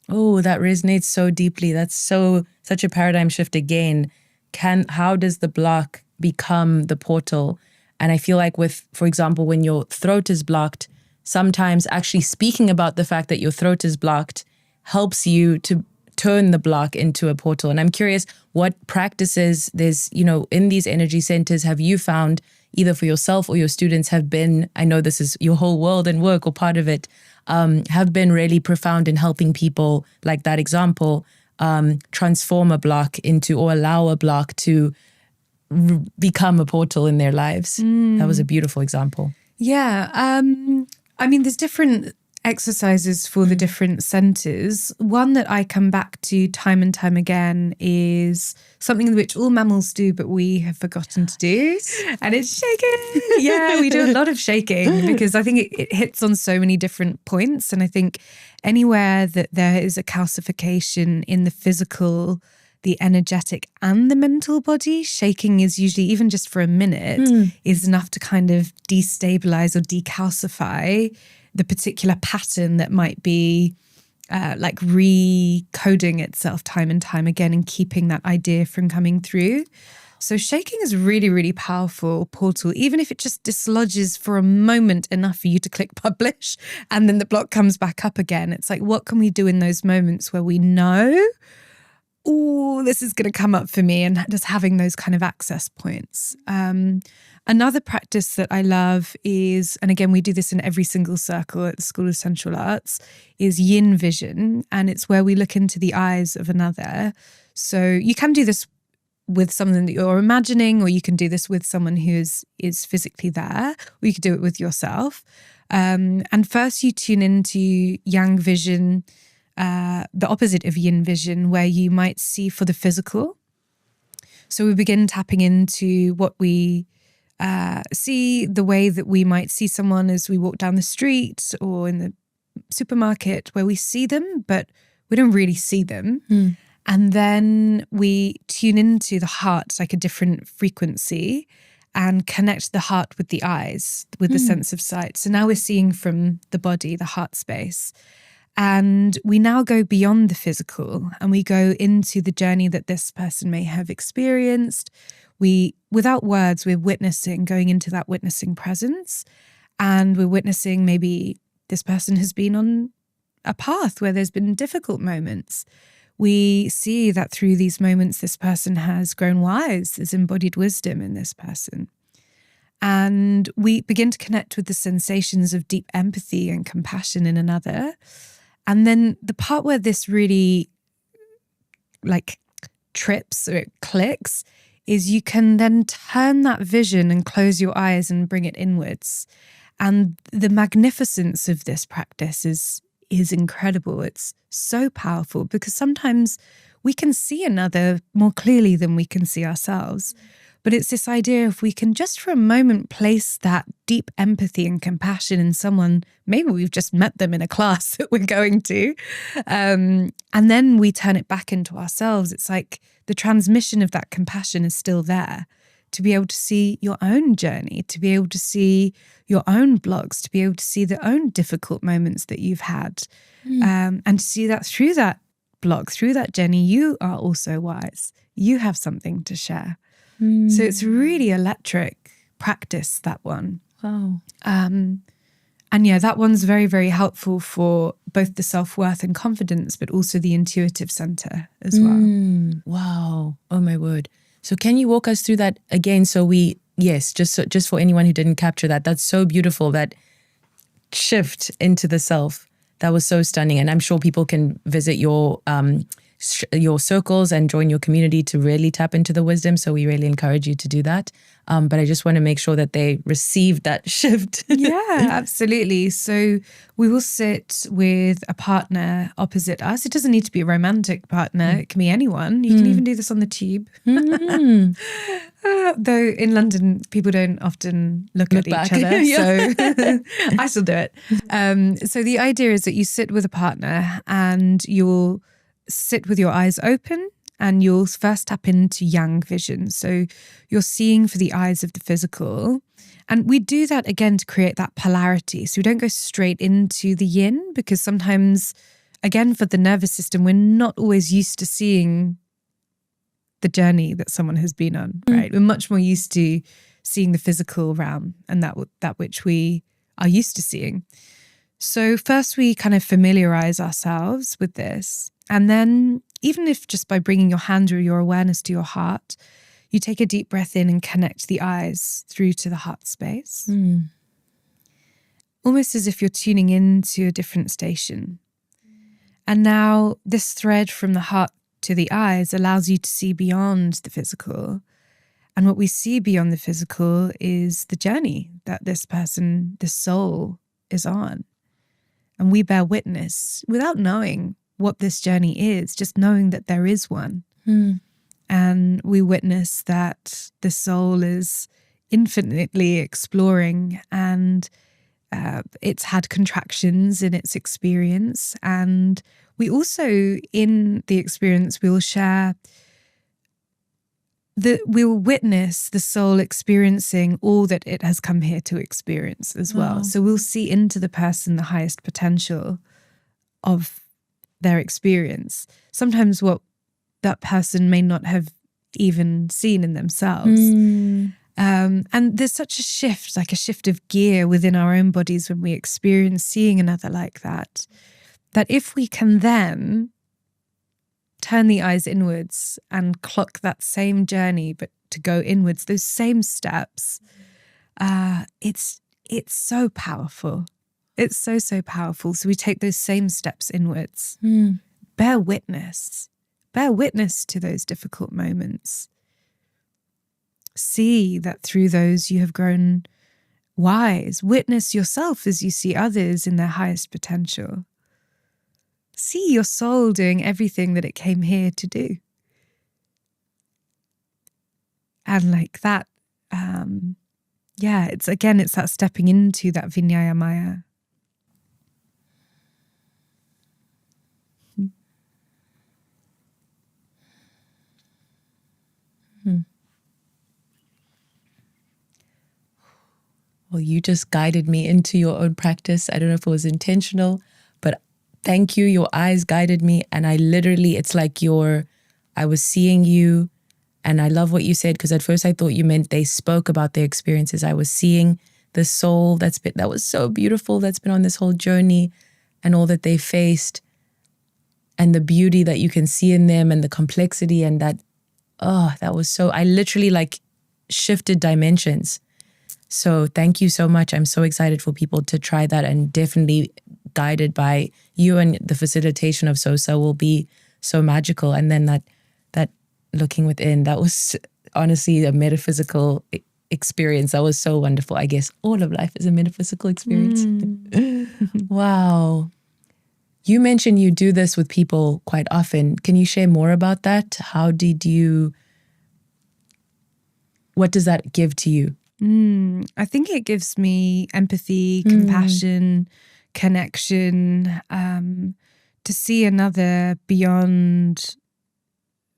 Oh, that resonates so deeply. That's such a paradigm shift again. How does the block become the portal? And I feel like for example, when your throat is blocked, sometimes actually speaking about the fact that your throat is blocked helps you to turn the block into a portal. And I'm curious what practices there's, in these energy centers have you found, either for yourself or your students, have been, I know this is your whole world and work or part of it, have been really profound in helping people, like that example, transform a block into, or allow a block to become a portal in their lives. That was a beautiful example. Yeah. I mean, there's different exercises for the different centers. One that I come back to time and time again is something which all mammals do, but we have forgotten to do. And it's shaking. Yeah, we do a lot of shaking because I think it hits on so many different points. And I think anywhere that there is a calcification in the physical, the energetic and the mental body, shaking is usually, even just for a minute, is enough to kind of destabilize or decalcify the particular pattern that might be like recoding itself time and time again and keeping that idea from coming through. So shaking is really, really powerful portal, even if it just dislodges for a moment enough for you to click publish and then the block comes back up again. It's like, what can we do in those moments where we know, oh, this is going to come up for me, and just having those kind of access points. Another practice that I love is, and again, we do this in every single circle at the School of Sensual Arts, is yin vision. And it's where we look into the eyes of another. So you can do this with something that you're imagining, or you can do this with someone who is physically there, or you could do it with yourself. And first you tune into yang vision, the opposite of yin vision, where you might see for the physical. So we begin tapping into what we see, the way that we might see someone as we walk down the street or in the supermarket, where we see them, but we don't really see them. And then we tune into the heart, like a different frequency, and connect the heart with the eyes, with the sense of sight. So now we're seeing from the body, the heart space. And we now go beyond the physical and we go into the journey that this person may have experienced. Without words, we're witnessing, going into that witnessing presence. And we're witnessing maybe this person has been on a path where there's been difficult moments. We see that through these moments, this person has grown wise. There's embodied wisdom in this person. And we begin to connect with the sensations of deep empathy and compassion in another. And then the part where this really like trips or it clicks is you can then turn that vision and close your eyes and bring it inwards. And the magnificence of this practice is incredible. It's so powerful because sometimes we can see another more clearly than we can see ourselves. But it's this idea if we can just for a moment place that deep empathy and compassion in someone, maybe we've just met them in a class that we're going to, and then we turn it back into ourselves. It's like the transmission of that compassion is still there, to be able to see your own journey, to be able to see your own blocks, to be able to see the own difficult moments that you've had, and to see that through that block, through that journey, you are also wise. You have something to share. So it's really electric practice, that one. Wow. And yeah, that one's very, very helpful for both the self-worth and confidence, but also the intuitive center as well. Wow. Oh my word. So can you walk us through that again? So just for anyone who didn't capture that, that's so beautiful, that shift into the self. That was so stunning. And I'm sure people can visit your circles and join your community to really tap into the wisdom. So we really encourage you to do that. But I just want to make sure that they receive that shift. Yeah, absolutely. So we will sit with a partner opposite us. It doesn't need to be a romantic partner. It can be anyone. You can even do this on the tube. Though in London, people don't often look at back. each other. So I still do it. So the idea is that you sit with a partner and you'll sit with your eyes open and you'll first tap into yang vision. So you're seeing for the eyes of the physical. And we do that again to create that polarity. So we don't go straight into the yin because sometimes, again, for the nervous system, we're not always used to seeing the journey that someone has been on, right? We're much more used to seeing the physical realm and that which we are used to seeing. So first we kind of familiarize ourselves with this. And then even if just by bringing your hand or your awareness to your heart, you take a deep breath in and connect the eyes through to the heart space. Almost as if you're tuning into a different station. And now this thread from the heart to the eyes allows you to see beyond the physical. And what we see beyond the physical is the journey that this person, this soul, is on. And we bear witness without knowing what this journey is, just knowing that there is one. And we witness that the soul is infinitely exploring, and it's had contractions in its experience. And we also, in the experience, we will share we will witness the soul experiencing all that it has come here to experience as well. Wow. So we'll see into the person the highest potential of their experience. Sometimes what that person may not have even seen in themselves. And there's such a shift, like a shift of gear within our own bodies when we experience seeing another like that, that if we can then turn the eyes inwards and clock that same journey, but to go inwards, those same steps, it's so powerful. It's so powerful. So we take those same steps inwards. Bear witness to those difficult moments. See that through those you have grown wise. Witness yourself as you see others in their highest potential. See your soul doing everything that it came here to do. And like that, it's that stepping into that Vinyaya Maya. Well, you just guided me into your own practice. I don't know if it was intentional, but thank you. Your eyes guided me. And I literally, it's like I was seeing you. And I love what you said, because at first I thought you meant they spoke about their experiences. I was seeing the soul that was so beautiful, that's been on this whole journey, and all that they faced, and the beauty that you can see in them, and the complexity, and that was so, I literally like shifted dimensions. So thank you so much. I'm so excited for people to try that, and definitely guided by you, and the facilitation of Sosa will be so magical. And then that looking within, that was honestly a metaphysical experience. That was so wonderful. I guess all of life is a metaphysical experience. Wow. You mentioned you do this with people quite often. Can you share more about that? What does that give to you? I think it gives me empathy, compassion, connection, to see another beyond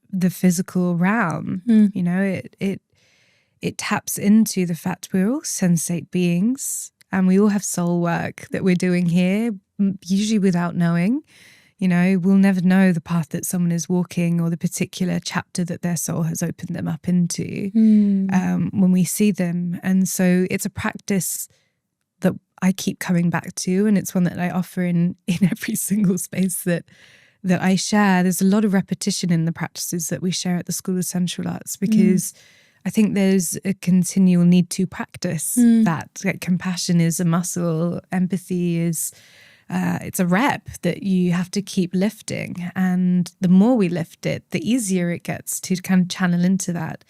the physical realm. You know, it taps into the fact we're all sensate beings, and we all have soul work that we're doing here, usually without knowing. You know, we'll never know the path that someone is walking, or the particular chapter that their soul has opened them up into when we see them. And so it's a practice that I keep coming back to, and it's one that I offer in every single space that I share. There's a lot of repetition in the practices that we share at the School of Sensual Arts, because I think there's a continual need to practice that. Like, compassion is a muscle, empathy is it's a rep that you have to keep lifting. And the more we lift it, the easier it gets to kind of channel into that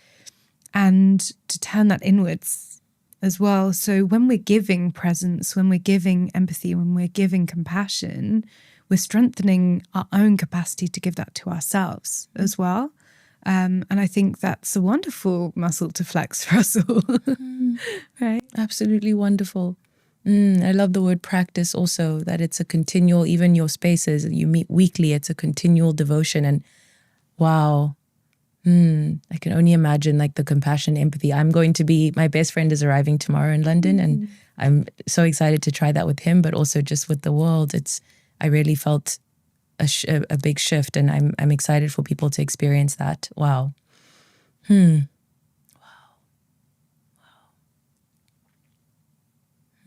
and to turn that inwards as well. So when we're giving presence, when we're giving empathy, when we're giving compassion, we're strengthening our own capacity to give that to ourselves as well. And I think that's a wonderful muscle to flex for us all. Right? Absolutely wonderful. I love the word practice also, that it's a continual, even your spaces, you meet weekly, it's a continual devotion. And wow, I can only imagine like the compassion, empathy. My best friend is arriving tomorrow in London, and I'm so excited to try that with him, but also just with the world. I really felt a big shift, and I'm excited for people to experience that. Wow.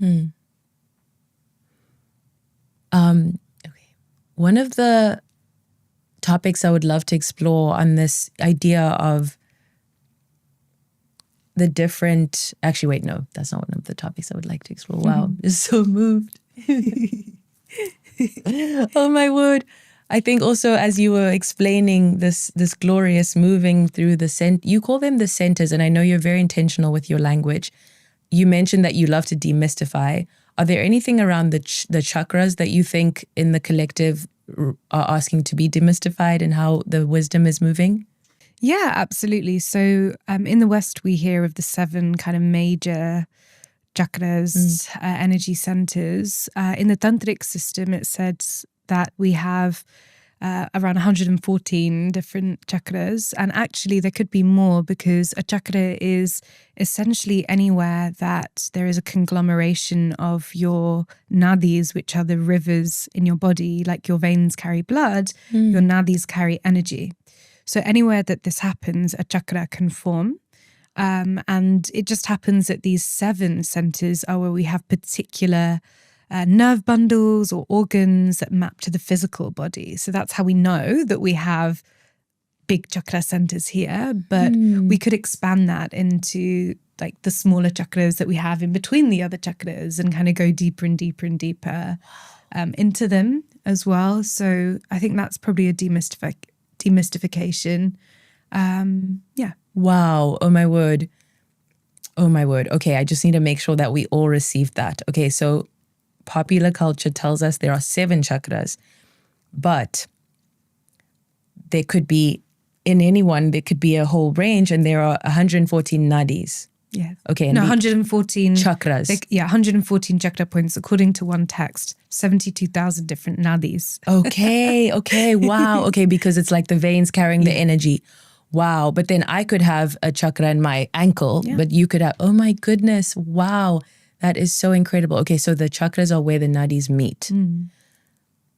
Okay. One of the topics I would love to explore on this idea of the different, actually, wait, no, that's not one of the topics I would like to explore. Wow, just so moved. Oh my word. I think also as you were explaining this glorious moving through you call them the centers, and I know you're very intentional with your language. You mentioned that you love to demystify. Are there anything around the chakras that you think in the collective are asking to be demystified and how the wisdom is moving? Yeah, absolutely. So in the West, we hear of the 7 kind of major chakras, energy centers. In the Tantric system, it says that we have around 114 different chakras. And actually, there could be more, because a chakra is essentially anywhere that there is a conglomeration of your nadis, which are the rivers in your body. Like your veins carry blood, your nadis carry energy. So anywhere that this happens, a chakra can form. And it just happens that these 7 centers are where we have particular nerve bundles or organs that map to the physical body. So that's how we know that we have big chakra centers here. But we could expand that into like the smaller chakras that we have in between the other chakras and kind of go deeper and deeper and deeper into them as well. So I think that's probably a demystification. Yeah. Wow. Oh my word. Oh my word. Okay, I just need to make sure that we all received that. Okay, so popular culture tells us there are 7 chakras, but there could be, in anyone, there could be a whole range, and there are 114 nadis. Yeah. Okay. No, 114 chakras. 114 chakra points according to one text. 72,000 different nadis. Okay. Wow. Okay, because it's like the veins carrying the energy. Wow. But then I could have a chakra in my ankle, but you could have, oh my goodness. Wow. That is so incredible. Okay, so the chakras are where the nadis meet. And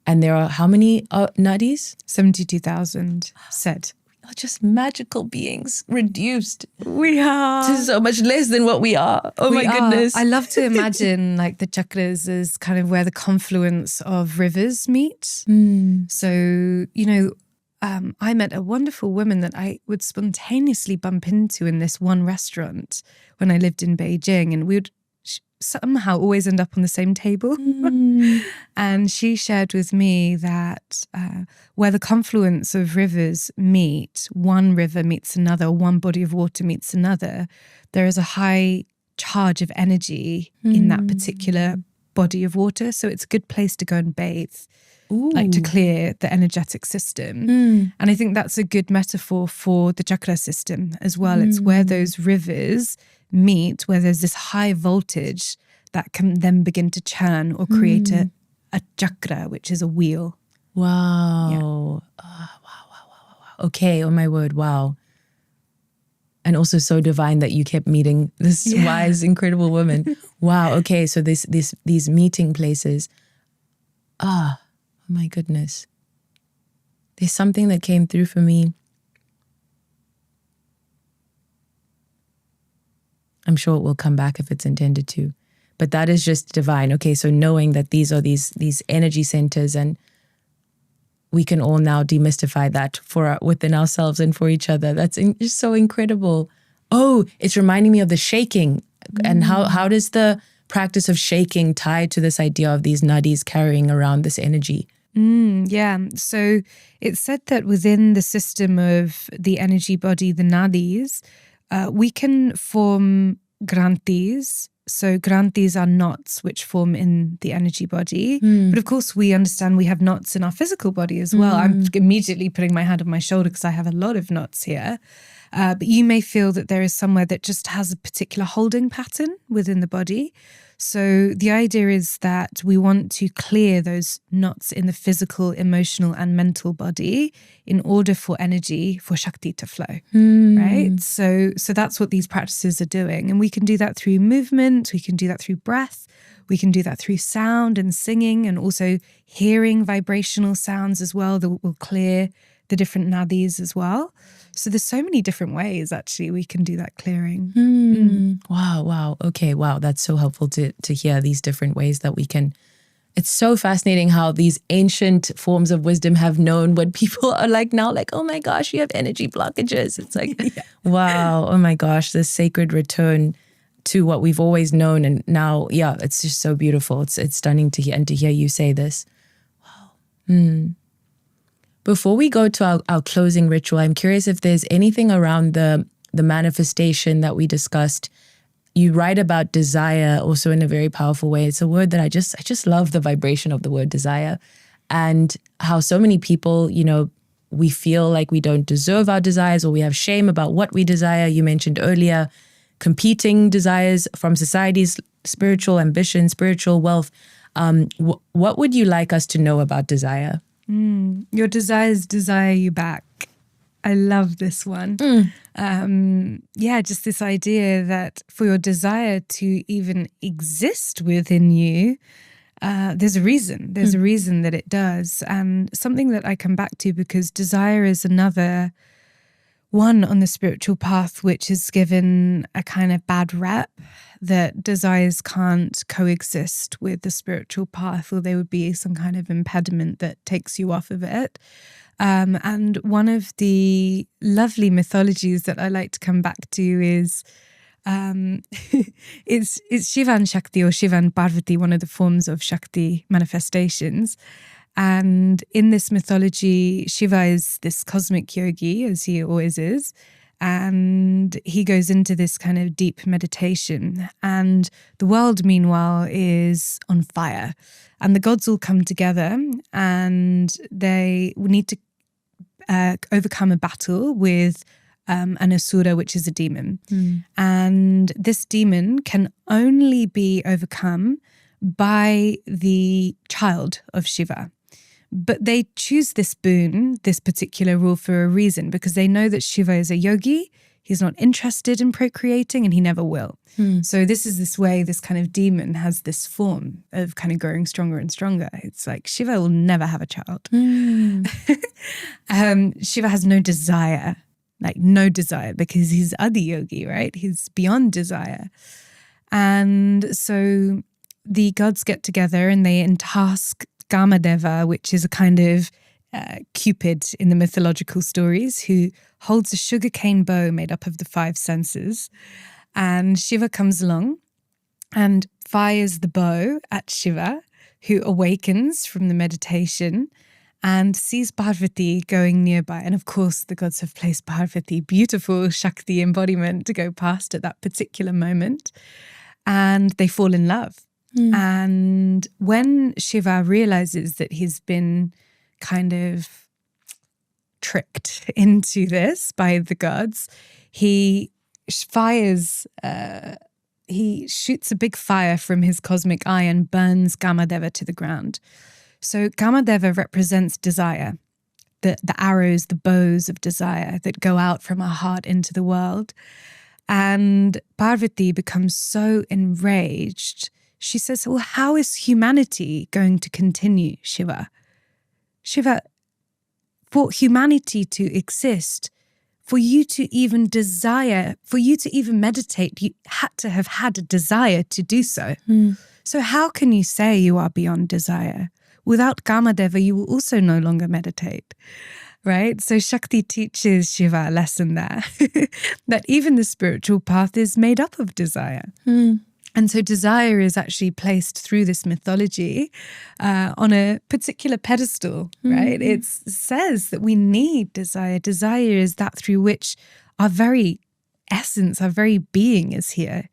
there are how many nadis? 72,000 said. Are just magical beings reduced. We are. To so much less than what we are. Oh my goodness. I love to imagine like the chakras as kind of where the confluence of rivers meet. So, you know, I met a wonderful woman that I would spontaneously bump into in this one restaurant when I lived in Beijing, and we would somehow always end up on the same table. And she shared with me that where the confluence of rivers meet, one river meets another, one body of water meets another, there is a high charge of energy in that particular body of water. So it's a good place to go and bathe. Like to clear the energetic system. And I think that's a good metaphor for the chakra system as well. It's where those rivers meet, where there's this high voltage that can then begin to churn or create a chakra, which is a wheel. Wow. Yeah. Oh, wow. Okay, oh my word, wow. And also so divine that you kept meeting this wise, incredible woman. Wow, okay, so these meeting places. Oh my goodness. There's something that came through for me. I'm sure it will come back if it's intended to. But that is just divine. Okay, so knowing that these are these energy centers, and we can all now demystify that within ourselves and for each other. That's just so incredible. Oh, it's reminding me of the shaking. And how does the practice of shaking tie to this idea of these nadis carrying around this energy? Yeah. So it's said that within the system of the energy body, the nadis, we can form granthis. So granthis are knots which form in the energy body. But of course, we understand we have knots in our physical body as well. I'm immediately putting my hand on my shoulder because I have a lot of knots here. But you may feel that there is somewhere that just has a particular holding pattern within the body. So the idea is that we want to clear those knots in the physical, emotional, and mental body in order for energy, for Shakti to flow, right? So that's what these practices are doing. And we can do that through movement, we can do that through breath, we can do that through sound and singing, and also hearing vibrational sounds as well that will clear the different nadis as well. So there's so many different ways actually we can do that clearing. Wow. Okay, wow. That's so helpful to hear these different ways that we can It's so fascinating how these ancient forms of wisdom have known what people are like now, like, oh my gosh, you have energy blockages. It's like, wow, oh my gosh, this sacred return to what we've always known. And now, yeah, it's just so beautiful. It's stunning to hear, and to hear you say this. Wow. Before we go to our closing ritual, I'm curious if there's anything around the manifestation that we discussed. You write about desire also in a very powerful way. It's a word that I just love the vibration of the word desire, and how so many people, we feel like we don't deserve our desires, or we have shame about what we desire. You mentioned earlier competing desires from society's spiritual ambition, spiritual wealth. What would you like us to know about desire? Your desires desire you back. I love this one. Just this idea that for your desire to even exist within you, there's a reason. There's a reason that it does. And something that I come back to, because desire is another one on the spiritual path which is given a kind of bad rep, that desires can't coexist with the spiritual path, or there would be some kind of impediment that takes you off of it. And one of the lovely mythologies that I like to come back to is it's Shiva and Shakti, or Shiva and Parvati, one of the forms of Shakti manifestations. And in this mythology, Shiva is this cosmic yogi, as he always is, and he goes into this kind of deep meditation. And the world, meanwhile, is on fire. And the gods all come together, and they need to overcome a battle with an asura, which is a demon. And this demon can only be overcome by the child of Shiva. But they choose this boon, this particular rule, for a reason, because they know that Shiva is a yogi. He's not interested in procreating, and he never will. So this is this way, this kind of demon has this form of kind of growing stronger and stronger. It's like Shiva will never have a child. Shiva has no desire, because he's Adi yogi, right? He's beyond desire. And so the gods get together and they entask Kamadeva, which is a kind of Cupid in the mythological stories, who holds a sugarcane bow made up of the 5 senses. And Shiva comes along and fires the bow at Shiva, who awakens from the meditation and sees Parvati going nearby. And of course, the gods have placed Parvati, beautiful Shakti embodiment, to go past at that particular moment. And they fall in love. And when Shiva realizes that he's been kind of tricked into this by the gods, he shoots a big fire from his cosmic eye and burns Kamadeva to the ground. So Kamadeva represents desire, the arrows, the bows of desire that go out from our heart into the world. And Parvati becomes so enraged. She says, well, how is humanity going to continue, Shiva? Shiva, for humanity to exist, for you to even desire, for you to even meditate, you had to have had a desire to do so. So how can you say you are beyond desire? Without Kamadeva, you will also no longer meditate, right? So Shakti teaches Shiva a lesson there, that even the spiritual path is made up of desire. And so desire is actually placed through this mythology on a particular pedestal, right? It says that we need desire. Desire is that through which our very essence, our very being is here.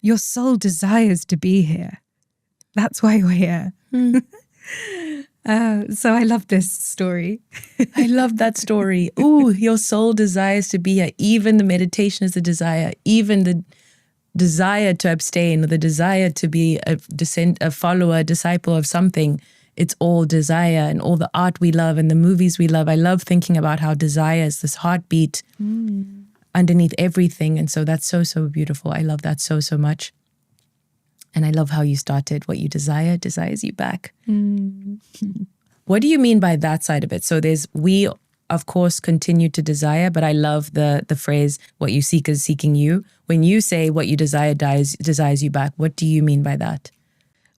Your soul desires to be here. That's why we're here. So I love this story. I love that story. Ooh, your soul desires to be here. Even the meditation is a desire. Even the desire to abstain, or the desire to be a follower, a disciple of something, it's all desire. And all the art we love and the movies we love, I love thinking about how desire is this heartbeat underneath everything. And so that's so, so beautiful. I love that so, so much. And I love how you started, what you desire desires you back. What do you mean by that side of it? So we of course continue to desire, but I love the phrase, what you seek is seeking you. When you say what you desire desires you back, what do you mean by that?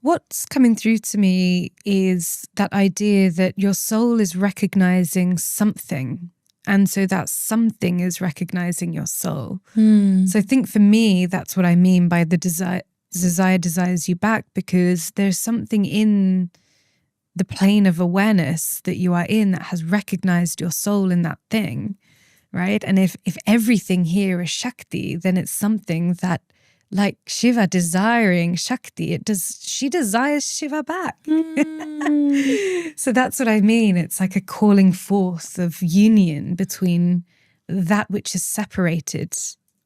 What's coming through to me is that idea that your soul is recognizing something. And so that something is recognizing your soul. So I think for me, that's what I mean by the desire desires you back, because there's something in the plane of awareness that you are in that has recognized your soul in that thing, right? And if everything here is Shakti, then it's something that, like Shiva desiring Shakti, she desires Shiva back. So that's what I mean. It's like a calling forth of union between that which is separated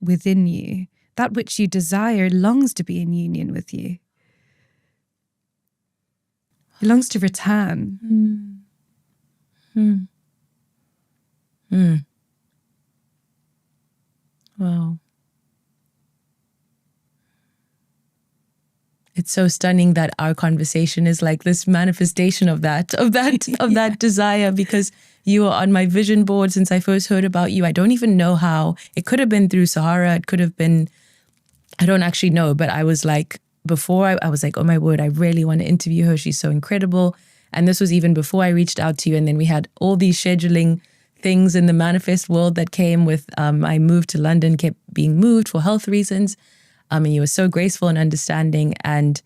within you. That which you desire longs to be in union with you. It longs to return. Wow. It's so stunning that our conversation is like this manifestation of that desire, because you are on my vision board since I first heard about you. I don't even know how. It could have been through Sahara. It could have been, I don't actually know, but I was like, before I was like, oh my word, I really want to interview her. She's so incredible. And this was even before I reached out to you. And then we had all these scheduling things in the manifest world that came with, I moved to London, kept being moved for health reasons. And you were so graceful and understanding, and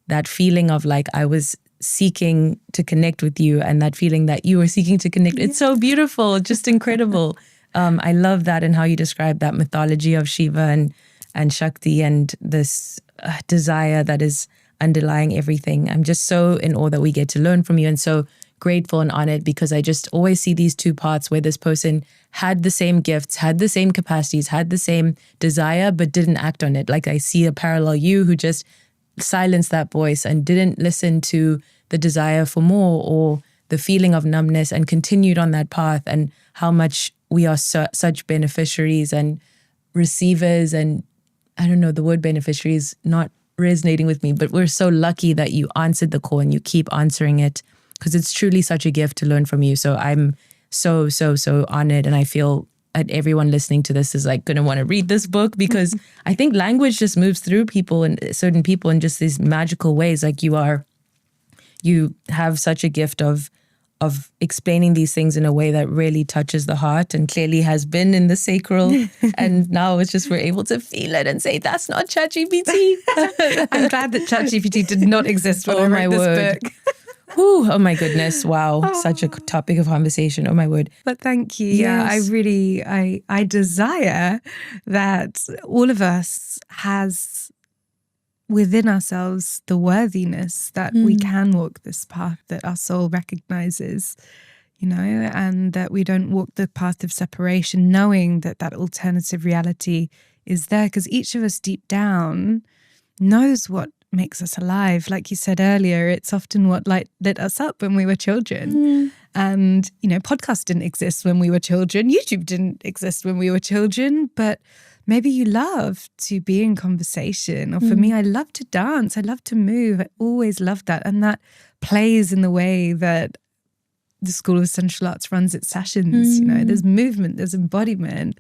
that feeling of like I was seeking to connect with you, and that feeling that you were seeking to connect. It's so beautiful, just incredible. I love that, and how you describe that mythology of Shiva and Shakti, and this desire that is underlying everything. I'm just so in awe that we get to learn from you, and so grateful and honored, because I just always see these two parts where this person had the same gifts, had the same capacities, had the same desire, but didn't act on it. Like I see a parallel you who just silenced that voice and didn't listen to the desire for more or the feeling of numbness, and continued on that path, and how much we are such beneficiaries and receivers. And I don't know, the word beneficiary is not resonating with me, but we're so lucky that you answered the call and you keep answering it, because it's truly such a gift to learn from you. So I'm so, so, so honored. And I feel that everyone listening to this is like going to want to read this book, because I think language just moves through people and certain people in just these magical ways. Like you have such a gift of explaining these things in a way that really touches the heart, and clearly has been in the sacral. And now it's just, we're able to feel it and say, that's not ChatGPT. I'm glad that ChatGPT did not exist when I wrote this book. Whew, oh my goodness. Wow. Such a topic of conversation. Oh my word. But thank you. Yes. Yeah, I desire that all of us has within ourselves the worthiness that we can walk this path that our soul recognizes, you know, and that we don't walk the path of separation knowing that that alternative reality is there, because each of us deep down knows what makes us alive. Like you said earlier, it's often what lit us up when we were children. And, you know, podcasts didn't exist when we were children. YouTube didn't exist when we were children, but maybe you love to be in conversation. Or for me, I love to dance. I love to move. I always loved that. And that plays in the way that the School of Sensual Arts runs its sessions. You know, there's movement, there's embodiment.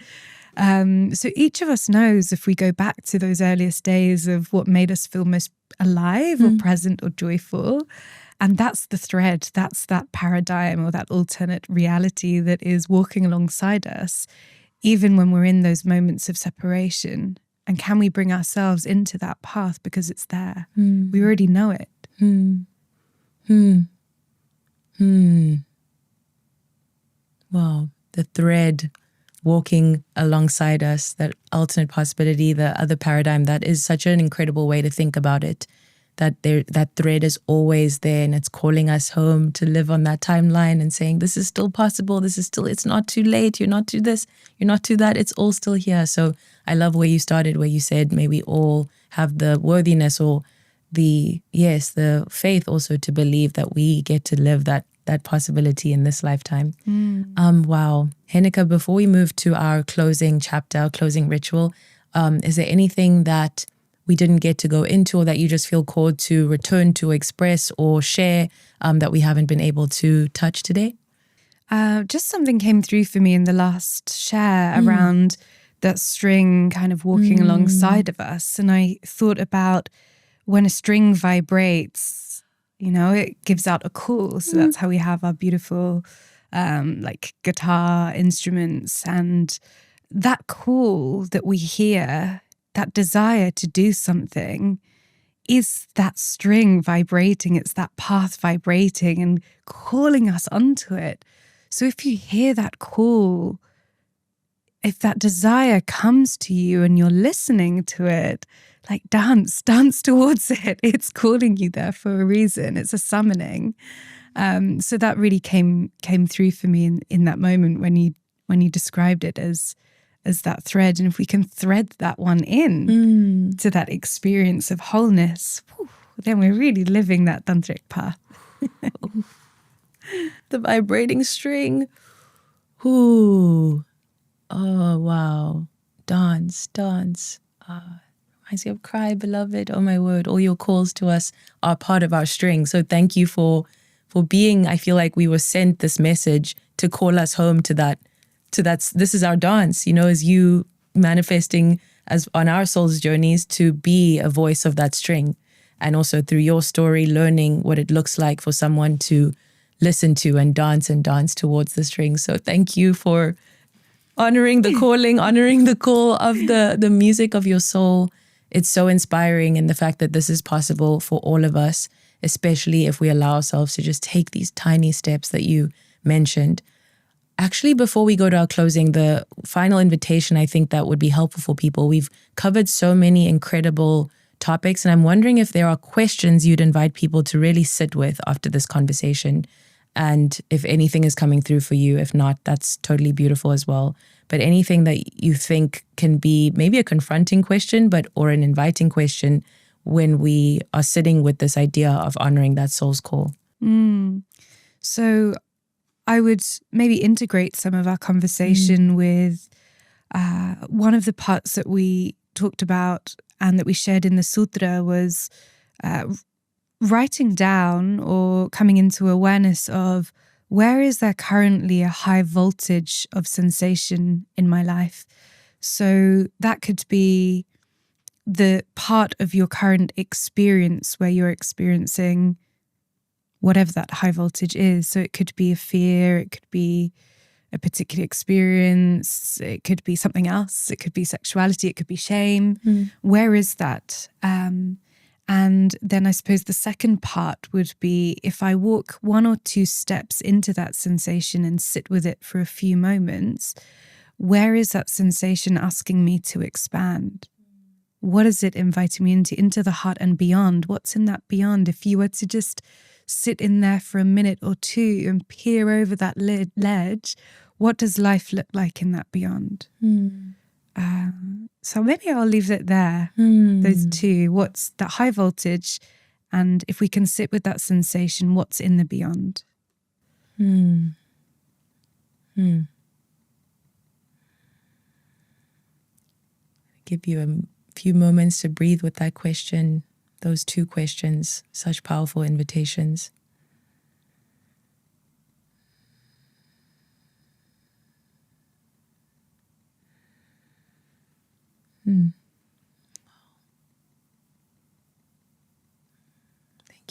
So each of us knows, if we go back to those earliest days, of what made us feel most alive or present or joyful. And that's the thread, that's that paradigm or that alternate reality that is walking alongside us, even when we're in those moments of separation. And can we bring ourselves into that path because it's there? We already know it. Wow, the thread walking alongside us, that alternate possibility, the other paradigm, that is such an incredible way to think about it. That thread is always there, and it's calling us home to live on that timeline and saying, this is still possible, it's not too late, you're not too this, you're not too that, it's all still here. So I love where you started, where you said, may we all have the worthiness or the faith also to believe that we get to live that possibility in this lifetime. Wow. Henika, before we move to our closing chapter, our closing ritual, is there anything that we didn't get to go into, or that you just feel called to return to, express or share, that we haven't been able to touch today? Just something came through for me in the last share around that string kind of walking alongside of us. And I thought about when a string vibrates, it gives out a call. So that's how we have our beautiful like guitar instruments. And that call that we hear, that desire to do something, is that string vibrating. It's that path vibrating and calling us onto it. So if you hear that call, if that desire comes to you and you're listening to it, like dance towards it. It's calling you there for a reason. It's a summoning. So that really came through for me in that moment when you described it as that thread. And if we can thread that one in to that experience of wholeness, then we're really living that tantric path. The vibrating string. Ooh. Oh, wow. Dance. Reminds me of cry, beloved. Oh, my word. All your calls to us are part of our string. So thank you for being, I feel like we were sent this message to call us home to that. This is our dance, as you manifesting as on our soul's journeys to be a voice of that string. And also through your story, learning what it looks like for someone to listen to and dance towards the string. So thank you for honoring the calling, honoring the call of the music of your soul. It's so inspiring, and the fact that this is possible for all of us, especially if we allow ourselves to just take these tiny steps that you mentioned. Actually, before we go to our closing, the final invitation, I think that would be helpful for people. We've covered so many incredible topics, and I'm wondering if there are questions you'd invite people to really sit with after this conversation. And if anything is coming through for you, if not, that's totally beautiful as well. But anything that you think can be maybe a confronting question, or an inviting question when we are sitting with this idea of honoring that soul's call. So I would maybe integrate some of our conversation with one of the parts that we talked about and that we shared in the sutra was writing down or coming into awareness of where is there currently a high voltage of sensation in my life. So that could be the part of your current experience where you're experiencing whatever that high voltage is. So it could be a fear, it could be a particular experience, it could be something else, it could be sexuality, it could be shame. Where is that? And then I suppose the second part would be if I walk one or two steps into that sensation and sit with it for a few moments, where is that sensation asking me to expand? What is it inviting me into the heart and beyond? What's in that beyond? If you were to just sit in there for a minute or two and peer over that ledge, what does life look like in that beyond? So maybe I'll leave it there, those two. What's that high voltage? And if we can sit with that sensation, what's in the beyond? Give you a few moments to breathe with that question, those two questions, such powerful invitations. Thank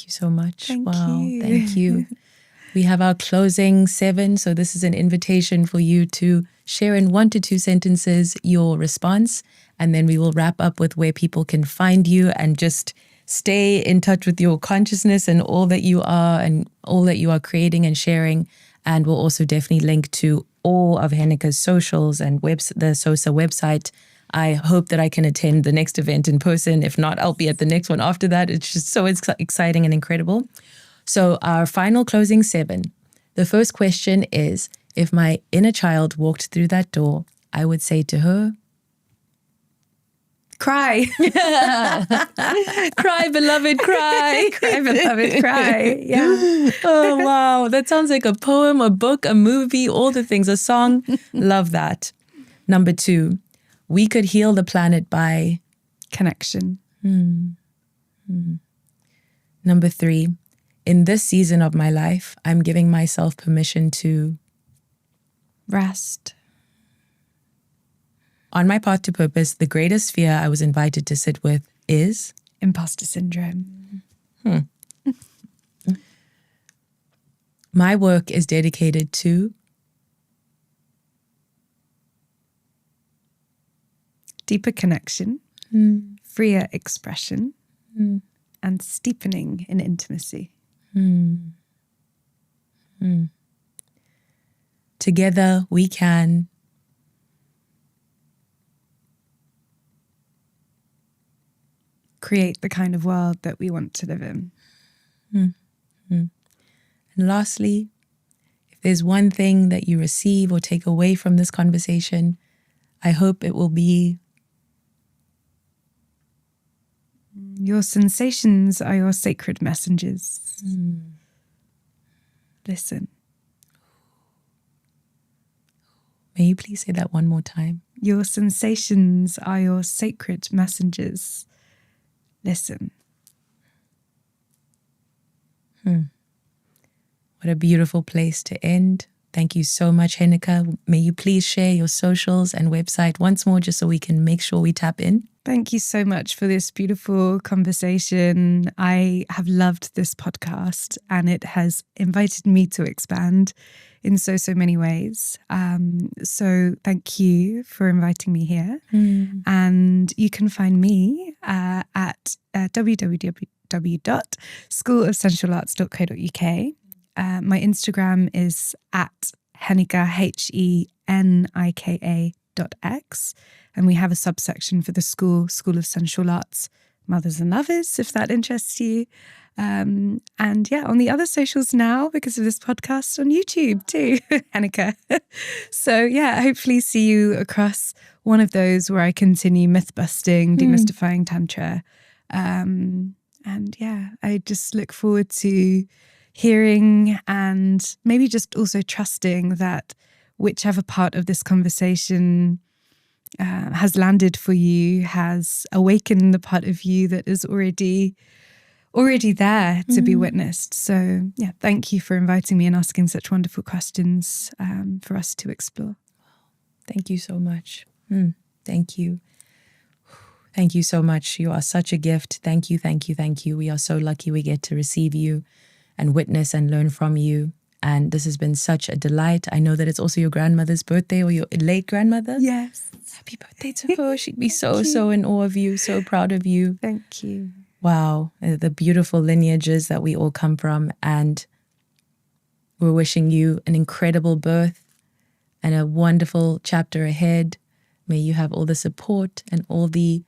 you so much. Thank you. We have our closing 7. So this is an invitation for you to share in 1 to 2 sentences your response. And then we will wrap up with where people can find you and just stay in touch with your consciousness and all that you are and all that you are creating and sharing. And we'll also definitely link to all of Henika's socials and the SOSA website. I hope that I can attend the next event in person. If not, I'll be at the next one after that. It's just so exciting and incredible. So our final closing 7. The first question is, if my inner child walked through that door, I would say to her, cry. Cry, beloved, cry. Cry, beloved, cry. Yeah. Oh, wow. That sounds like a poem, a book, a movie, all the things, a song. Love that. Number 2, we could heal the planet by connection. Number 3, in this season of my life, I'm giving myself permission to rest. On my path to purpose, the greatest fear I was invited to sit with is imposter syndrome. My work is dedicated to deeper connection, freer expression, and steepening in intimacy. Together we can create the kind of world that we want to live in. And lastly, if there's one thing that you receive or take away from this conversation, I hope it will be your sensations are your sacred messengers. Listen. May you please say that one more time? Your sensations are your sacred messengers. Listen. What a beautiful place to end. Thank you so much, Henika. May you please share your socials and website once more, just so we can make sure we tap in. Thank you so much for this beautiful conversation. I have loved this podcast and it has invited me to expand in so many ways. So thank you for inviting me here. And you can find me at www.schoolofsensualarts.co.uk. My Instagram is at Henika, HENIKA.x. And we have a subsection for the School of Sensual Arts, Mothers and Lovers, if that interests you. And yeah, on the other socials now, because of this podcast, on YouTube too, Henika. So yeah, hopefully see you across one of those where I continue myth-busting, demystifying Tantra. And yeah, I just look forward to hearing and maybe just also trusting that whichever part of this conversation has landed for you, has awakened the part of you that is already there to be witnessed. So yeah, thank you for inviting me and asking such wonderful questions for us to explore. Thank you so much. Thank you. Thank you so much. You are such a gift. Thank you, thank you, thank you. We are so lucky we get to receive you and witness and learn from you. And this has been such a delight. I know that it's also your grandmother's birthday, or your late grandmother. Yes. Happy birthday to her. She'd be so in awe of you, so proud of you. Thank you. Wow. The beautiful lineages that we all come from. And we're wishing you an incredible birth and a wonderful chapter ahead. May you have all the support and all the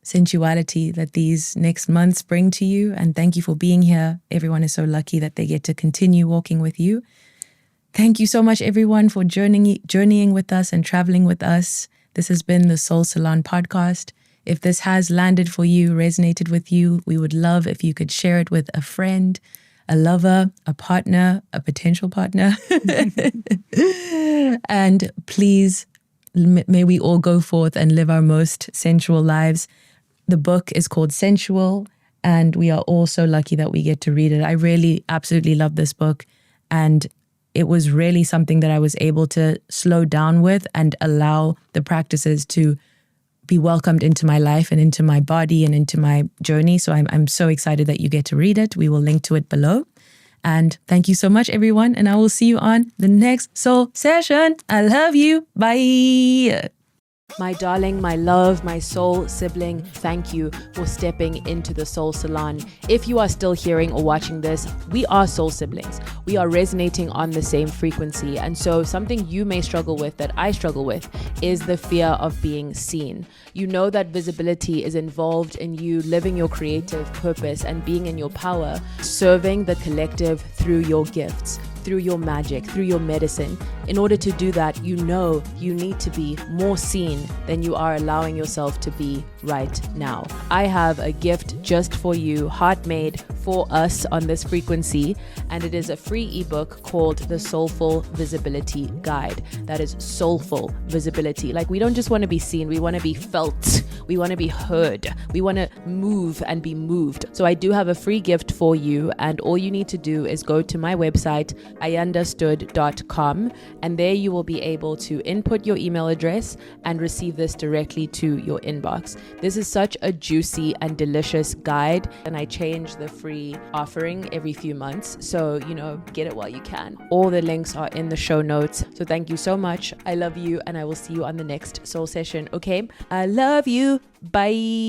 sensuality that these next months bring to you. And thank you for being here. Everyone is so lucky that they get to continue walking with you. Thank you so much, everyone, for journeying with us and traveling with us. This has been the Soul Salon podcast. If this has landed for you, resonated with you, we would love if you could share it with a friend, a lover, a partner, a potential partner. And please, may we all go forth and live our most sensual lives. The book is called Sensual, and we are all so lucky that we get to read it. I really absolutely love this book, and it was really something that I was able to slow down with and allow the practices to be welcomed into my life and into my body and into my journey. So I'm so excited that you get to read it. We will link to it below. And thank you so much, everyone. And I will see you on the next soul session. I love you. Bye. My darling, my love, my soul sibling, thank you for stepping into the Soul Salon. If you are still hearing or watching this, we are soul siblings. We are resonating on the same frequency. And so something you may struggle with, that I struggle with, is the fear of being seen. You know that visibility is involved in you living your creative purpose and being in your power, serving the collective through your gifts, through your magic, through your medicine. In order to do that, you know you need to be more seen than you are allowing yourself to be right now. I have a gift just for you, heart-made for us on this frequency, and it is a free ebook called The Soulful Visibility Guide. That is soulful visibility. Like, we don't just want to be seen, we want to be felt, we want to be heard, we want to move and be moved. So I do have a free gift for you, and all you need to do is go to my website, iunderstood.com, And there you will be able to input your email address and receive this directly to your inbox. This is such a juicy and delicious guide, and I change the free offering every few months. So, get it while you can. All the links are in the show notes. So thank you so much. I love you, and I will see you on the next soul session. Okay? I love you. Bye.